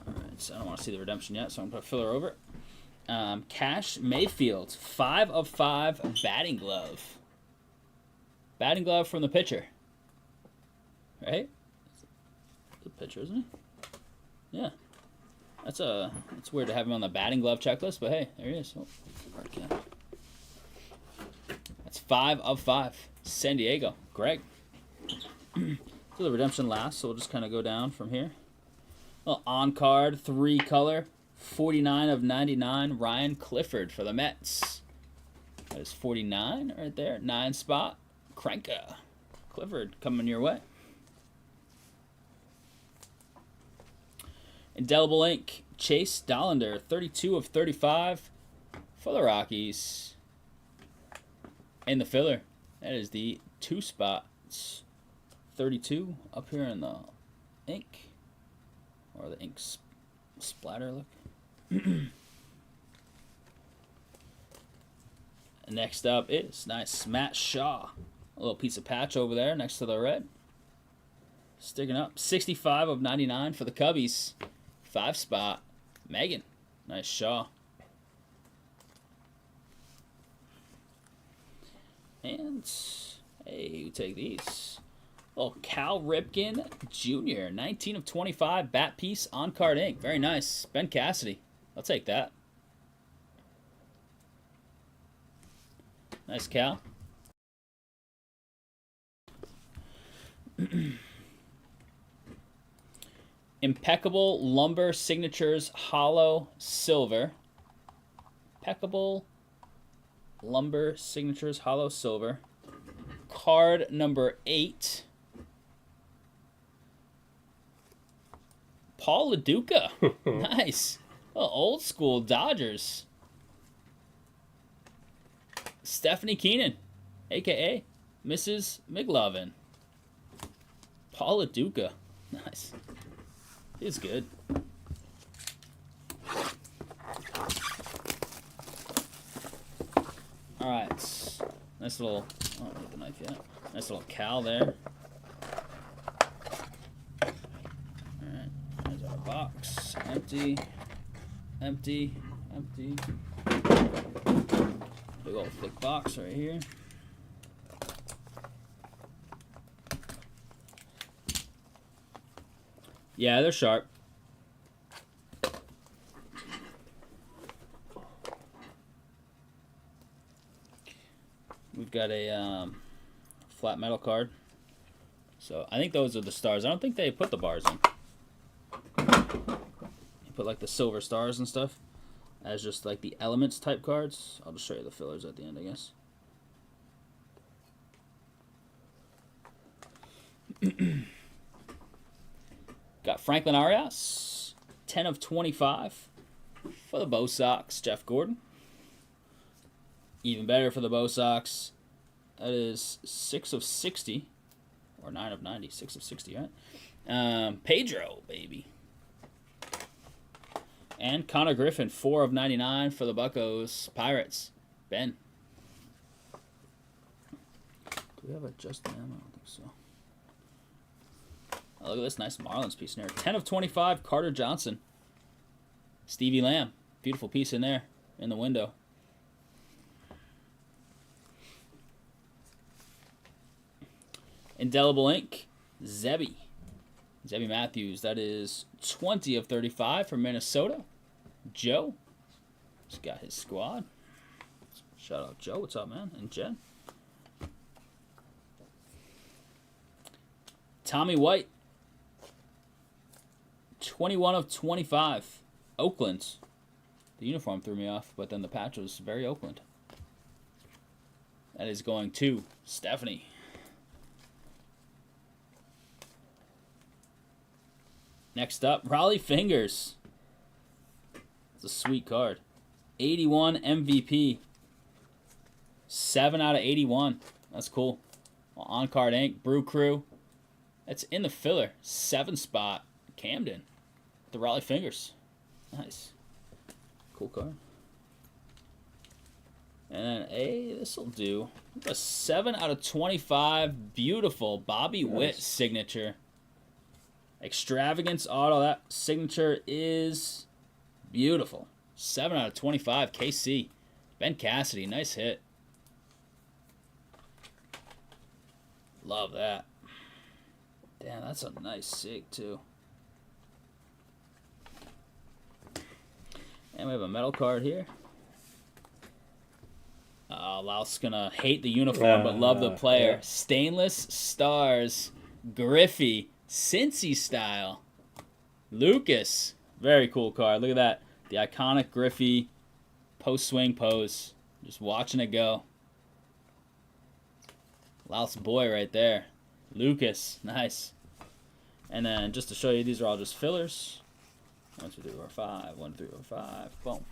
Alright, so I don't want to see the redemption yet, so I'm going to put filler over it. Cash Mayfield, 5 of 5 batting glove. Batting glove from the pitcher. Right? The pitcher, isn't he? Yeah. It's weird to have him on the batting glove checklist, but hey, there he is. Oh, card cam. That's 5 of 5. San Diego. Greg. So the redemption last, so we'll just kind of go down from here. Well, on card, 3 color, 49 of 99. Ryan Clifford for the Mets. That is 49 right there. 9 spot. Cranka. Clifford coming your way. Indelible ink. Chase Dollander, 32 of 35 for the Rockies. In the filler, that is the 2 spots. 32 up here in the ink, or the ink splatter look. Next up is nice Matt Shaw. A little piece of patch over there next to the red. Sticking up. 65 of 99 for the Cubbies. 5 spot. Megan. Nice Shaw. And, hey, we take these. Oh, Cal Ripken Jr., 19 of 25, bat piece, on-card ink. Very nice. Ben Cassidy. I'll take that. Nice, Cal. Impeccable Lumber Signatures Hollow Silver. Impeccable Lumber Signatures Hollow Silver. Card number 8. Paul LaDuca. Nice. Oh, old school Dodgers. Stephanie Keenan, a.k.a. Mrs. McLovin. Paul LaDuca. Nice. He's good. All right. Nice little... I don't need the knife yet. Nice little Cal there. There's our box. Empty. Empty. Empty. Big old thick box right here. Yeah, they're sharp. We've got a flat metal card. So I think those are the stars. I don't think they put the bars in. You put like the silver stars and stuff as just like the elements type cards. I'll just show you the fillers at the end, I guess. Got Franklin Arias, 10 of 25 for the Bo Sox. Jeff Gordon. Even better for the Bo Sox. That is 6 of 60. Or 9 of 90. 6 of 60, right? Pedro, baby. And Connor Griffin, 4 of 99 for the Buccos. Pirates. Ben. Do we have a Justin M? I don't think so. Oh, look at this nice Marlins piece in there. 10 of 25, Carter Johnson. Stevie Lamb. Beautiful piece in there in the window. Indelible ink, Zebby. Zebby Matthews. That is 20 of 35 from Minnesota. Joe. He's got his squad. Shout out Joe. What's up, man? And Jen. Tommy White. 21 of 25. Oakland. The uniform threw me off, but then the patch was very Oakland. That is going to Stephanie. Next up, Raleigh Fingers. It's a sweet card. 81 MVP. 7 out of 81. That's cool. On-card ink. Brew Crew. That's in the filler. 7 spot. Camden. The Raleigh Fingers. Nice. Cool card. And then this'll do. A 7 out of 25. Beautiful Bobby Witt signature. Extravagance auto. That signature is beautiful. 7 out of 25. KC. Ben Cassidy. Nice hit. Love that. Damn, that's a nice sig, too. And we have a metal card here. Laos gonna hate the uniform, but love the player. Yeah. Stainless Stars. Griffey. Cincy style. Lucas. Very cool card. Look at that. The iconic Griffey post-swing pose. Just watching it go. Laos boy right there. Lucas. Nice. And then just to show you, these are all just fillers. 1, 2, 3, 4, 5. 1, 2, 3, 4, 5. Boom.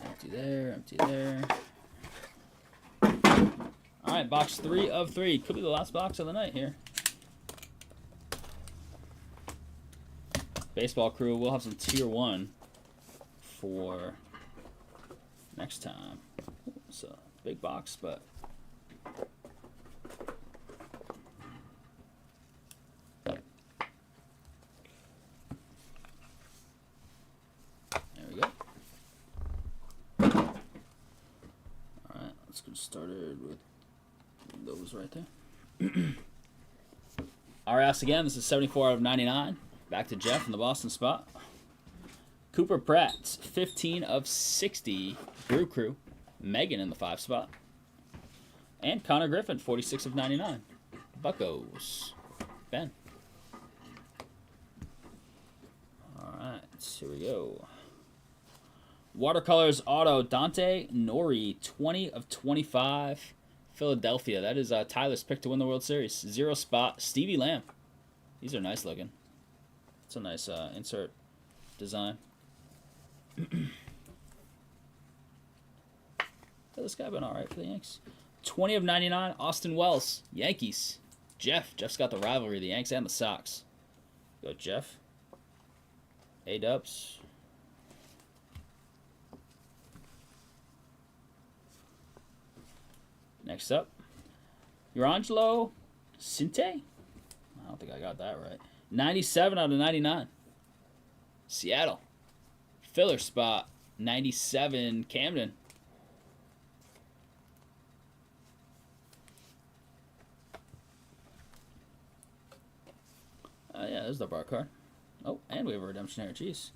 Empty there, empty there. Alright, box 3 of 3. Could be the last box of the night here. Baseball Crew, we'll have some tier 1 for next time. It's a big box, but there we go. Alright, let's get started with those right there. RS again, this is 74 out of 99. Back to Jeff in the Boston spot. Cooper Pratt, 15 of 60. Brew Crew. Megan in the 5 spot. And Connor Griffin, 46 of 99. Buccos. Ben. Alright, here we go. Watercolors auto, Dante Nori, 20 of 25. Philadelphia. That is Tyler's pick to win the World Series. 0 spot. Stevie Lamb. These are nice looking. It's a nice insert design. This guy been alright for the Yanks. 20 of 99, Austin Wells, Yankees. Jeff's got the rivalry, the Yanks and the Sox. Go Jeff. A-dubs. Next up, Urangelo Cinte. I don't think I got that right. 97 out of 99. Seattle. Filler spot. 97 Camden. Yeah, there's the bar card. Oh, and we have a redemption here. Jeez.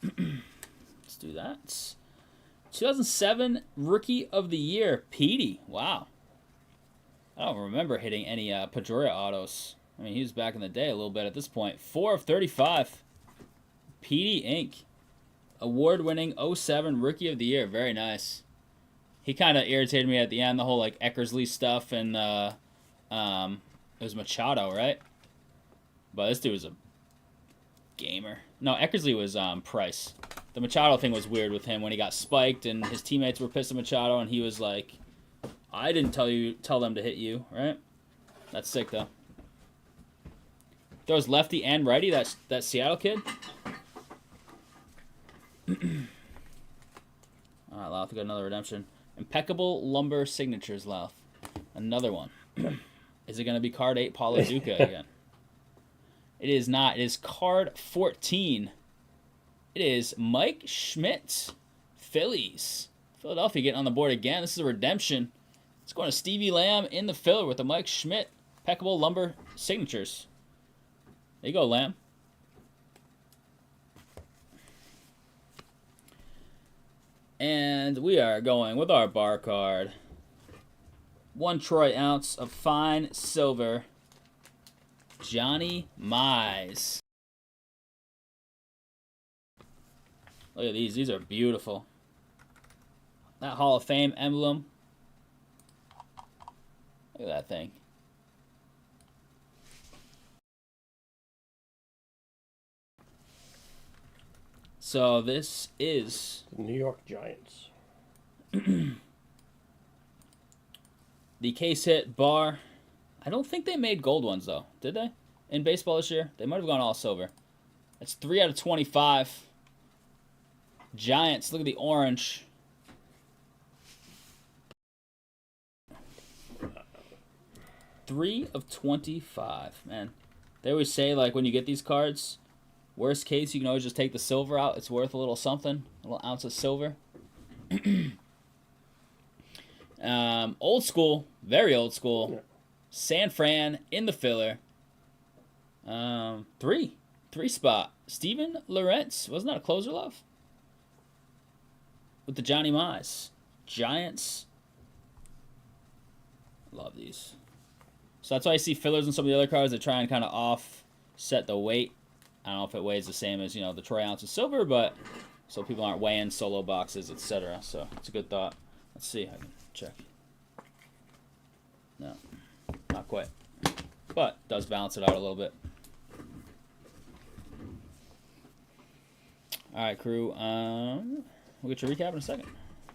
Let's do that. 2007 Rookie of the Year, Petey. Wow. I don't remember hitting any Pedroia autos. I mean, he was back in the day a little bit at this point. 4 of 35. Petey Inc. Award-winning 07 Rookie of the Year. Very nice. He kind of irritated me at the end, the whole like Eckersley stuff, and it was Machado, right? But this dude was a gamer. No, Eckersley was Price. The Machado thing was weird with him when he got spiked and his teammates were pissed at Machado and he was like, I didn't tell them to hit you, right? That's sick though. Throws lefty and righty, that Seattle kid. Alright, Louth, we got another redemption. Impeccable Lumber Signatures, Louth. Another one. Is it going to be card 8 Paulo Duca again? It is not. It is card 14. It is Mike Schmidt, Phillies. Philadelphia getting on the board again. This is a redemption. It's going to Stevie Lamb in the filler with the Mike Schmidt Impeccable Lumber Signatures. There you go, Lamb. And we are going with our bar card. 1 troy ounce of fine silver. Johnny Mize. Look at these. These are beautiful. That Hall of Fame emblem. Look at that thing. So this is New York Giants. The case hit bar. I don't think they made gold ones though, did they? In baseball this year, they might have gone all silver. That's 3 out of 25. Giants. Look at the orange. Three of 25, man. They always say, like, when you get these cards, worst case, you can always just take the silver out. It's worth a little something, a little ounce of silver. Old school, very old school. Yeah. San Fran in the filler. Three spot. Steven Lorentz. Wasn't that a closer, love? With the Johnny Mize. Giants. Love these. So that's why I see fillers in some of the other cards that try and kind of offset the weight. I don't know if it weighs the same as, the troy ounce of silver, but so people aren't weighing solo boxes, etc. So it's a good thought. Let's see. I can check. No, not quite. But does balance it out a little bit. All right, crew. We'll get your recap in a second.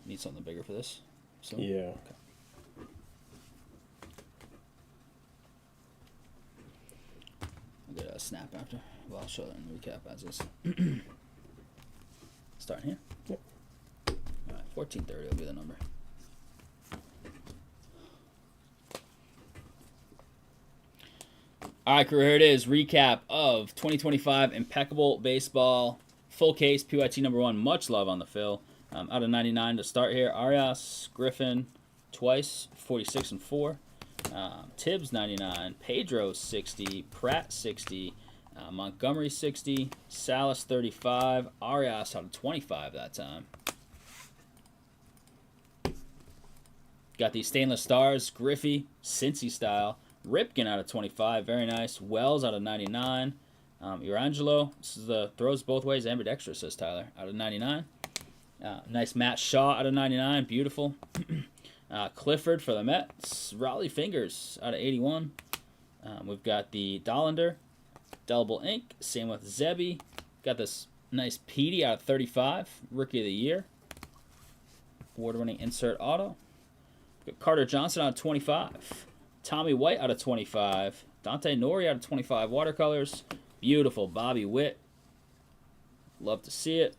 Need something bigger for this. So yeah. Okay. I'll get a snap after. Well, I'll show that in the recap as is. Starting here. Yep. All right, 1430 will be the number. All right, crew, here it is. Recap of 2025 Impeccable Baseball. Full case, PYT number 1. Much love on the fill. Out of 99 to start here. Arias, Griffin, twice, 46 and 4. Tibbs, 99. Pedro, 60. Pratt, 60. Montgomery, 60. Salas, 35. Arias out of 25 that time. Got these stainless stars. Griffey, Cincy style. Ripken out of 25. Very nice. Wells out of 99. Urangelo. This is the throws both ways. Ambidextrous, says Tyler. Out of 99. Nice Matt Shaw out of 99. Beautiful. Clifford for the Mets. Raleigh Fingers out of 81. We've got the Dollander. Delible ink. Same with Zebby. Got this nice Petey out of 35. Rookie of the Year. Award-winning insert auto. Got Carter Johnson out of 25. Tommy White out of 25. Dante Nori out of 25. Watercolors. Beautiful Bobby Witt. Love to see it.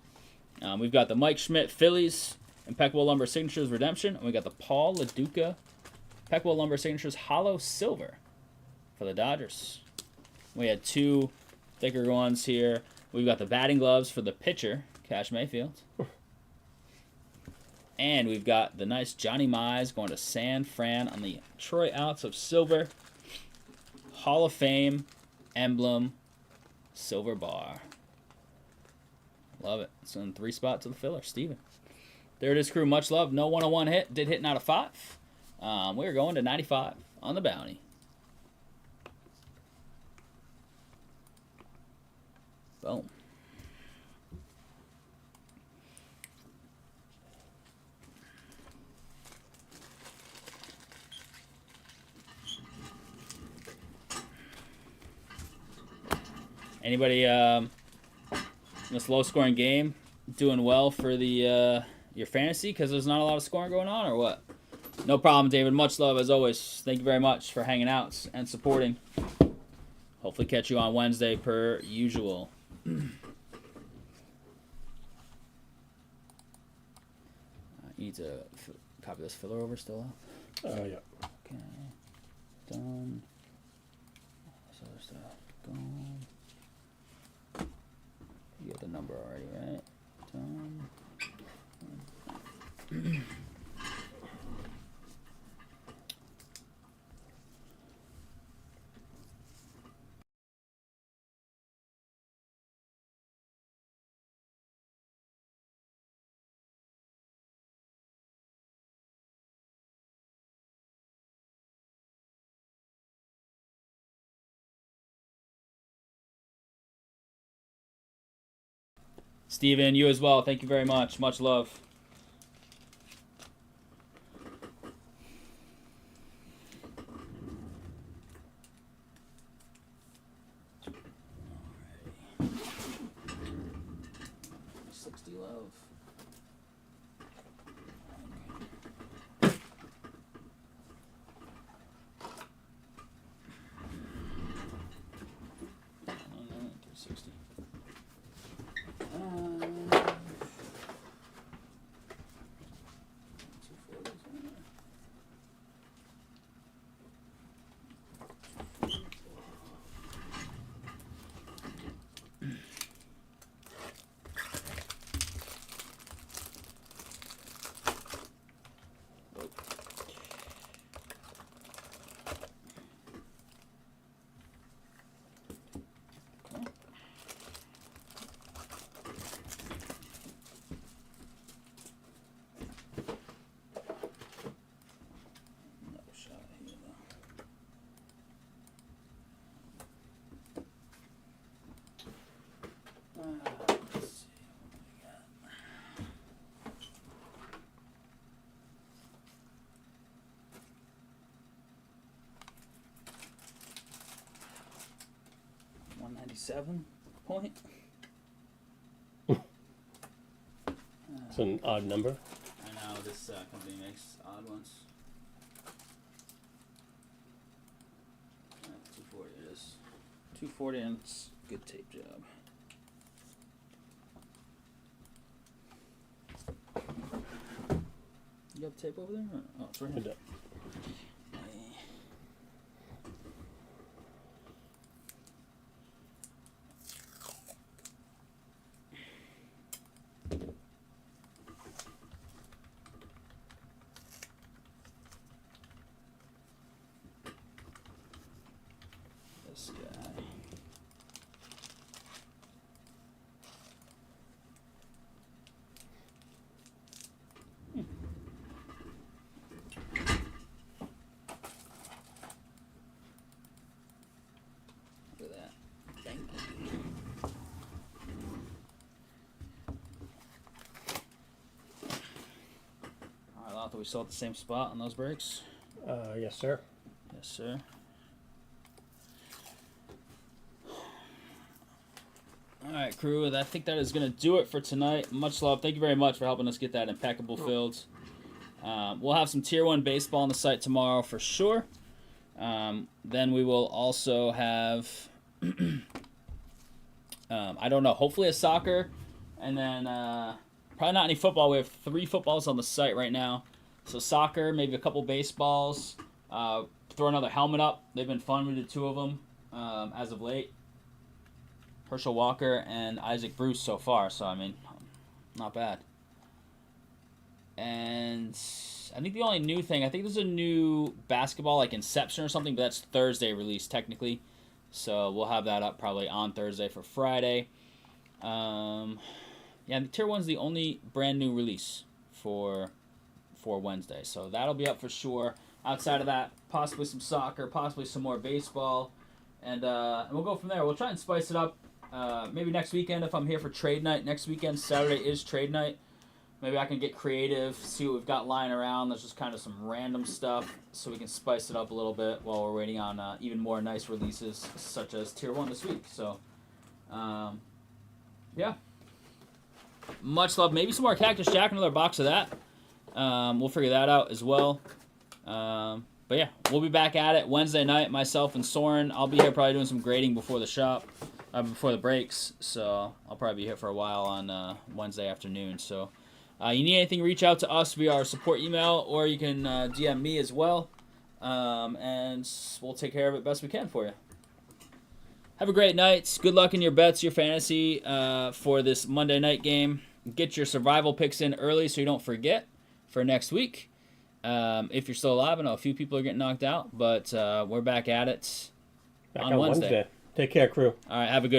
We've got the Mike Schmidt Phillies. Impeccable Lumber Signatures Redemption. And we got the Paul LaDuca Impeccable Lumber Signatures Hollow Silver for the Dodgers. We had 2 thicker ones here. We've got the batting gloves for the pitcher, Cash Mayfield. And we've got the nice Johnny Mize going to San Fran on the troy ounce of silver. Hall of Fame emblem silver bar. Love it. It's in 3 spot to the filler. Steven. There it is, crew. Much love. No 101 hit. Did hit out of 5. We're going to 95 on the bounty. Boom. Anybody in this low-scoring game doing well for the your fantasy because there's not a lot of scoring going on, or what? No problem, David. Much love as always. Thank you very much for hanging out and supporting. Hopefully catch you on Wednesday per usual. You need to copy this filler over still up? Yeah. Okay. Done. This other stuff. Gone. You got the number already, right? Done. Steven, you as well. Thank you very much. Much love. .97. It's an odd number. I know, this company makes odd ones. 240 it is. 240, and it's a good tape job. You got the tape over there? Oh, it's right here. This guy. Look at that. Thank you. Alright, Lotha, we still at the same spot on those breaks? Yes, sir. Yes, sir. Alright, crew, I think that is going to do it for tonight. Much love. Thank you very much for helping us get that impeccable filled. We'll have some Tier 1 baseball on the site tomorrow for sure. Then we will also have, I don't know, hopefully a soccer. And then probably not any football. We have 3 footballs on the site right now. So soccer, maybe a couple baseballs. Throw another helmet up. They've been fun. We did 2 of them as of late. Herschel Walker and Isaac Bruce so far. So, I mean, not bad. And I think the only new thing, I think there's a new basketball, like Inception or something, but that's Thursday release technically. So we'll have that up probably on Thursday for Friday. Yeah, the Tier 1's the only brand new release for Wednesday. So that'll be up for sure. Outside of that, possibly some soccer, possibly some more baseball. And we'll go from there. We'll try and spice it up. Maybe next weekend if I'm here for trade night. Next weekend, Saturday is trade night. Maybe I can get creative, see what we've got lying around. There's just kind of some random stuff so we can spice it up a little bit while we're waiting on even more nice releases such as Tier 1 this week. So, yeah. Much love. Maybe some more Cactus Jack, another box of that. We'll figure that out as well. But yeah, we'll be back at it Wednesday night, myself and Soren. I'll be here probably doing some grading before the shop, before the breaks. So I'll probably be here for a while on Wednesday afternoon. So you need anything, reach out to us via our support email, or you can DM me as well. And we'll take care of it best we can for you. Have a great night. Good luck in your bets, your fantasy for this Monday night game. Get your survival picks in early so you don't forget for next week. If you're still alive, I know a few people are getting knocked out, but we're back at it on Wednesday. Take care, crew. All right, have a good